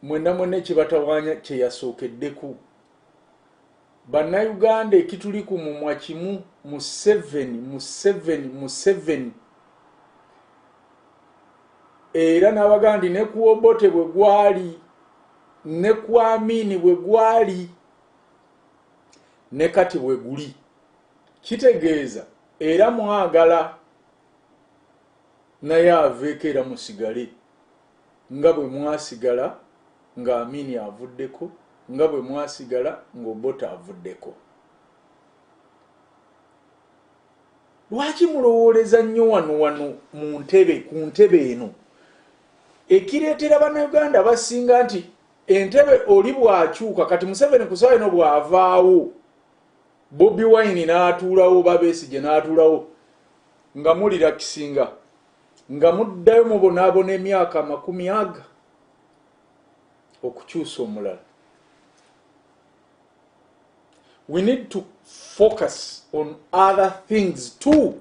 Speaker 1: mwena kibatawanya kye yasookeddeku bannayuganda ekituli ku mumwa kimu mu 7 era n'abagandi ne ku Obote bwe gwali ne ku Amini bwe gwali ne kati bwe guli kitegeeza era mwagala naye aveeko era musigale nga bwe mwasigala nga Amini avuddeko nga bwe mwasigala ng'Obote avuddeko. Lwaki mulowooleza nnyo wano mu ntebe ku ntebe eno ekireetera bannayuganda basinga nti entebe oli bw'akyuka kati Museveni ku ssaawa eno bw'avaawo Bobi Wine n'atuulawo Besigye n'atuulawo nga mulira kisinga nga muddayo mubonaabona emyaka 40 okukyusa omulala. We need to focus on other things too.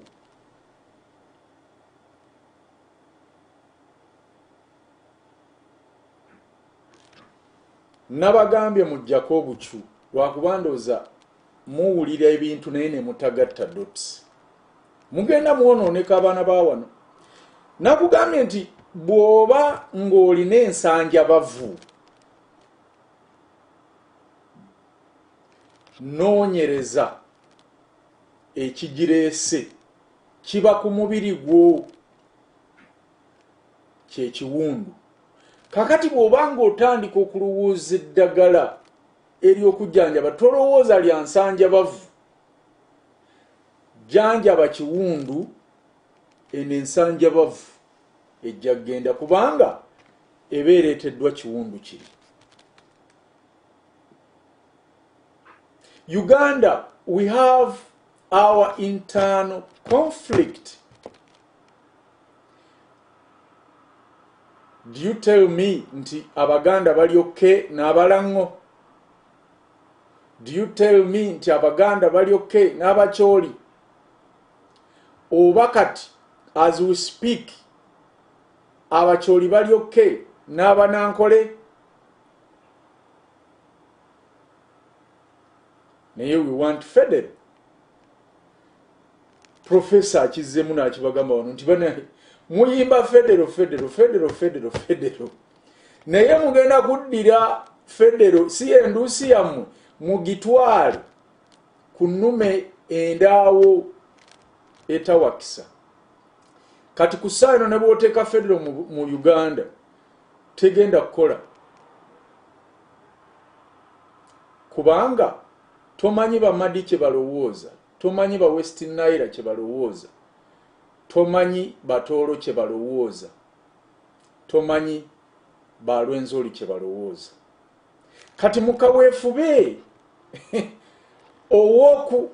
Speaker 1: Nabagambye mujjako obucu lwakuba ndowooza muwulira ebintu naye ne mutagatta dots. Mugenda mwonooneka abaana ba wano. Nakugambye nti bw'oba ng'olina ensanja bavu noonyereza ekigireese kiba ku mubiri gwo kyekiwundu. Kakati bw'oba ng'otandika okulowooza eddagala ery'okujjanjaba tolowooza lya nsanja bavu, jjanjaba kiwundu eno ensanja bavu ejja kgenda kubanga eba ereeteddwa kiwundu kiri. Uganda, we have our internal conflict. Do you tell me nti Abaganda bali okay n'abalango? Do you tell me nti Abaganda bali okay n'abacholi? Oba kati as we speak abacholi bali okay n'abanankole? Naye we want federal. Professor akizemu n'akibagamba wano nti bana muyimba federal. Naye mugenda kuddira federal si enduusi yammwe mugitwale ku nnume endaawo etawakisa. Kati ku ssaawa eno ne bw'oteeka federal mu Uganda tegenda kukola kubanga tomanyi bamadi kye balowooza, tomanyi ba West Nile kye balowooza, tomanyi batoolo kye balowooza, tomanyi ba Lwenzori kye balowooza. Kati mukaweefube ow'oku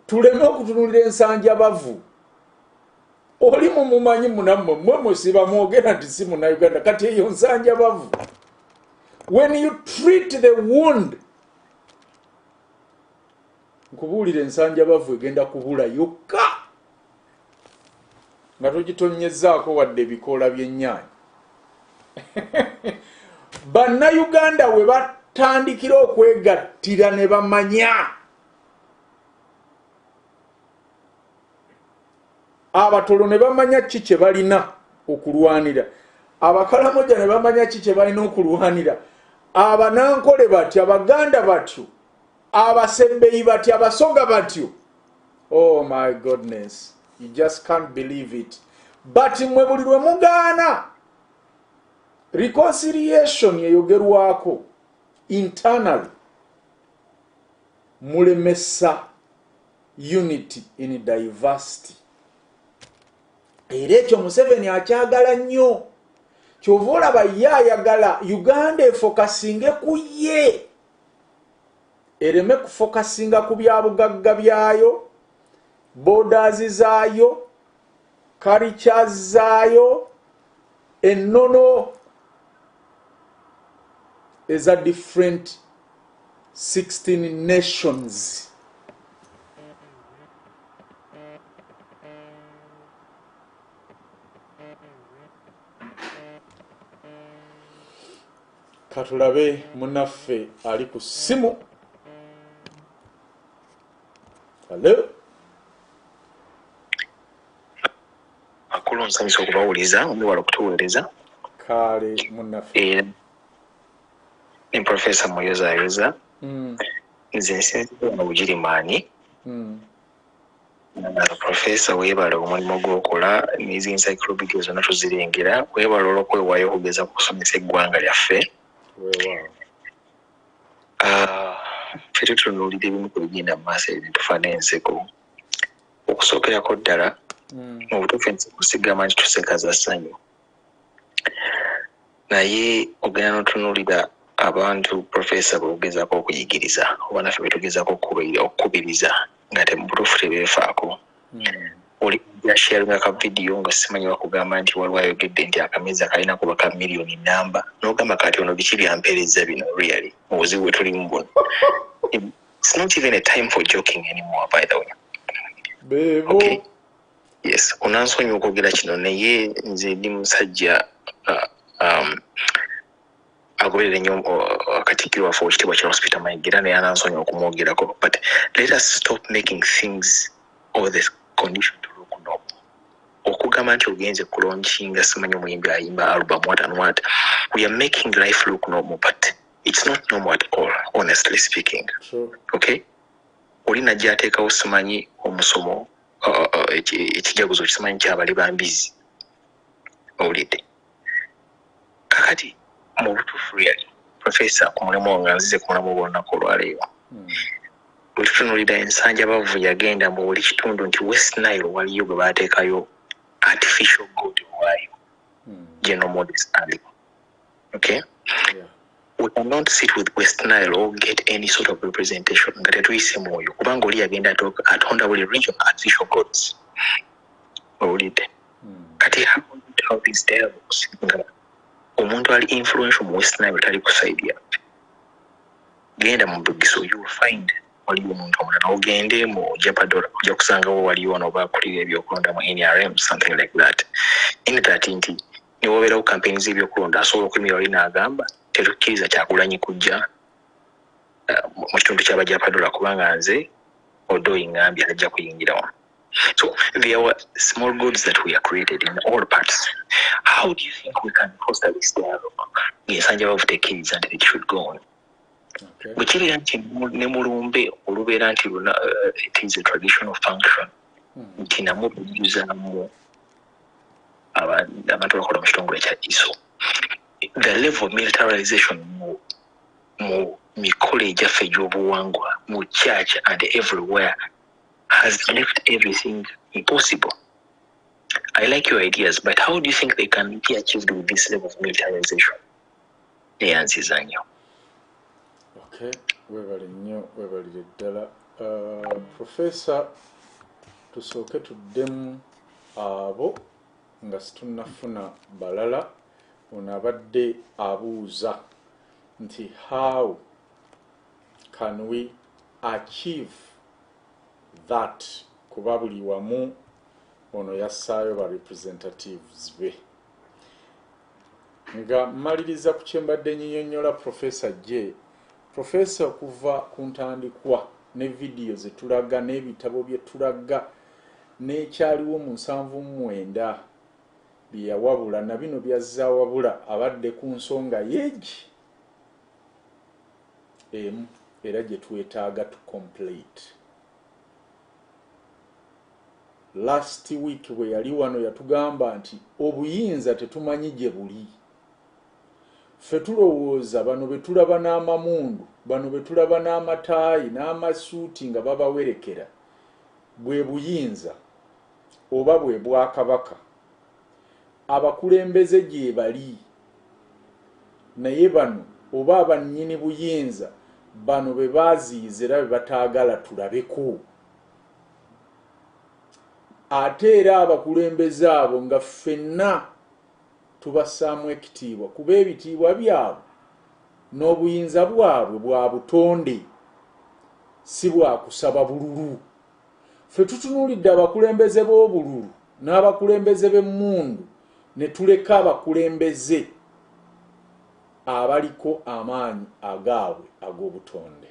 Speaker 1: tuleme okutunulira ensanja bavu oli mumumanyi munammwe mmwe musiba mwogera nti si Munnayuganda kati eyo nsanja bavu. When you treat the wound, nkubuulira ensanja bavu egenda kubula yokka nga togitonnyezaako wadde ebikoola by'ennyaanya. Bannayuganda we batandikira okwegattira ne bamanya abatolo ne bamanya ki kye balina okulwanira, abakalamoja ne bamanya ki kye balina okulwanira, abanankole batyo, Abaganda batyo, abasebbeyi batyo, abasoga batyo. Oh my goodness, you just can't believe it. But mwe buli lwe mugaana reconciliation yeyogerwako internal mulemesa unity in diversity. Era ekyo Museveni akyagala nnyo. Kyova olaba ye ayagala Uganda efokasinge ku ye ereme kufokasinga ku byabugagga byayo, borders zaayo, cultures zaayo, ennono eza different 16 nations. katulabe munaffe ali ku ssimu. Hello.
Speaker 20: Akulu nsanyusa okubawuliza omwewala okutuweereza
Speaker 1: kale munaffe
Speaker 20: ni Professor Muyoza nze nsinzira mu Bugirimaani. Professor weebala omulimu gw'okola n'ezi encyclopedia zonna tuzirengera, weebala olw'okwewaayo okugeza ku kusomesa eggwanga lyaffe. Ffe tutunuulira ebimu ku bigenda mu maaso ebintu tufaana enseko. Okusookerako ddala mu butuufu enseko sigamba nti tuseka za ssanyu, naye ogenda n'otunuulira abantu Professor b'ogezaako okuyigiriza oba naffe betugezaako okukubiriza nga temubutuufu tebeefaako. Oli yasharinga ka video nga simanyi bakugamba nti waliwo ayogedde nti akameza kalina kuba ka million namba, n'ogamba kati ono biki byampeereza bino. Really obuzibu bwe tulimu buno. It's not even a time for joking anymore, by the way. Okay. Yes, unansonyiwa okwogera kino naye nze ndi musajja agoberera nnyo akatikkiro waffe ekitiibwa Charles Peter Mayigira naye anansonyiwa okumwogerako. But let us stop making things or the condition to look normal. Okugamba nti ogenze kulaunchinga simanyi omuyimbi ayimba album what and what. We are making life look normal, but it's not normal at all, honestly speaking.
Speaker 1: Sure.
Speaker 20: Okay? Oli najja ateekawo simanyi omusomo ekijaguzo kimanyi kyabali bambizi. Owulidde. Kakati mu butuufu really Professor ku mulimu nga nzize ku mulimu gw'olunaku olwaleero. Bwe tutunuulira ensanja bavu yagenda mu buli kitundu nti West Nile waliyo gwe baateekayo artificial god waayo. General Modest Ali. Okay?
Speaker 1: Yeah.
Speaker 20: We cannot sit with West Nile or get any sort of representation nga tetuyise mwoyo kubanga oli yagenda atonda buli region artificial gods. Owulidde. Kati how do you tell these dialogues nga omuntu ali influential mu West Nile tali kusaidia? Genda mu Bugiso, you will find waliwo omuntu omulala. Ogende mu Japadora ojja kusangawo waliwo n'obaakulira ebyokulonda mu NRM, something like that. In that nti ne wabeerawo campaign z'ebyokulonda asobola okuyimirira oli n'agamba tetukkiriza Kyagulanyi kujja mu kitundu ky'Abajapadora kubanga nze odo ingambye ajja kuyingirawo. So there were small goods that we are created in all parts. How do you think we can foster this dialogue? Ensanja bavu tekkiriza nti it should go on. Bwe kibeera nti ne mulumbe olubeera nti it is a traditional function nti namwe bujjuzaamu abantu bakola mu kitongole kya ISO. The level of militarization mu mikolo egyaffe egy'obuwangwa mu church and everywhere has left everything impossible. I like your ideas, but how do you think they can be achieved with this level of militarization? Eyanziza nnyo.
Speaker 1: Okay, weebale nnyo, weebalire ddala. Professor, tusooke tuddemu abo nga situnnafuna balala. Ono abadde abuuza nti how can we achieve that kuba buli wamu ono yassaayo ba representatives be. Nga mmaliriza ku kyembadde nyinyonnyola Professor J. Professor okuva ku ntandikwa ne vidiyo ze tulaga n'ebitabo bye tulaga n'ekyaliwo mu 79 bye yawabula na bino byazza wabula abadde ku nsonga yeegi emu era gye twetaaga to complete. Last week bwe yali wano yatugamba nti obuyinza tetumanyi gye buli. Ffe tulowooza bano be tulaba n'amamundu, bano be tulaba n'amataayi n'amasuuti nga babawerekera bwe buyinza oba bwe bwakabaka. Abakulembeze gye bali naye bano oba abannyini buyinza bano be baaziyiza era be bataagala tulabeko. Ate era abakulembeze abo nga ffenna tubassaamu ekitiibwa kuba ebitiibwa byabwe n'obuyinza bwabwe bwa butonde si bwa kusaba bululu. Ffe tutunuulidde abakulembeze b'obululu n'abakulembeze b'emmundu ne tuleka abakulembeze abaliko amaanyi agaabwe ag'obutonde.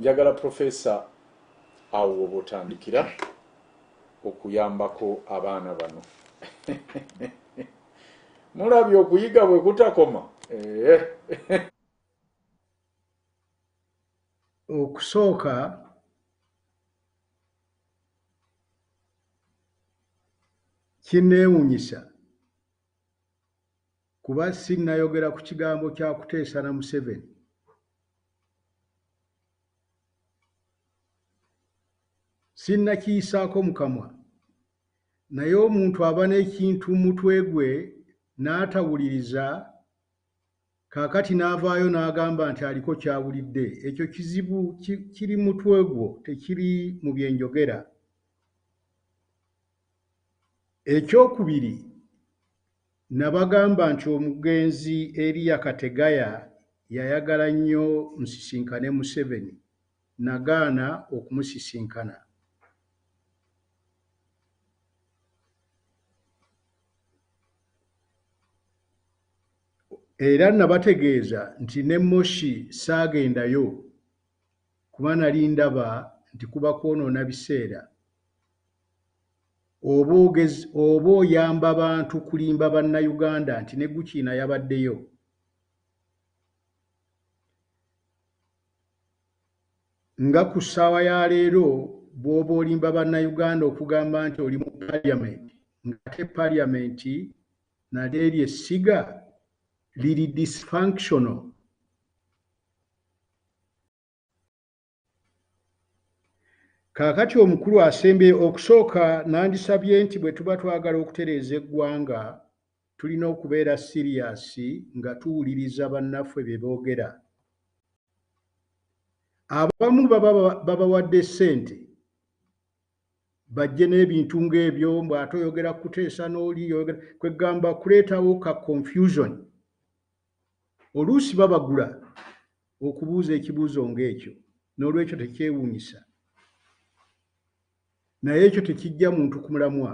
Speaker 1: Njagala Professor awo obutandikira okuyambako abaana bano. Mulabye okuyiga bwe kutakoma.
Speaker 3: Okusooka kinneewuunyisa kuba sinnayogera ku kigambo kya kuteesa na Museveni. Sinnakiyisaako mu kamwa, naye omuntu aba n'ekintu mu mutwe gwe n'atawuliriza, kaakati n'avaayo n'agamba nti aliko kyawulidde. Ekyo kizibu kiri mu mutwe gwo, tekiri mu bye njogera. Ekyokubiri, nabagamba nti omugenzi Eriya Kategaya yayagala nnyo nsisinkane Museveni, nagaana okumusisinkana. Era nabategeeza nti ne Moshi saagendayo kuba nali ndaba nti kuba kwonoona biseera. Oba oyamba abantu kulimba bannayuganda nti ne Gukiina yabaddeyo. Nga ku ssaawa ya leero bw'oba olimba bannayuganda okugamba nti oli mu paliamenti, ng'ate paliamenti nalyo eryo essiga liri dysfunctional. Kaakati omukulu asembye okusooka nandisabye nti bwe tuba twagala okutereeza eggwanga tulina okubeera siriyasi nga tuwuliriza bannaffe bye boogera. Abamu babawadde ssente bajje n'ebintu ng'ebyo, bw'ate oyogera kuteesa n'oli kwegamba kuleetawo ka confusion. Oluusi babagula okubuuza ekibuuzo ng'ekyo, n'olwekyo tekyewuunyisa. Naye ekyo tekijja muntu ku mulamwa.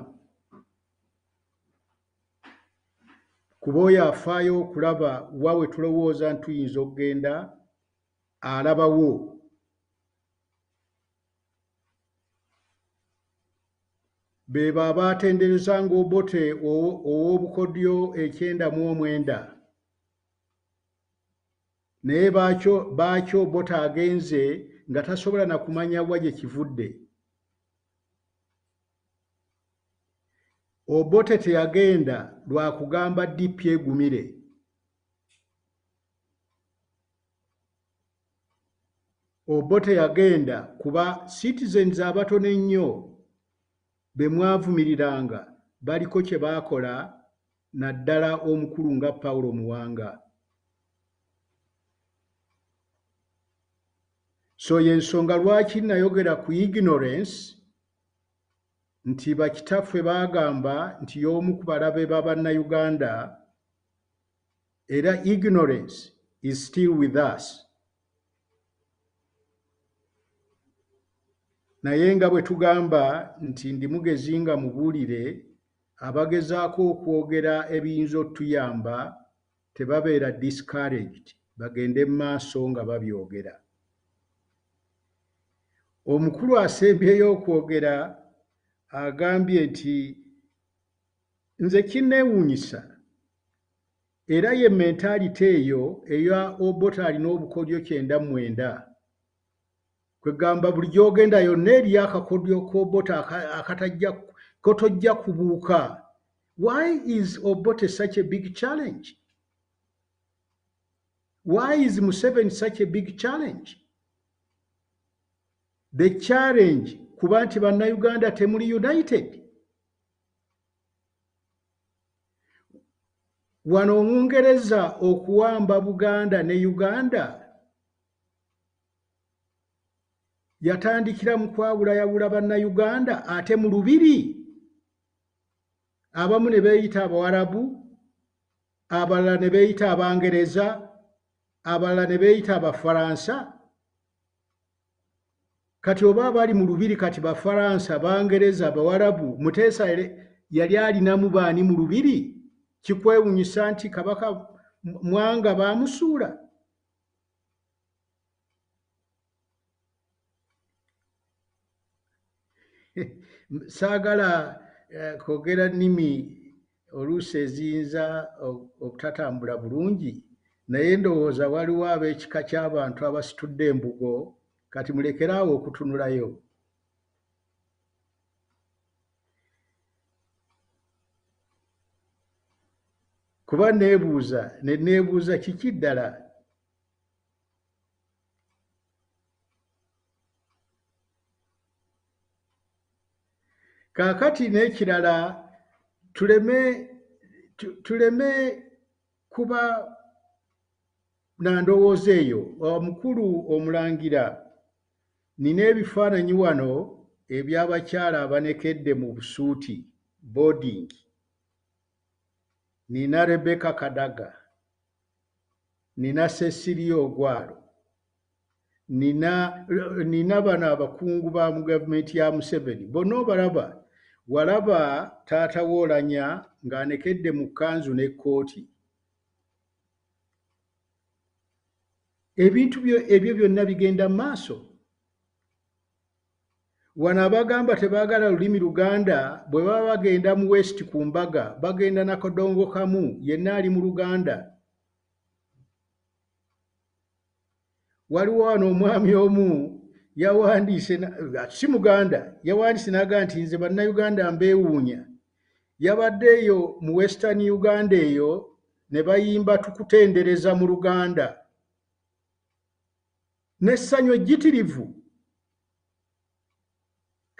Speaker 3: Kuba oyo afaayo okulaba wa we tulowooza nti tuyinza okugenda, alabawo. Beba abaatendereza ng'Obote ow'obukodyo 9/9. Naye baakyo Obote agenze nga tasobola na kumanya wa gye kivudde. Obote teyagenda lwa kugamba DP egumire. Obote yagenda kuba citizens abatono ennyo be mwavumiriranga baliko kye baakola, naddala omukulu nga Paulo Muwanga. So y'ensonga lwaki nayogera ku ignorance, nti bakitaffe baagamba nti y'omu ku balabe b'Abannayuganda, era ignorance is still with us. Naye nga bwe tugamba nti ndi mugezi nga mubuulire, abagezaako okwogera ebiyinza otuyamba tebabeera discouraged, bagende mu maaso nga babyogera. Omukulu asembyeyo okwogera agambye nti nze kinneewuunyisa, era ye mentality eyo eya Obote alina obukodyo 9/9. Kwegamba buli gy'ogenda yonna eri akakodyo k'Obote kotojja kubuuka. Why is Obote such a big challenge? Why is Museveni such a big challenge? The challenge kuba nti bannayuganda temuli united. Wano Omungereza okuwamba Buganda ne Uganda yatandikira mu kwawulayawula bannayuganda ate mu lubiri. Abamu ne beeyita Abawarabu, abalala ne beeyita Abangereza, abalala ne beeyita Abafaransa. Kati oba abali mu lubiri kati Bafaransa, Abangereza, Abawarabu, Muteesa yali alinamu baani mu lubiri? Kikwewuunyisa nti Kabaka Mwanga bamusuula. Saagala kwogera nnimi oluusi eziyinza obutatambula bulungi, naye ndowooza waliwo ab'ekika ky'abantu abasitudde embugo, kati mulekeraawo okutunulayo. Kuba neebuuza kiki ddala? Kaakati n'ekirala tuleme kuba na ndowooza eyo. Omukulu Omulangira, nina ebifaananyi wano eby'abakyala abanekedde mu busuuti boarding. Nina Rebecca Kadaga, nina Cecilia Ogwalo, nina bano abakungu ba mu gavumenti ya Museveni. Bonna obalaba, walaba taata Woolanya ng'anekedde mu kkanzu n'ekkooti. Ebintu ebyo byonna bigenda mu maaso. Wano abagamba tebaagala lulimi Luganda bwe baba bagenda mu West ku mbaga, bagenda na kadongo kamu, yenna ali mu Luganda. Waliwo wano omwami omu yawandiise, si Muganda, yawandiise n'aga nti nze bannayuganda mbeewuunya. Yabadde eyo mu Western Uganda eyo ne bayimba tukutendereza mu Luganda. N'essanyu ejjitirivu.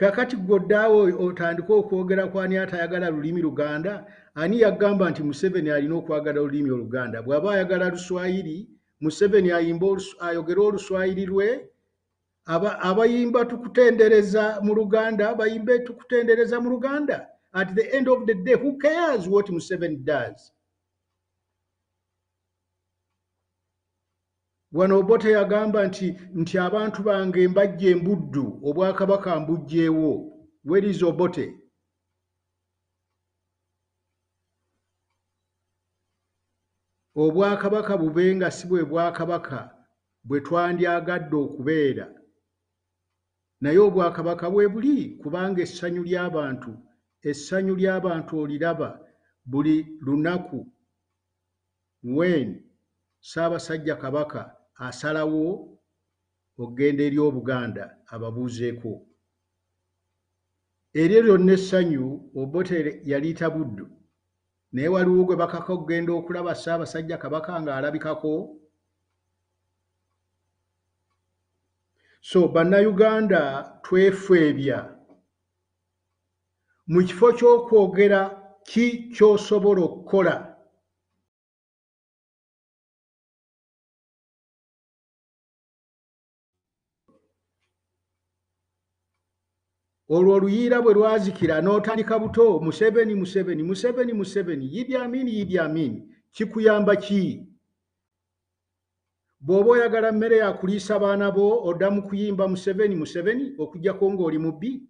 Speaker 3: Kakati gwoddaawo otandika okwogera ku ani atayagala lulimi Luganda, ani yagamba nti Museveni alina okwagala olulimi Oluganda? Bw'aba ayagala Luswayiri, Museveni ayogera Oluswayiri lwe, abayimba tukutendereza mu Luganda, bayimbe tukutendereza mu Luganda. At the end of the day, who cares what Museveni does? Wano Obote yagamba nti abantu bange mbajja embuddu, Obwakabaka mbujjeewo. Where is Obote? Obwakabaka bubenga si bwe Bwakabaka bwe twandyagadde okubeera. Naye Obwakabaka bwe buli, kubanga essanyu ly'abantu oliraba buli lunaku when Ssaabasajja Kabaka asalawo okugenda eri Obuganda ababuuzeeko. Eryo lyonna essanyu Obote yaliyita buddu, naye waliwo gwe bakaka okugenda okulaba Ssaabasajja Kabaka ng'alabikako. So bannayuganda twefebya mu kifo ky'okwogera ki ky'osobola okukola. Olwo oluyiira bwe lwazikira n'otandika buto Museveni, Idi Amin, kikuyamba ki? Bw'oba oyagala mmere ya kuliisa baana bo oddamu kuyimba Museveni okuggyako ng'oli mubbi?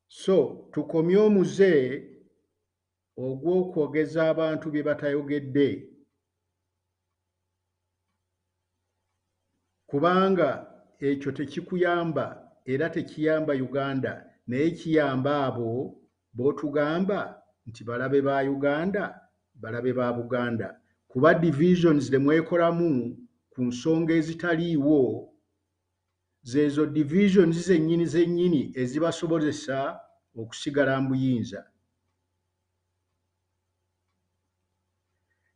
Speaker 3: So tukomye omuze ogw'okwogeza abantu bye batayogedde. Kubanga ekyo tekikuyamba era tekiyamba Uganda, naye kiyamba abo b'otugamba nti balabe ba Uganda, balabe ba Buganda. Kuba divisions demwekolamu ku nsonga ezitaliiwo, zeezo divisions zennyini ezibasobozesa okusigala mu buyinza.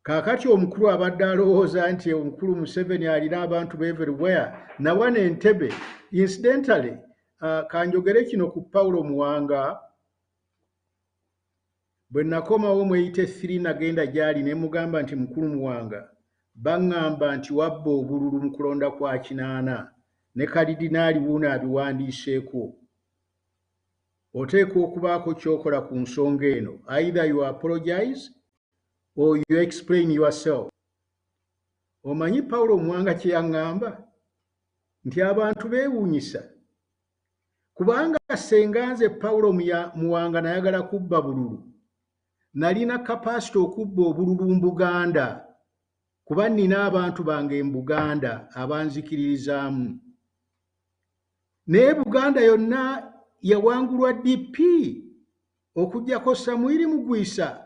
Speaker 3: Kaakati omukulu abadde alowooza nti omukulu Museveni alina abantu everywhere, nawana Entebbe. Incidentally, kanjogere kino ku Paulo Muwanga. Bwe nakomawo mweyite 3 nagenda gy'ali ne mugamba nti mukulu Muwanga, baŋŋamba nti wabba obululu mu kulonda kwa 8 ne kalidinaali wuuno abiwandiiseeko. Oteekwa okubaako ky'okola ku nsonga eno. Either you apologize or you explain yourself. Omanyi Paulo Muwanga kye yaŋŋamba? Nti abantu beewuunyisa kubanga senganze Paulo Muwanga nayagala kubba bululu nalina capacity okubba obululu mu Buganda kuba nina abantu bange mu Buganda abanzikiririzaamu naye Buganda yonna yawangulwa DP okujjako Samwiri Mugwisa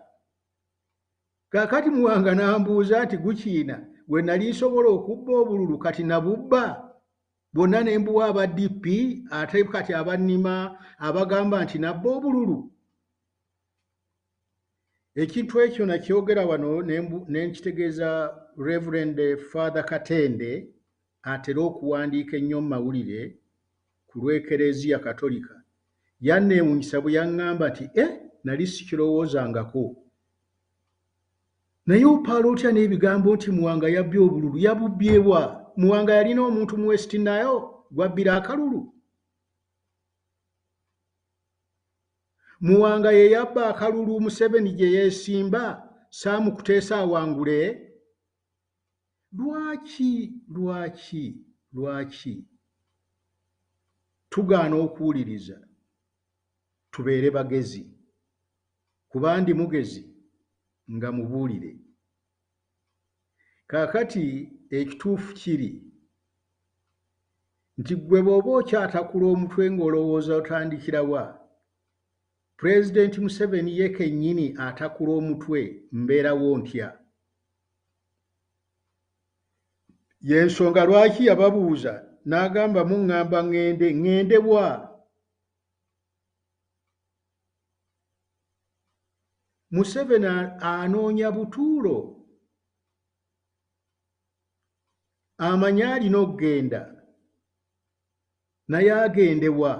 Speaker 3: kakati Muwanga nambuuza nti Gukiina we nali nsobola okubba obululu kati nabubba bonna ne mbuwa aba DP ate kati abannima abagamba nti nabba obululu ekintu ekyo nakyogera wano ne nkitegeeza Reverend Father Katende atera okuwandiika ennyo mu mawulire ku lw'Ekereziya Katolika yanneewuunyisa bwe yaŋŋamba nti nali sikirowoozangako naye opaala otya n'ebigambo nti Muwanga yabbye obululu yabubbyewa Muwanga yalina omuntu mu West Nile gwabbira akalulu Muwanga ye yabba akalulu Museveni gye yeesimba Saamukuteesa awangule lwaki tugaana okuwuliriza tubeere bagezi kuba ndi mugezi nga mubuulire kaakati ekituufu kiri nti gwe bw'oba okyatakula omutwe ng'olowooza otandikira wa Pulezidenti Museveni ye kennyini atakula omutwe mbeerawo ntya y'ensonga lwaki yababuuza n'agamba muŋŋamba ŋŋende bwa Museveni anoonya butuulo amanyi alina okugenda naye agendewa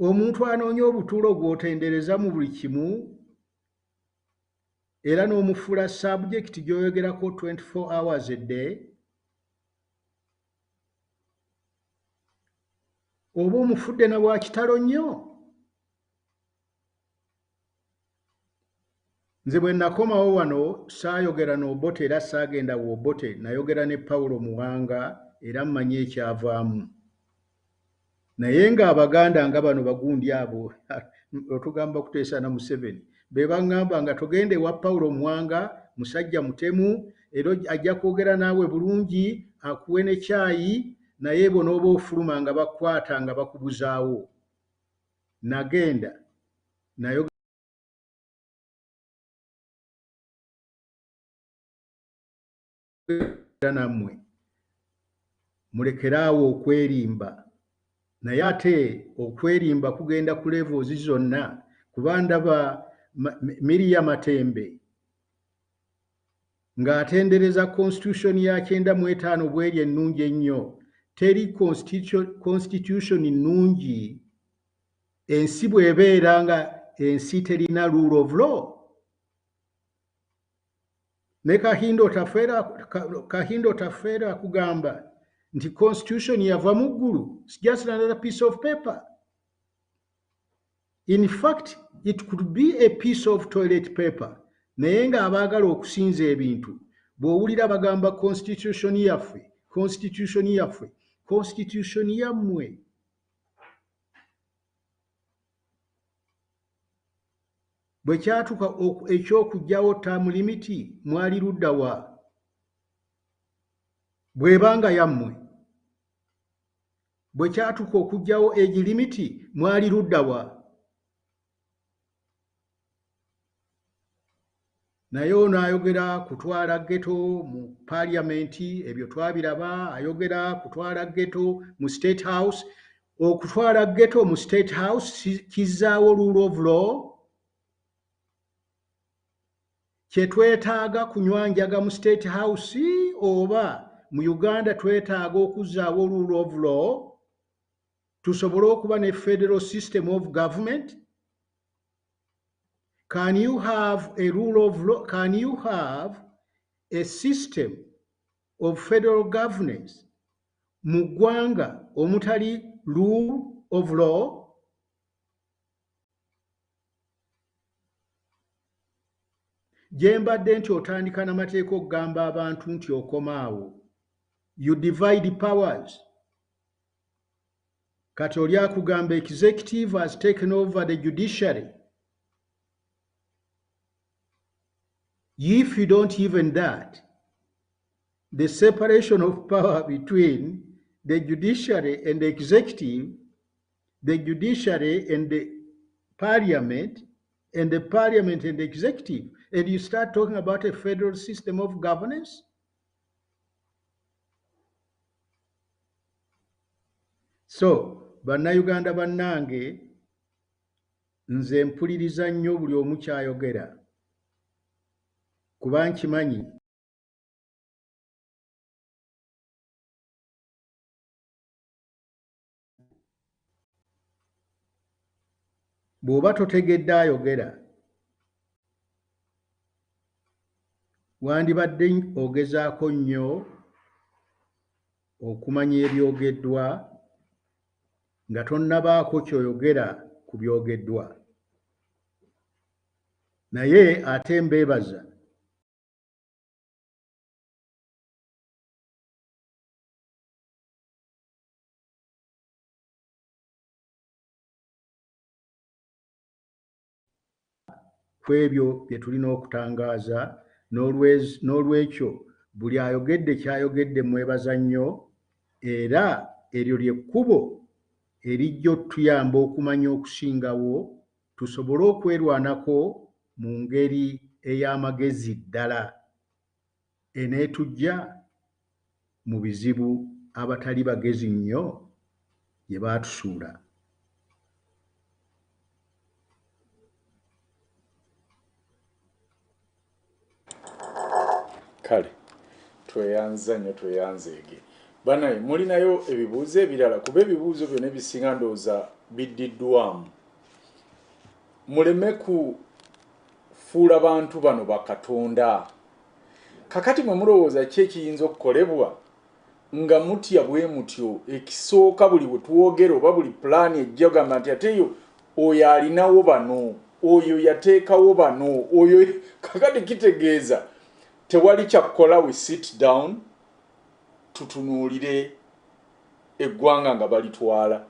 Speaker 3: omuntu anoonya obutuulo gw'otendereza mu buli kimu era n'omufuula subject gy'oyogerako 24 hours a day oba omufudde na bwa kitalo nnyo nze bwe nakomawo wano saayogera n'Obote era saagenda w'Obote nayogera ne Paulo Muwanga era mmanyi ekyavaamu naye ng'Abaganda nga bano bagundi abo otugamba Kuteesa na Museveni be baŋŋamba nga togende wa Paulo Muwanga musajja mutemu era ajja kwogera naawe bulungi akuwe ne caayi naye bo n'oba ofuluma nga bakwata nga bakubuzaawo nagenda nayo nammwe mulekeraawo okwerimba naye ate okwerimba kugenda ku levels zonna kuba ndaba Miriam Matembe ng'atendereza constitution ya 95 bw'eri ennungi ennyo teri constitution nnungi ensi bw'ebeera nga ensi terina rule of law ne Kahindo Tafera kugamba nti constitution yava mu ggulu just another piece of paper. In fact, it could be a piece of toilet paper naye ng'abaagala okusinza ebintu bw'owulira bagamba constitution yammwe bwe kyatuuka eky'okugyawo term limit mwali ludda wa bw'ebanga yammwe bwe kyatuuka okugyawo age limit mwali ludda wa naye ono ayogera kutwala ghetto mu paliamenti ebyo twabiraba ayogera kutwala ghetto mu state house okutwala ghetto mu state house kizzaawo rule of law kyetwetaaga kunywanjaga mu state house oba mu Uganda twetaaga okuzzaawo rule of law tusobole okuba ne federal system of government. Can you have a rule of law? Can you have a system of federal governance mu ggwanga omutali rule of law? Gye mbadde nti otandika n'amateeka okugamba abantu nti okomaawo. You divide powers. kati oli akugamba executive has taken over the judiciary. If you don't even that, the separation of power between the judiciary and the executive, the judiciary and the parliament and the executive, and you start talking about a federal system of governance? So, bannayuganda bannange, nze mpuliriza nnyo buli omu ky'ayogera kuba nkimanyi bw'oba totegedde ayogera wandibadde ogezaako nnyo okumanya ebyogeddwa nga tonnabaako ky'oyogera ku byogeddwa. Naye ate mbeebaza ku ebyo bye tulina okutangaaza, n'olwekyo buli ayogedde ky'ayogedde mwebaza nnyo, era eryo ly'ekkubo erijja otuyamba okumanya okusingawo tusobole okwerwanako mu ngeri ey'amagezi ddala eneetujja mu bizibu abatali bagezi nnyo gye baatusuula.
Speaker 1: Kale tweyanza nnyo tweyanzeege. Banaye mulinayo ebibuuzo ebirala kuba ebibuuzo byonna ebisinga ndowooza biddiddwamu. Muleme kufuula bantu bano bakatonda. Kakati mwe mulowooza ki ekiyinza okukolebwa nga mutya bwe mutyo ekisooka buli bwe twogera oba buli pulaani ejja gamba nti ate yo oyo alinawo bano, oyo yateekawo bano, oyo kakati kitegeeza tewali kyakukola we sit down tutunuulire eggwanga nga balitwala.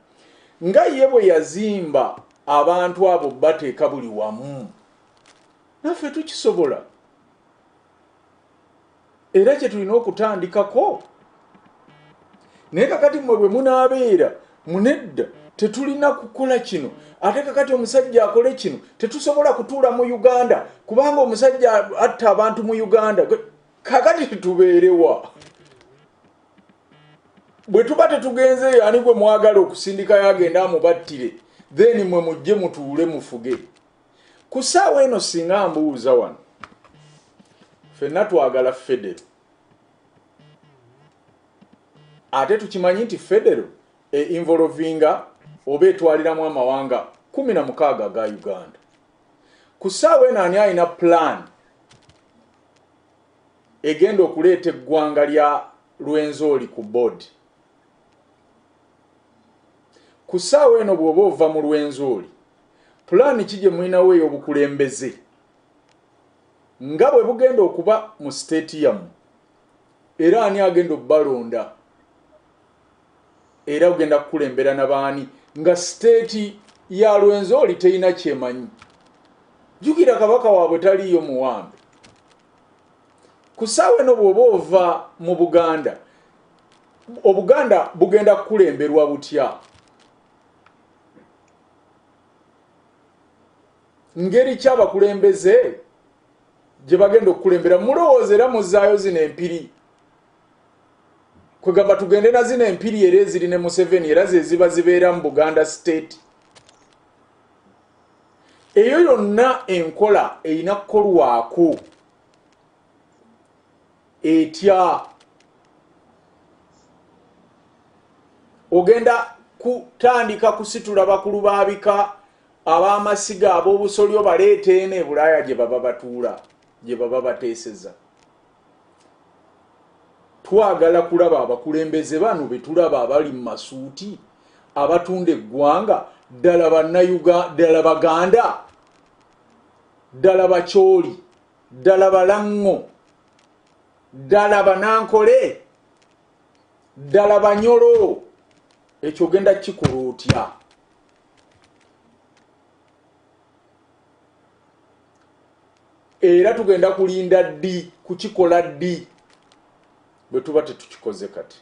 Speaker 1: Nga ye bwe yazimba abantu abo bateeka buli wamu, naffe tukisobola. Era kye tulina okutandikako. Naye kakati mmwe bwe munaabeera munedda tetulina kukola kino, ate kakati omusajja akole kino, tetusobola kutuula mu Uganda kubanga omusajja atta abantu mu Uganda. Kakati tubeerewa. Bwe tuba tetugenzeeyo ani gwe mwagala okusindika yagenda amubattire, then mwe mujje mutuule mufuge. Ku ssaawa eno singa mbuuza wano, ffenna twagala federo. Ate tukimanyi nti federo involvinga oba etwaliramu amawanga 16 ga Uganda. Ku ssaawa eno ani alina plan egenda okuleeta eggwanga lya Lwenzori ku board? Ku ssaawa eno bw'oba ova mu Lwenzori, plan ki gye mulinawo ey'obukulembeze nga bwe bugenda okuba mu state yammwe, era ani agenda obbalonda, era ugenda kukulembera n'abaani nga state ya Lwenzori terina kyemanyi. Jjukira kabaka waabwe taliyo muwambe. Ku ssaawa eno bw'oba ova mu Buganda, Obuganda bugenda kukulemberwa butya? Ngeri ki abakulembeze gye bagenda okukulembera? Mulowooza era muzzaayo zino empiri. Kwegamba tugende na zino empiri era eziri ne Museveni era ze ziba zibeera mu Buganda state. Eyo yonna enkola erina kukolwako etya. Ogenda kutandika kusitula bakulu baabika ab'amasiga ab'obusolyo baleeta eno e Bulaaya gye baba batuula, gye baba bateeseza. Twagala kulaba abakulembeze bano be tulaba abali mu masuuti abatunda eggwanga, ddala bannayuganda, ddala Baganda, ddala Bakyoli, ddala Balango, ddala Banankole, ddala Banyolo, ekyo genda kikola otya? Era tugenda kulinda ddi kukikola ddi bwe tuba tetukikoze kati.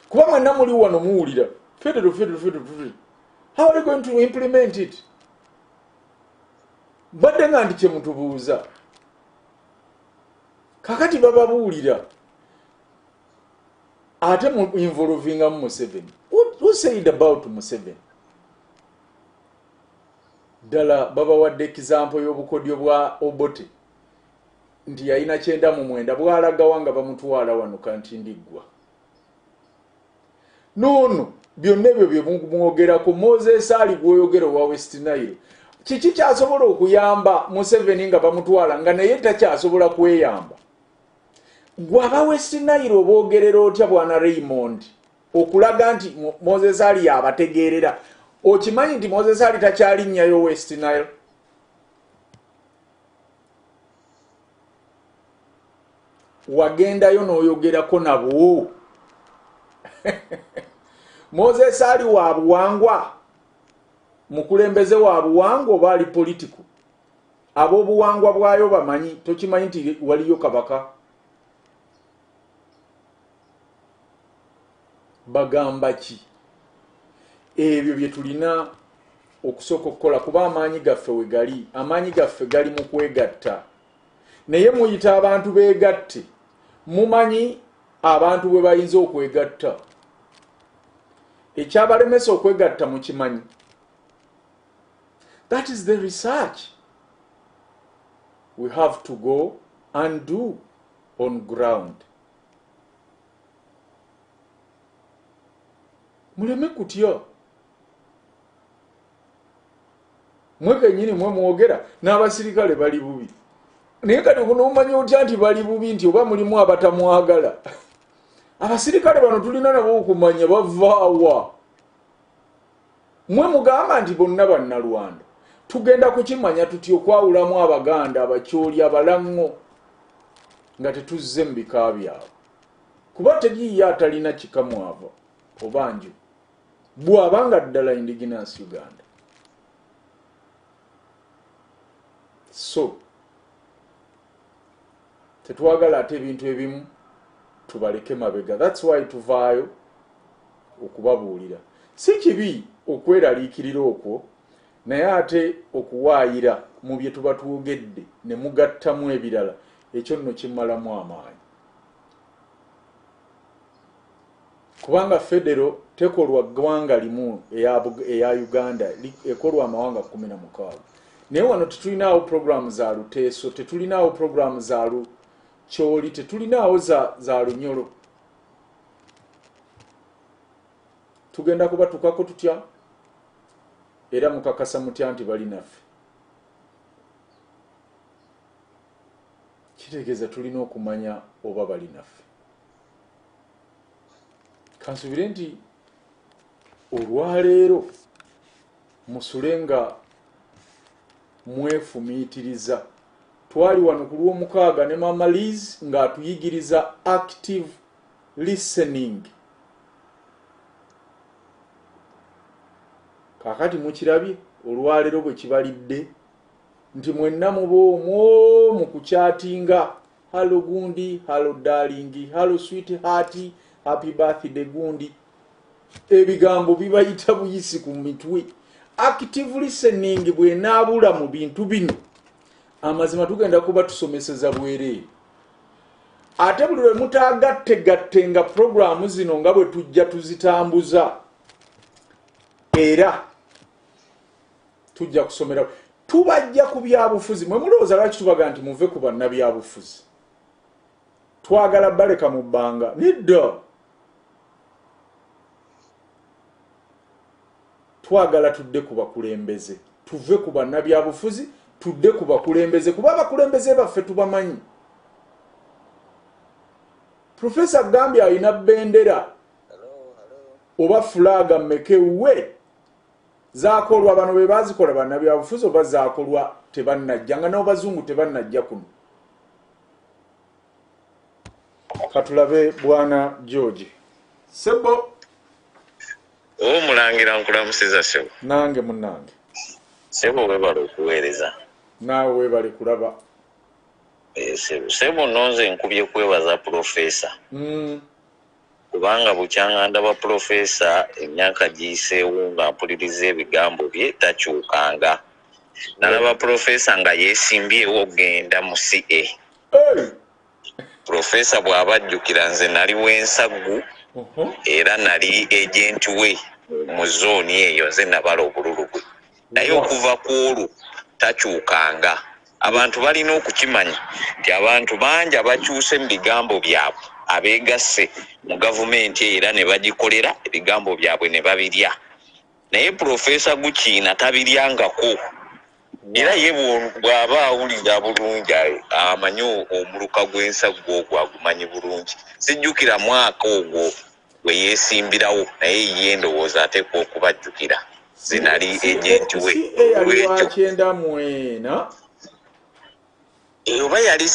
Speaker 1: Kuba mwenna muli wano muwulira federal. How are you going to implement it? Badde nga ndi kye mutubuuza. Kakati bababuulira. Ate mu involvinga mu Museveni. Who said about Museveni? Dala baba wadde example y'obukodyo bwa Obote. Nti yalina 99 bw'alagawa nga bamutwala wano kanti ndiggwa. No. Byonna ebyo bye mwogerako Moses ali gwoyogera wa West Nile. Kiki kyasobola okuyamba Museveni nga bamutwala nga naye takyasobola kweyamba? Gwaba West Nile oboogerera otya bwana Raymond okulaga nti Moses ali abategeerera? Okimanyi nti Moses ali takyalinnyayo West Nile? Wagendayo n'oyogerako nabo. Moses ali wa buwangwa, mukulembeze wa buwangwa oba ali politiko? Ab'obuwangwa bwayo bamanyi, tokimanyi nti waliyo kabaka? Bagamba ki? Ebyo bye tulina okusooka okukola kuba amaanyi gaffe we gali. Amaanyi gaffe gali mu kwegatta. Naye muyita abantu beegatte. Mumanyi abantu bwe bayinza okwegatta. Ekyabalemesa okwegatta mukimanyi. That is the research we have to go and do on ground. Muleme kutya. Mweke nyini mwe mwogera n'abasirikale bali bubi. Naye kati kunoomanya otya nti bali bubi nti oba mulimu abatamwagala? Abasirikale bano tulina nabo okumanya bavaawa. Mwe mugamba nti bonna bannalwanda. Tugenda kukimanya tutyo okwawulamu Abaganda, Abakyoli, Abalango nga tetuzze mu bika byabwe. Kuba tegiye atalina kikamwava obanjo bw'abanga ddala indigenous Uganda. So tetwagala ate ebintu ebimu tubaleke mabega. That's why tuvaayo okubabuulira. Si kibi okweraliikirira okwo, naye ate okuwaayira mu bye tuba twogedde ne mugattamu ebirala, ekyo nno kimmalamu amaanyi. Kubanga federal tekolwa ggwanga limu eya Uganda, ekolwa amawanga 16. Naye wano tetulinaawo programu za Luteeso, tetulinaawo programu za Kyoli, tetulinaawo za Lunyolo. Tugenda kuba tukako tutya era mukakasa mutya nti bali naffe. Kitegeeza tulina okumanya oba bali naffe. Kansubire nti olwaleero musule nga mwefumiitiriza. Twali wano ku Lwomukaaga ne Mama Liz ng'atuyigiriza active listening. Kakati mukirabye olwaleero bwe kibalidde nti mwenna muba omwo mu kuchatinga. Hello gundi, hello darling, hello sweetheart, happy birthday gundi. Ebigambo bibayita buyisi ku mitwe. Active listening bwe naabula mu bintu bino, amazima tugenda kuba tusomeseza bwereere. Ate buli lwe mutaagattegattenga programu zino nga bwe tujja tuzitambuza, era tujja kusomera tubajja ku byabufuzi. Mwe mulowooza lwaki tubaga nti muve ku bannabyabufuzi? Twagala baleka mu bbanga? Nedda. Twagala tudde ku bakulembeze, tuve ku bannabyabufuzi tudde ku bakulembeze, kuba abakulembeze baffe tubamanyi. Professor Gambia alina bendera oba fulaga mmekeuwe zaakolwa bano be bazikola bannabyabufuzi oba zaakolwa tebannajja nga n'abazungu tebannajja kuno? Katulabe bwana George. Sebo
Speaker 21: Mulangira nkulamusiza sebo.
Speaker 1: Nange munnange.
Speaker 21: Sebo webale okuweereza.
Speaker 1: Naawe weebale kulaba.
Speaker 21: Sebo nonze nkubye kwebaza Professor. Kubanga bukyanga ndaba Professor emyaka giyiseewo nga mpuliriza ebigambo bye takyukanga. Nalaba Professor nga yeesimbyewo okgenda mu CA. Professor bw'abajjukira nze nali w'ensaggu era nali agent we mu zooni eyo nze nabala obululu bwe. Naye okuva ku olwo takyukanga. Abantu balina okukimanya nti abantu bangi abakyuse mu bigambo byabwe abeegasse mu gavumenti era ne bagikolera ebigambo byabwe ne babirya. Naye Professor Gukiina tabiryangako. Era ye bw'aba awulira bulungi amanyi omuluka gw'ensaggu ogwo agumanyi bulungi. Sijjukira mwaka ogwo we yeesimbirawo naye ye ndowooza ateekwa okubajjukira. Zinali agenti we
Speaker 1: olwekyo
Speaker 21: oba yali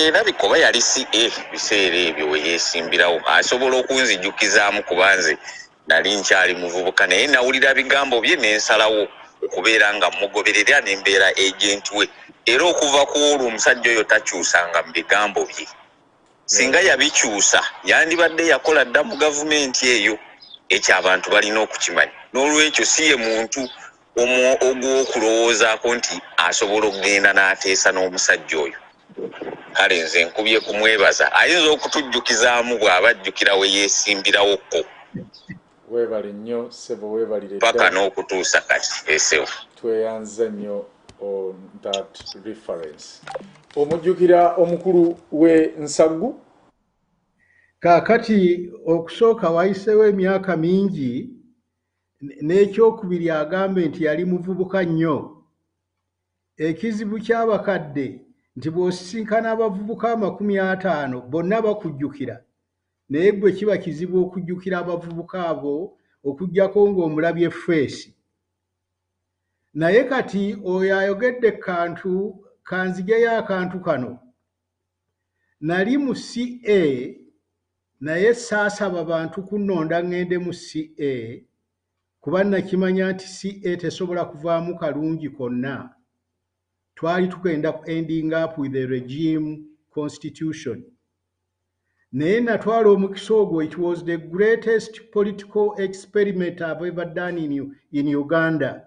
Speaker 21: erabika oba yali CA biseera ebyo we yeesimbirawo. Asobola okunzijjukizaamu kuba nze nali nkyali muvubuka naye nawulira bigambo bye n'ensalawo okubeera nga mugoberera n'embeera agent we. Era okuva ku olwo omusajja oyo takyusanga mu bigambo bye. Singa yabikyusa yandibadde yakola dda mu gavumenti eyo. Ekyo abantu balina okukimanya. N'olwekyo si ye muntu ogw'okulowoozaako nti asobola okugenda n'ateesa n'omusajja oyo. Kale nze nkubye kumwebaza. Ayinza okutujjukizaamu bw'abajjukira we yeesimbirawo-ko.
Speaker 1: Weebale nnyo ssebo, weebalire
Speaker 21: paka n'okutuusa kati esewo.
Speaker 1: Tweyanze nnyo on that reference. Omujjukira omukulu we Nsaggu?
Speaker 3: Kaakati okusooka wayiseewo emyaka mingi n'ekyokubiri agambe nti yali muvubuka nnyo. Ekizibu ky'abakadde nti bw'osisinkana abavubuka 50 bonna bakujjukira. Naye gwe kiba kizibu okujjukira abavubuka abo okuggyako ng'omulabye feesi. Naye kati oyo ayogedde kantu kanzigeyo akantu kano. Nali mu CA naye saasaba bantu kunnonda ngende mu CA kuba nakimanya nti CA tesobola kuvaamu kalungi konna. Twali tugenda ending up with the regime constitution. Naye natwala omukisa ogwo, it was the greatest political experiment I've ever done in Uganda.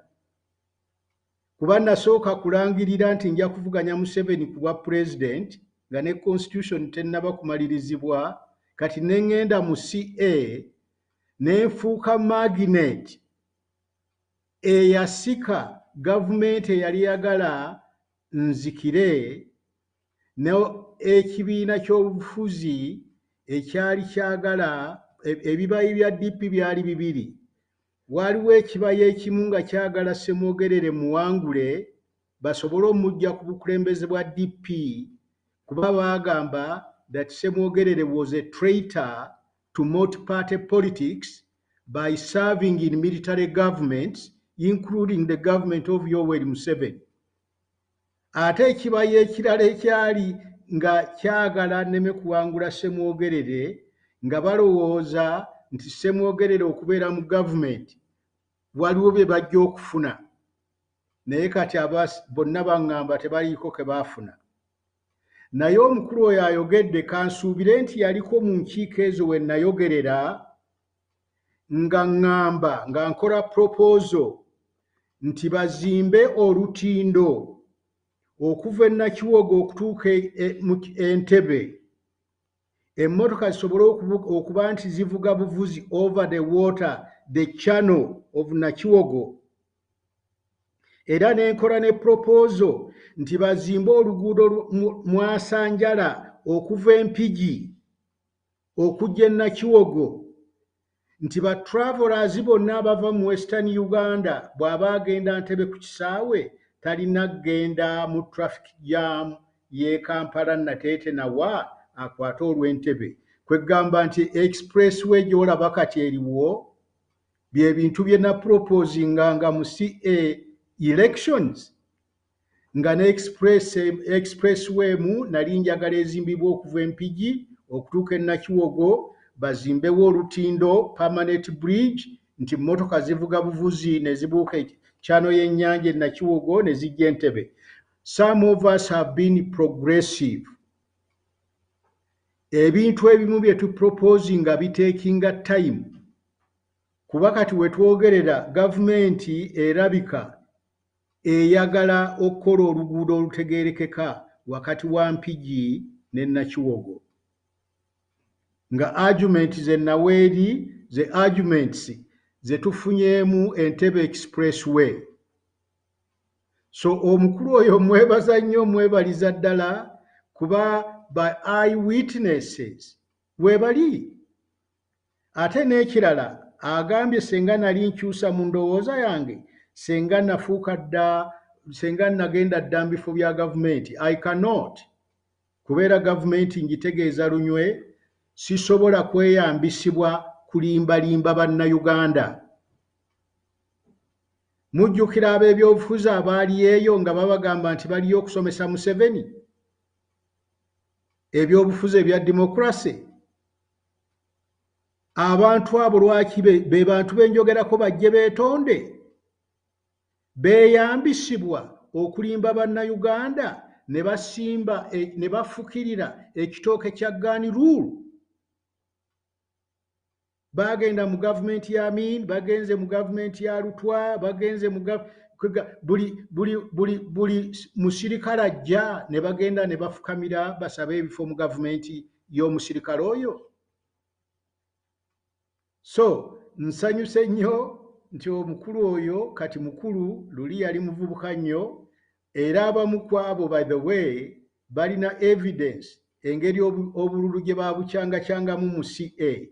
Speaker 3: Kuba nasooka kulangirira nti nja kuvuganya Museveni ku bwa president nga ne constitution tennaba kumalirizibwa. Kati nengenda mu CA nenfuuka magnet eyasika gavumenti eyali yagala nzikire ekibiina ky'obufuzi ekyali kyagala ebibayi bya DP byali bibiri. Waliwo ekibayi ekimu nga kyagala Ssemwogerere muwangule basobole omujja ku bukulembeze bwa DP kuba baagamba that Ssemwogerere was a traitor to multi-party politics by serving in military governments, including the government of Yoweri Museveni. Ate ekibayi ekirala ekyali nga kyagala nneme kuwangula Ssemwogerere nga balowooza nti Ssemwogerere okubeera mu gavumenti waliwo bye bajja okufuna. Naye kati bonna baŋŋamba tebaliiko ke baafuna. Naye omukulu oyo ayogedde kansuubire nti yaliko mu nkiiko ezo we nayogerera nga ŋŋamba nga nkola proposal nti bazimbe olutindo okuva e Nakiwogo okutuuka Entebbe. Emmotoka zisobole okuba nti zivuga buvuzi over the water, the channel of Nakiwogo. Era nenkola ne proposal nti bazimbe oluguudo Mwasanjala okuva Empigi okujja e Nakiwogo. Nti ba travelers bonna abava mu Western Uganda bw'aba agenda Ntebbe ku kisaawe talina kgenda mu traffic jam ye Kampala Nateete nawa akwate olw'Entebbe. Kwegamba nti expressway gy'olaba kati eriwo bye bintu bye na proposinga nga mu CA elections nga ne expressway mu nali njagala ezimbibwa okuva Empigi okutuuka e Nakiwogo bazimbewo olutindo permanent bridge nti motoka zivuga buvuzi ne zibuuka chano y'ennyanja na Kiwogo ne zijja Entebbe. Some of us have been progressive. Ebintu ebimu bye tupropose nga biteekinga time. Kuba kati we twogerera gavumenti erabika eyagala okukola oluguudo olutegeerekeka wakati wa Mpigi ne Nakiwogo. Nga argument ze naweeri ze arguments ze tufunyeemu Entebbe Expressway. So omukulu oyo mwebaza nnyo mwebaliza ddala kuba by eyewitnesses webali. Ate n'ekirala agambye senga nali nkyusa mu ndowooza yange senga nafuuka dda senga nagenda dda mu bifo bya gavumenti. I cannot. Kubeera gavumenti ngitegeeza lunywe sisobola kweyambisibwa kulimbalimba bannayuganda. Mujjukira ab'ebyobufuzi abaali eyo nga babagamba nti baliyo okusomesa Museveni ebyobufuzi ebya demokrasi. Abantu abo lwaki be bantu benjogerako bajje beetonde beeyambisibwa okulimba bannayuganda ne basimba ne bafukirira ekitooke kya Gun Rule. Bagenda mu gavumenti ya Amin, bagenze mu gavumenti ya Lutwa, bagenze mu buli musirikale ajja ne bagenda ne bafukamira basaba ebifo mu gavumenti y'omusirikale oyo. So nsanyuse nnyo nti omukulu oyo kati mukulu luli yali muvubuka nnyo era abamu ku abo by the way balina evidence engeri obululu gye babucyangacangamu mu CA.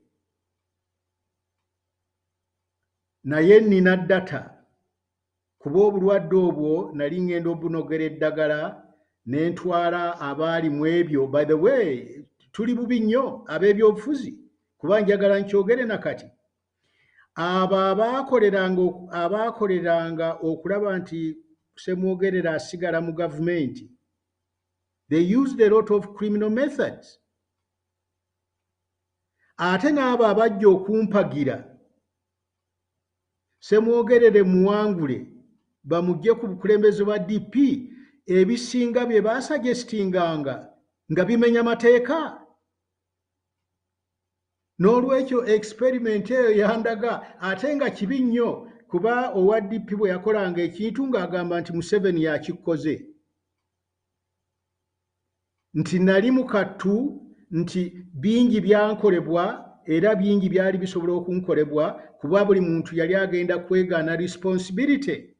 Speaker 3: Naye nina data kuba obulwadde obwo nali ngenda obunogera eddagala ne ntwala abaali mu ebyo. By the way tuli bubi nnyo ab'ebyobufuzi kuba njagala nkyogere nakati. Abo abaakoleranga okulaba nti Ssemwogerere asigala mu gavumenti, they used a lot of criminal methods. Ate n'abo abajja okumpagira Ssemwogerere muwangule bamugye ku bukulembeze bwa DP ebisinga bye baasuggestinganga nga bimenya mateeka. N'olwekyo experiment eyo yandaga ate nga kibi nnyo kuba owa DP bwe yakolanga ekintu ng'agamba nti Museveni yakikoze. Nti nali mu kattu nti bingi byankolebwa era bingi byali bisobola okunkolebwa kuba buli muntu yali agenda kwegaana responsibility.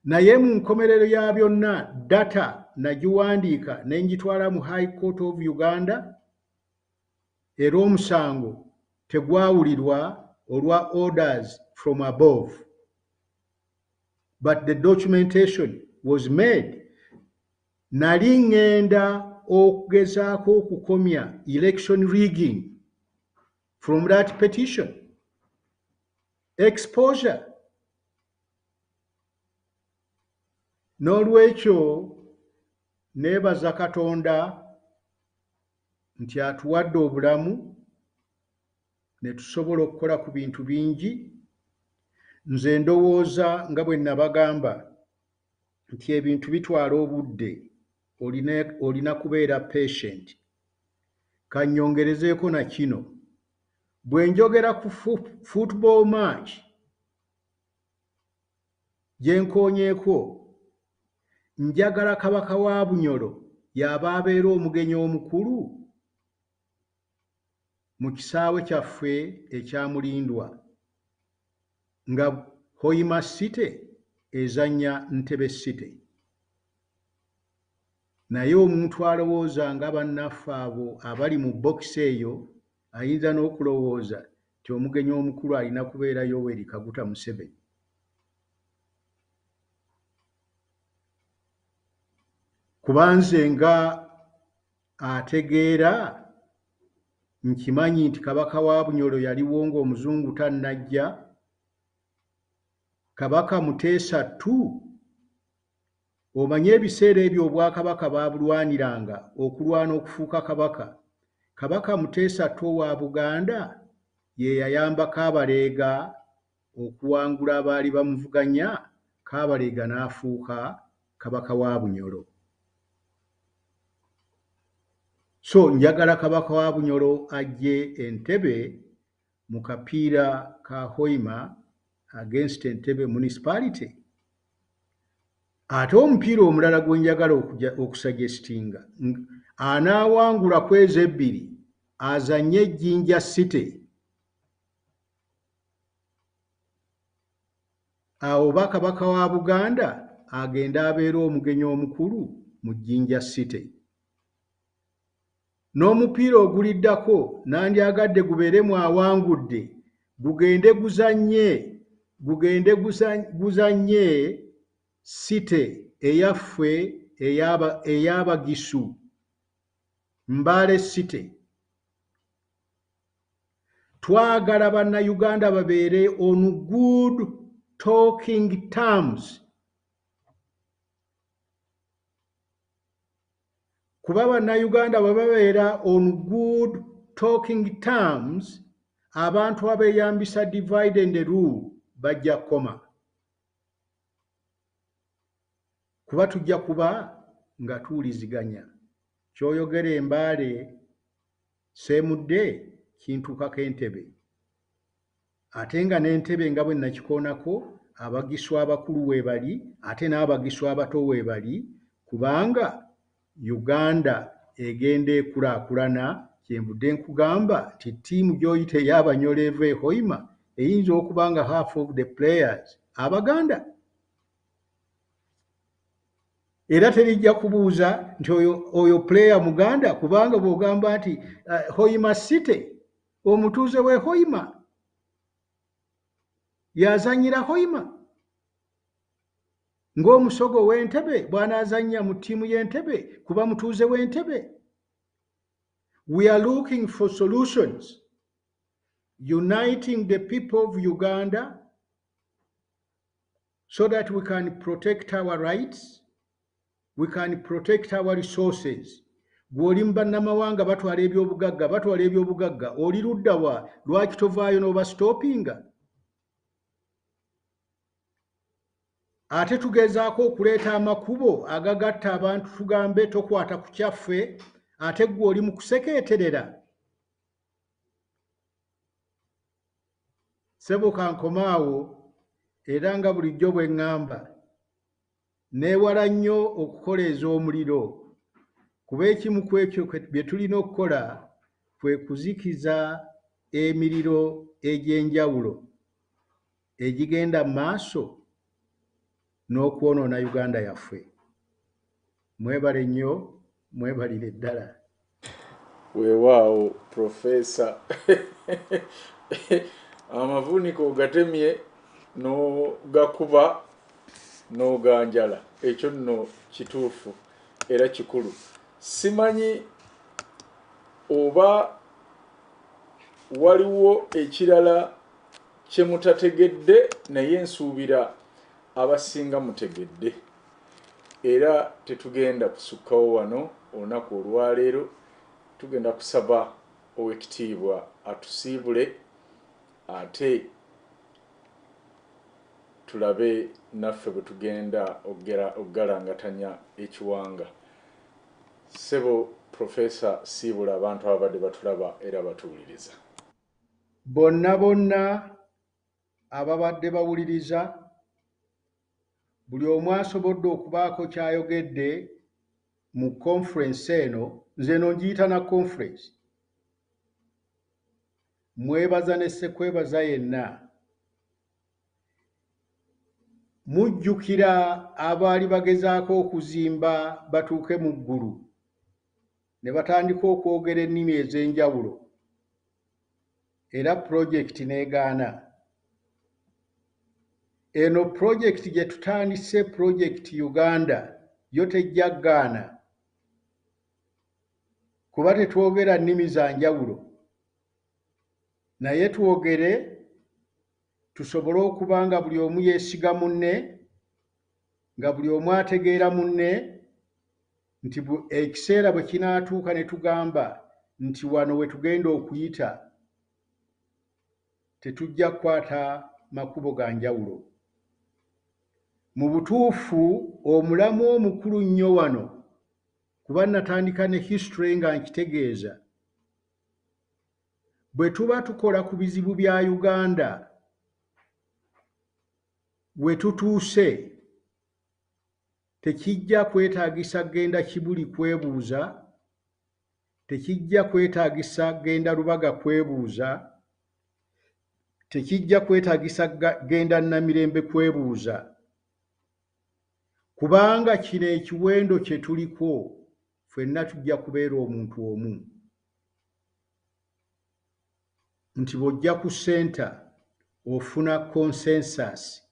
Speaker 3: Naye mu nkomerero ya byonna data nagiwandiika ne ngitwala mu High Court of Uganda era omusango tegwawulirwa olwa orders from above. But the documentation was made. Nali ngenda okugezaako okukomya election rigging from that petition. Exposure. N'olwekyo neebaza Katonda nti atuwadde obulamu ne tusobola okukola ku bintu bingi. Nze ndowooza nga bwe nabagamba nti ebintu bitwala obudde, olina kubeera patient. Kannyongerezeeko na kino, bwe njogera ku football match gye nkoonyeeko, njagala Kabaka wa Bunyoro y'aba abeera omugenyi omukulu mu kisaawe kyaffe ekya Mulindwa nga Hoima City ezannya Ntebe City. Naye omuntu alowooza nga bannaffe abo abali mu bokisi eyo ayinza n'okulowooza nti omugenyi omukulu alina kubeera Yoweri Kaguta Museveni. Kuba nze nga ategeera nkimanyi nti Kabaka wa Bunyoro yaliwo ng'Omuzungu tannajja. Kabaka Muteesa II, omanye ebiseera ebyo Obwakabaka baabulwaniranga okulwana okufuuka kabaka. Kabaka Muteesa II wa Buganda ye yayamba Kabalega okuwangula abaali bamuvuganya, Kabalega n'afuuka kabaka wa Bunyoro. So njagala kabaka wa Bunyoro ajje Entebbe mu kapiira ka Hoima against Entebbe municipality. Ate omupiira omulala gwe njagala okusuggestinga, anaawangula kwezi ebbiri azanye Jinja City. Awo ba kabaka wa Buganda agenda abeera omugenyi omukulu mu Jinja City. N'omupiira oguliddako nandyagadde gubeere mwawangudde, gugende guzanye City eyaffe ey'Abagisu, Mbale City. Twagala bannayuganda babeere on good talking terms. Kuba bannayuganda bwe babeera on good talking terms, abantu abeeyambisa divide and rule bajja kukoma. Kuba tujja kuba nga tuwuliziganya. Ky'oyogera e Mbale Ssemudde kintuukako Entebbe. Ate nga n'Entebbe nga bwe nakikoonako, Abagisu abakulu weebali, ate n'Abagisu abato weebali, kubanga Uganda egenda ekulaakulana. Kyenvudde nkugamba nti ttiimu gy'oyita ey'Abanyoro eva e Hoima eyinza okuba nga half of the players Abaganda. Era terijja kubuuza nti oyo player Muganda, kubanga bw'ogamba nti Hoima City, omutuuze w'e Hoima yazanyira Hoima, ng'omusogo w'Entebbe bw'anaazannya mu ttiimu y'Entebbe kuba mutuuze w'Entebbe. We are looking for solutions, uniting the people of Uganda so that we can protect our rights, we can protect our resources. Gw'oli mu bannamawanga batwala ebyobugagga, oli ludda wa? Lwaki tovaayo n'obastopinga? Ate tugezaako okuleeta amakubo agagatta abantu tugambe tokwata ku kyaffe, ate gwe oli mu kusekeeterera. Ssebo kankomaawo, era nga bulijjo bwe ŋŋamba, neewala nnyo okukoleeza omuliro, kuba ekimu ku ekyo bye tulina okukola kwe kuzikiza emiriro egy'enjawulo egigenda mu maaso n'okwonoona Uganda yaffe. Mwebale nnyo, mwebalire ddala.
Speaker 1: Weewaawo Professor amavuuniko ogatemye n'ogakuba n'oganjala. Ekyo nno kituufu era kikulu. Simanyi oba waliwo ekirala kye mutategedde, naye nsuubira abasinga mutegedde. Era tetugenda kusukkawo wano olunaku olwaleero, tugenda kusaba Oweekitiibwa atusiibule ate tulabe naffe bwe tugenda okugalangatanya ekiwanga. Ssebo Professor siibula abantu ababadde batulaba era batuwuliriza.
Speaker 3: Bonna ababadde bawuliriza, buli omu asobodde okubaako ky'ayogedde mu conference eno, nze no ngiyita na conference. Mwebaza ne ssekwebaza yenna. Mujjukira abaali bagezaako okuzimba batuuke mu ggulu ne batandika okwogera ennimi ez'enjawulo, era pulojekiti n'egaana. Eno pulojekiti gye tutandise, pulojekiti Uganda, yo tejja gaana, kuba tetwogera nnimi za njawulo, naye twogere tusobole okuba nga buli omu yeesiga munne, nga buli omu ategeera munne, nti ekiseera bwe kinaatuuka ne tugamba nti wano we tugenda okuyita tetujja kukwata makubo ga njawulo. Mu butuufu omulamu omukulu nnyo wano, kuba natandika ne history nga nkitegeeza, bwe tuba tukola ku bizibu bya Uganda, we tutuuse tekijja kwetaagisa genda Kibuli kwebuuza, tekijja kwetaagisa genda Lubaga kwebuuza, tekijja kwetaagisa genda Namirembe kwebuuza, kubanga kino ekiwendo kye tuliko ffenna tujja kubeera omuntu omu. Nti bw'ojja ku ssenta ofuna consensus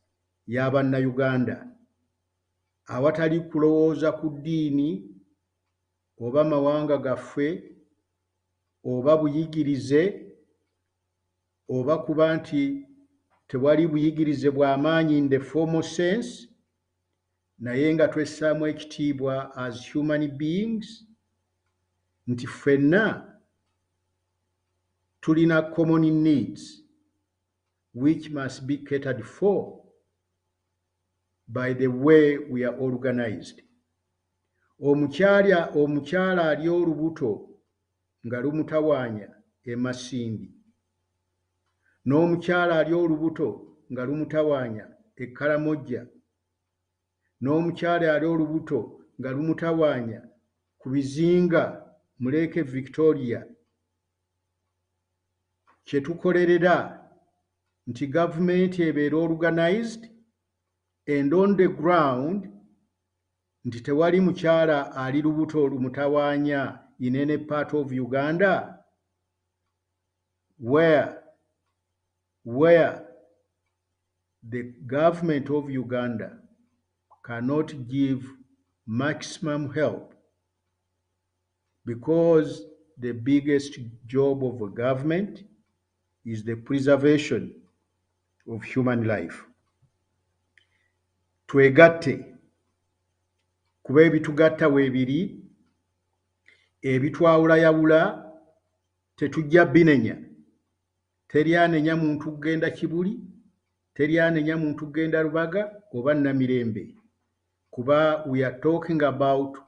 Speaker 3: y'Abannayuganda awatali kulowooza ku ddiini oba mawanga gaffe oba buyigirize oba kuba nti tewali buyigirize bw'amaanyi in the formal sense, naye nga twessaamu ekitiibwa as human beings, nti ffenna tulina common needs which must be catered for by the way we are organized. Omukyala ali olubuto nga lumutawaanya e Masindi, n'omukyala ali olubuto nga lumutawaanya e Karamojja, n'omukyala ali olubuto nga lumutawaanya ku bizinga mu Lake Victoria. Kye tukolerera nti gavumenti ebeera organized and on the ground, nti tewali mukyala ali lubuto lumutawaanya in any part of Uganda where the government of Uganda cannot give maximum help, because the biggest job of a government is the preservation of human life. Twegatte, kuba ebitugatta weebiri, ebitwawulayawula tetujja binenya. Teri anenya muntu kugenda Kibuli, teri anenya muntu kugenda Lubaga oba Namirembe, kuba we are talking about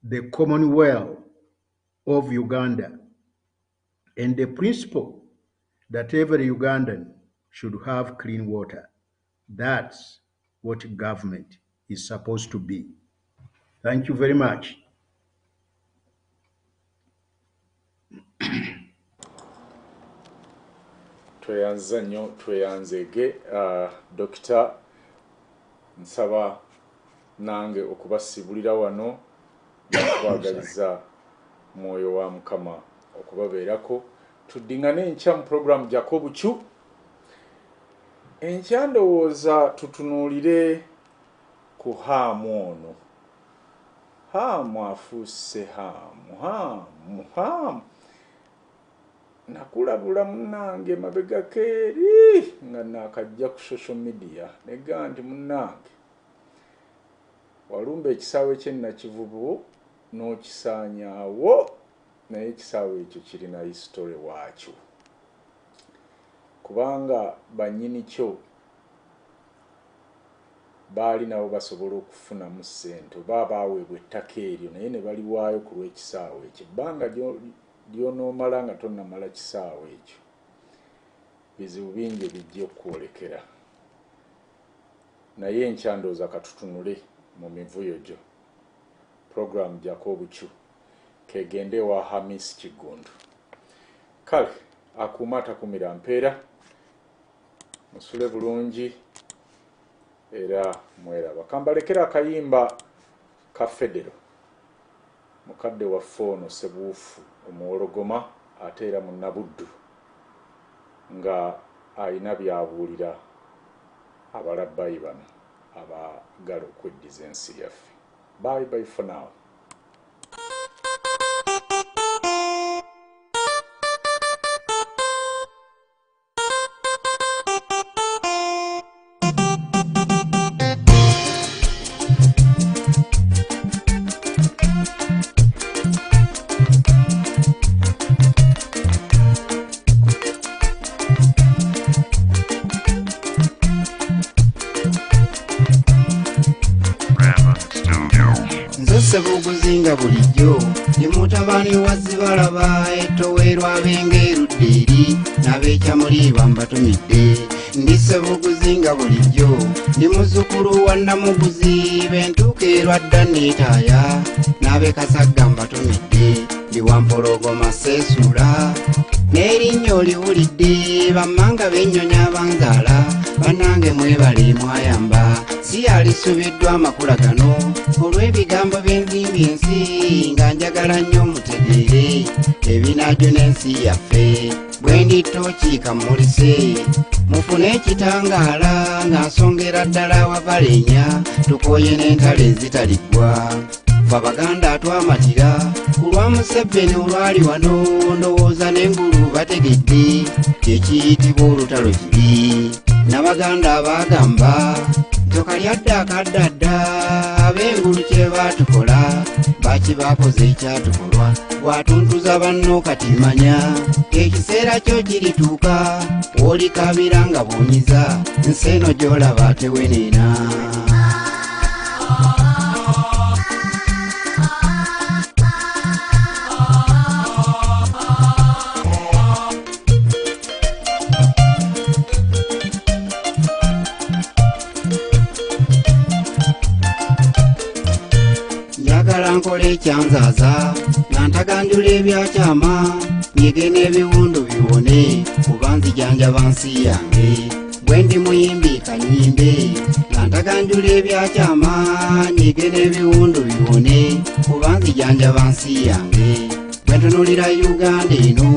Speaker 3: the Commonwealth of Uganda and the principle that every Ugandan should have clean water. That's what government is supposed to be. Thank you very much.
Speaker 1: Tweyanza nnyo, tweyanzege. Dr. nsaba nange okubasibulira wano n'okwagaliza mwoyo wa Mukama okubabeerako. Tuddingane enkya mu programu gyako bucu. Enkya ndowooza tutunuulire ku Haamu ono. Haamu afuuse Haamu. Nakulabula munnange mabega keeri nga naakajja ku social media negamba nti munnange walumba ekisaawe kye Nakivubu n'okisaanyaawo, naye ekisaawe ekyo kirina history waakyo, kubanga bannyini kyo baali nabo basobola okufunamu ssente oba baaweebwa ettaka eryo naye ne baliwaayo ku lw'ekisaawe ekyo. Ebbanga ly'onoomala nga tonnamala kisaawe ekyo, bizibu bingi ebijja okukwolekera. Naye enkyandooza katutunule mu mivuyo gyo. Programu gyako obucu kegende wa Hamis Kigundu. Kale akuuma atakumira mpeera, musule bulungi era mweraba. Kambalekera akayimba ka Federo, mukadde waffe ono Sebuufu Omuwologoma ate era Munnabuddu, nga ayina byabuulira abalabbayi bano abaagala okweddiza ensi yaffe. Bye for now.
Speaker 2: bulijjo ndi mutabani wa Zibalaba etoweerwa ab'engerudde eri n'ab'ekyamuli bambatumidde ndi Ssebuguzi nga bulijjo ndi muzzukulu wa Namuguzi bentuukeerwa dda neetaaya n'ab'e mbatumidde ndi Wampologoma Seesula n'erinnya oliwulidde bammanga b'ennyonyi abanzaala bannange mwebale mwayamba si alisubiddwa amakula gano olw'ebigambo by'enzimbi ensi nga njagala nnyo mutegeere ebinaajo n'ensi yaffe bwe nditookiika mmulise mufune ekitangaala nga nsongera ddala Wavaleenya tukooye n'entalo ezitaliggwa ffe Abaganda atwamatira ku lwa Museveni olwali wano ndowooza n'engulu bategedde ekiyitibwa olutalo kibi n'Abaganda abagamba ttoka lyadde akaddadda ab'engulu kye baatukola baki bakoze ekyatukolwa bwatuntuza banno kati manya ekiseera kyo kirituuka w'olikabira nga bwonyiza nsi eno gy'olaba teweneena. Nkola ekyanzaaza nga ntaganjula ebyakyama nyige n'ebiwundu biwone kuba nzijanjaba nsi yange bwe ndi muyimbi kanyimbe nga ntaganjula ebyakyama nyige n'ebiwundu biwone kuba nzijanjaba nsi yange bwe ntunulira Uganda eno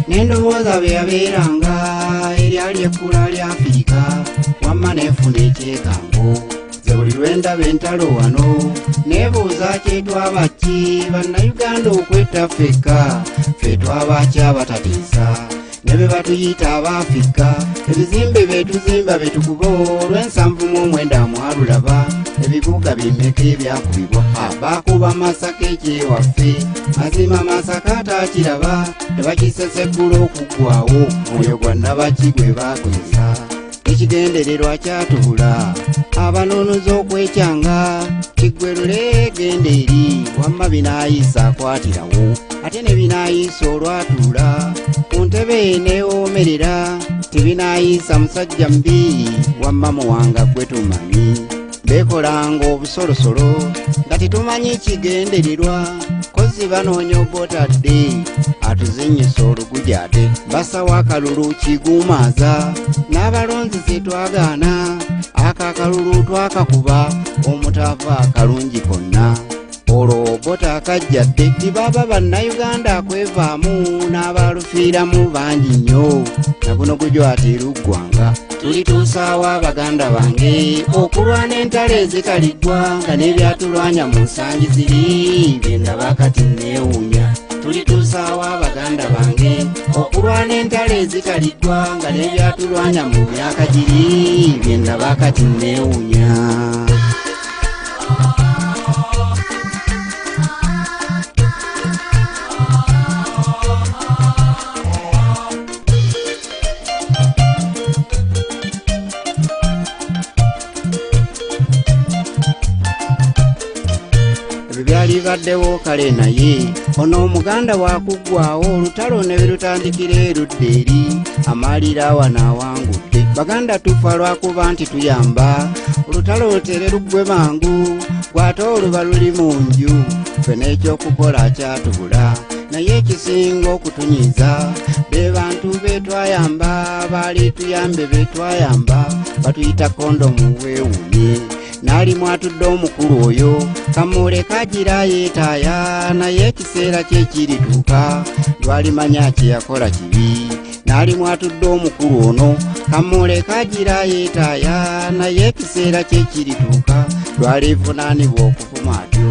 Speaker 2: n'endowooza bye yabeeranga eryali ekkula lya Afirika wamma neefuna ekyekango buli lwendaba entalo wano neebuuza kyetwaba ki bannayuganda okwetta ffekka ffe twaba ki abatateesa ne be batuyita Abaafrika ebizimbe byetuzimba betukuba olw'ensanvu-mu-mwenda mwalulaba ebibuga bimmeka ebyakubibwa baakuba Masaka ekyewaffe mazima Masaka ataakiraba tebakiseseggula okuggwawo mwoyo gwa Nabaki gwe baakwesa ekigendererwa kyatubula abanoonozi okwekyanga kiggwerule genda eri wamma binaayisa akwatirawo ate ne binaayisa olwatuula ku ntebe neewoomerera tebinaayisa musajja mbi wamma muwanga gwe tumanyi beekolanga obusolosolo nga tetumanyi kigendererwa kozi banoonya obotadde atuzinyisa oluguja ate basawo akalulu kiguumaaza n'abalonzi ze twagaana akakalulu twakakuba omutava akalungi konna olwo bota akajjadde tibaba bannayuganda akwevaamu n'abalufiiramu bangi nnyo naguno gujwa ateeruggwanga tulituusaawo Abaganda bange okulwana entalo ezitaliddwa nga n'ebyatulwanya mu nsangi ziri byendaba kati neewuunya tulituusaawo Abaganda bange okulwana entalo ezitaliddwa nga n'ebyatulwanya mu myaka giri byendaba kati neewuunya. Baddewo kale naye ono Omuganda waakuggwawo olutalo ne birutandikira erudda eri amalira wano awangudde Baganda tufa lwakuba nti tuyamba olutalo lutere luggwe mangu gwate oluba luli mu nju ffe n'ekyokukola kyatubula naye ekisinga okutunyiza be bantu betwayamba baali tuyambe betwayamba batuyita kondomu weewuunye naali mwatudde omukulu oyo kamuleka agira yeetaaya naye ekiseera kye kirituuka lwalimanya kye yakola kibi naali mwatudde omukulu ono kamuleka agira yeetaaya naye ekiseera kye kirituuka lwalivunaanibwa okuvuma atyo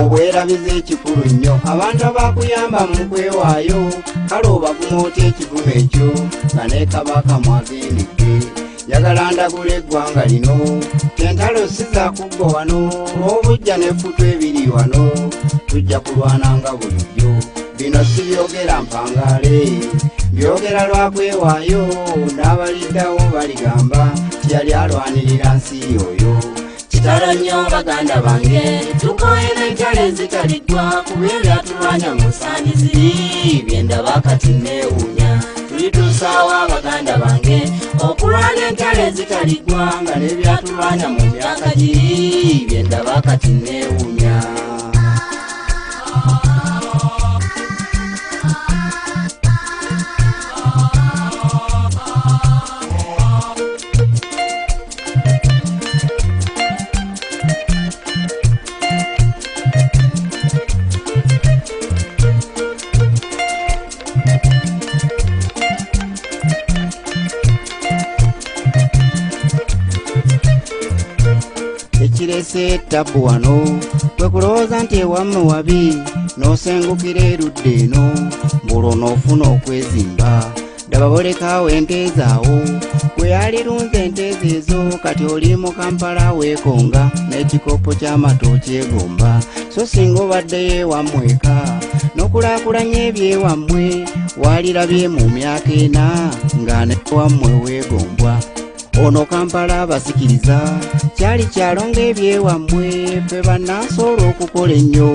Speaker 2: obwerabiza ekikulu nnyo abantu abakuyamba mu kwewaayo kale obavuma otya ekivumo ekyo nga ne Kabaka mwagendedde njagala ndagula eggwanga lino entalo si zaakuggo wano olw'obujja n'effutu ebiri wano tujja kulwananga bulijjo bino si byogera mpangaale byogera lwakwewaayo n'abaliddawo baligamba tiyali alwanirira nsi oyo
Speaker 15: kitalo nnyo baganda bange tukoyera entalo ezitaligwa kuba ebyatulwanya mu nsangi ziri byendaba kati neewuunya tulitusaawa baganda bange okulwanya entalo ezitaligwa nga n'ebyatulwanya mu myaka giri byendaba kati neewuunya.
Speaker 2: Ekirese tabu wano kwe kulowooza nti ewamme wabi n'osengukira erudda eno mbulwo n'ofuna okwezimba ddaba bolekaawo ente zaawo gwe yalirunze ente ezo kati oli mu Kampala weekonga n'ekikopo ky'amata okyegomba so singa obaddeyo ewammwe eka n'okulaakulanya ebyewammwe walirabye mu myaka ena nga n'ewammwe weegombwa. Ono Kampala abasikiriza kyali kyalo ng'ebyewammwe ffe bannansoolo okukola ennyo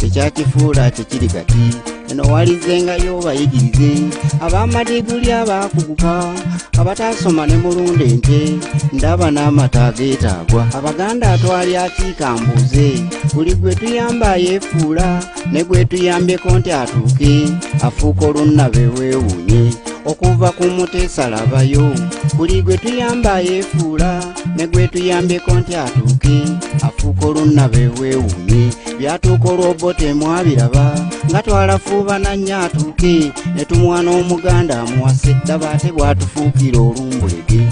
Speaker 2: ekyakifuula kyekiri kati eno walizengayo bayigirize ab'amadiguli abaakuguka abataasoma ne mulunda ente ndaba n'amata ageetaagwa abaganda atwali akiika mbuuze buli gwe tuyamba yeefuula ne gwe tuyambyeko nti atuuke afuuka olunnabe weewuunye okuva ku Muteesa labayo buli gwe tuyamba yeefuula ne gwe tuyambyeko nti atuuke afuuka olunnabe weewuunye byatuuka olw'obbo temwabiraba nga twalafuuba nannya atuuke ne tumwana omuganda amuwase ddaba ate bwatufuukira olumbulege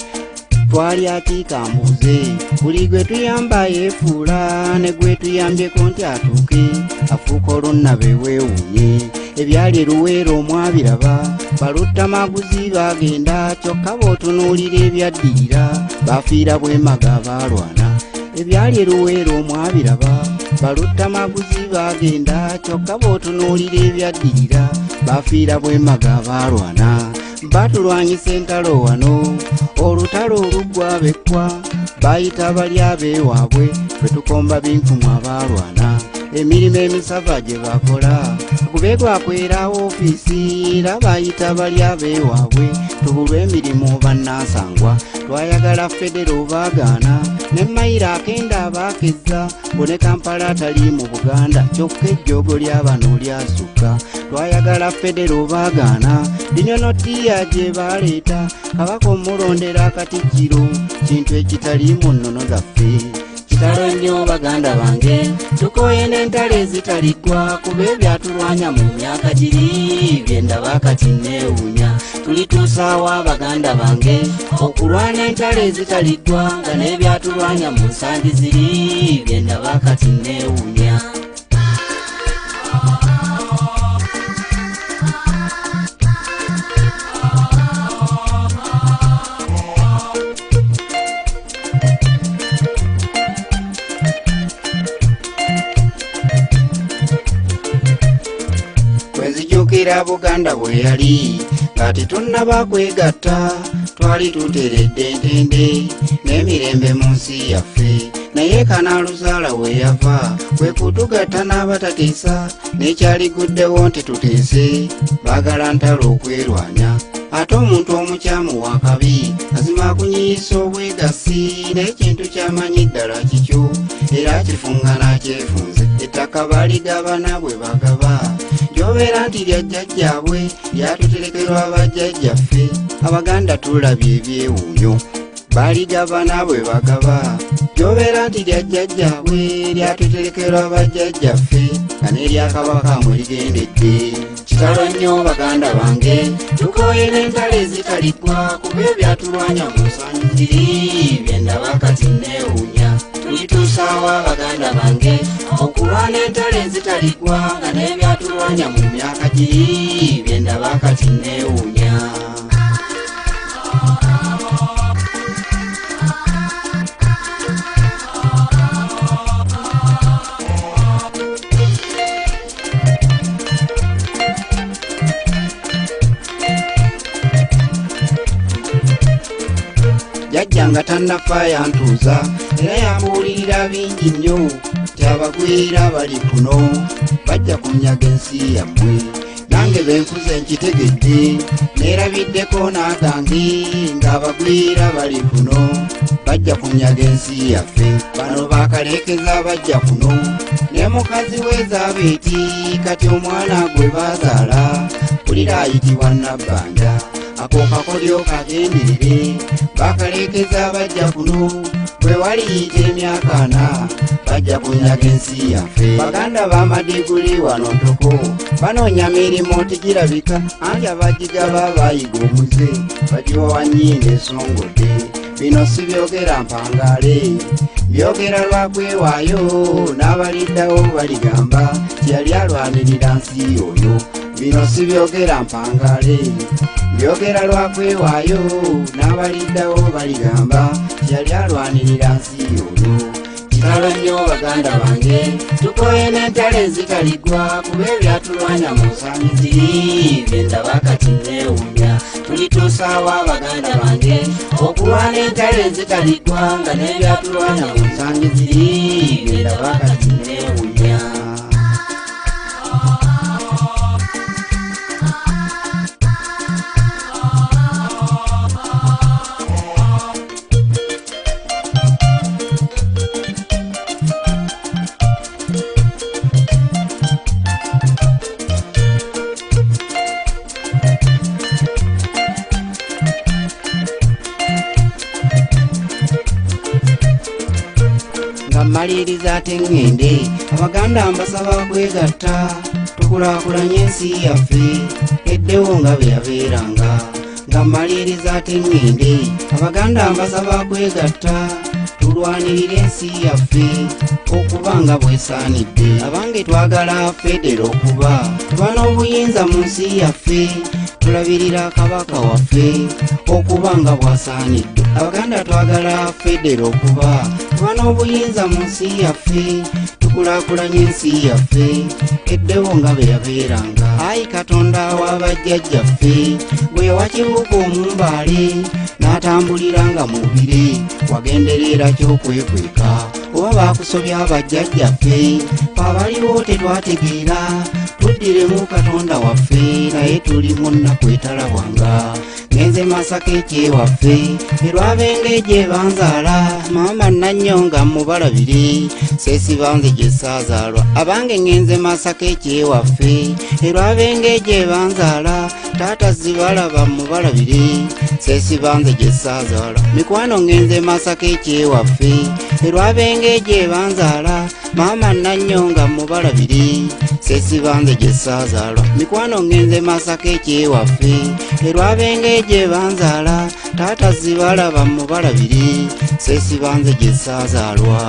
Speaker 2: twali akiika mbuuze buli gwe tuyamba yeefuula ne gwe tuyambyeko nti atuuke afuuka olunnabe weewuunye ebyali eruweero omwabiraba balutta maguzi bagenda kyokka bootunuulira ebyaddirira bafiira bwemaga abaalwana ebyali eruweero omwabiraba balutta maguzi bagenda kyokka bootunuulira ebyaddirira bafiira bwemaga abaalwana batulwanyisa entalo wano olutalo oluggwabekkwa bayita bali abeewaabwe bwe tukomba binkumu abaalwana emirimu emisava gye bakola kubeegwakwera ofiisi era bayita bali abeewaabwe tubulwa emirimu bannansangwa twayagala federo baagaana ne mayiro akenda abaakeza bone Kampala atali mu Buganda kyokka ejjoogo ly'abano lyasukka twayagala federo baagaana linyono ttiya gye baleeta kabaka omulondera akatikkiro kintu ekitali mu nnono zaffe kitalo nnyo baganda bange tukoye n'entalo ezitaligwa kuba ebyatulwanya mu myaka giri byendaba kati neewuunya tulituusaawa baganda bange okulwana entalo ezitaligwa nga n'ebyatulwanya mu nsangi ziri byendaba kati neewuunya. Nzijukira Buganda bwe yali nga tetunnaba kwegatta twali tuteredde entende n'emirembe mu nsi yaffe naye kanaaluzaala we yava kwe kutugatta n'abatateesa n'ekyaliguddewo nti tuteese baagala ntalo okwerwanya ate omuntu omukyamu wa kabi azima akunyiyisa obwegassi n'ekintu kyamanyi ddala kikyo era kifunga n'akyefunze ettaka baligabana bwe bagaba gyobeera nti lya jjajjaabwe lyatuterekerwa bajjajjaffe abaganda tulabye ebyewuunyo baligabana bwe bagaba gyobeera nti lya jjajjaabwe lyatuterekerwa bajjajjaffe nga n'eryakabaka mwe ligendedde kitalo nnyo baganda bange tukoye n'entalo ezitaligwa kuba ebyatulwanya mu nsangi ziri byendaba kati neewuunya tulituusaawa baganda bange okulwana entalo ezitaligwa nga n'ebyatulwanya mu myaka giri byendaba kati neewuunya. nga tannafa yantuuza era yambuulirira bingi nnyo nti abagwira bali kuno bajja kunyaga ensi yammwe nange benfuze nkitegedde neerabiddeko n'agange ng'abagwira bali kuno bajja kunyaga ensi yaffe bano bakaleekeza bajja kuno ne mukazi w'ezabeeti kati omwana gwe baazaala kulira ayitibwa nabbanja ako kakolyo kagenderere bakaleekeza bajja kuno bwe waliyita emyaka 4 bajja kunyaga ensi yaffe baganda b'amadiguli wano ntoko banoonya mirimu tigirabika anti abagigaba bayiga omuze bagiwa wanyiinde esongodde bino si byogera mpangaale byogera lwakwewaayo n'abaliddawo baligamba tiyali alwanirira nsi oyo bino si byogera mpangaale byogera lwakwewaayo n'abaliddawo baligamba tiyali alwanirira nsi oyo kitalo nnyo baganda bange tukoye n'entalo ezitaligwa kuba ebyatulwanya mu nsangi ziri byendaba kati neewunya tulituusaawa baganda bange okulwana entalo ezitaligwa nga n'ebyatulwanya mu nsangi ziri byendaba kati neewunya maliriza ate ngende abaganda mbasaba kwegatta tukulaakulanye ensi yaffe eddewo nga bwe yabeeranga nga maliriza ate ngende abaganda mbasaba kwegatta tulwanirire ensi yaffe okuba nga bwesaanidde abange twagala federo okuba tuba n'obuyinza mu nsi yaffe tulabirira kabaka waffe okuba nga bwasaanidde abaganda twagala federo okuba tuba n'obuyinza mu nsi yaffe tukulaakulanye ensi yaffe eddewo nga bwe yabeeranga ayi katonda w'abajjajjaffe bwe yawakibuka omumbaale n'atambuliranga mu bire wagenderera kyokwekweka oba baakusobya abajjajjaffe abaliwo tetwategeera tuddiremu katonda waffe naye tuli mu nnaku etalabwanga ngenze masaka ekyewaffe erwabenga gye banzaala maama nannyonga mubalabire seesibanze gye saazaalwa abange ngenze masaka ekyewaffe erwabenga gye banzaala taata zibalaba mubalabire seesibanze gye saazaalwa mikwano ngenze masaka ekyewaffe erwabenga gye banzaala maama nannyonga mubalabire seesibanze gye saazaalwa mikwano ngenze masaka ekyewaffe erwabenga gye banzaala taata zibalaba mubalabire seesibanze gye saazaalwa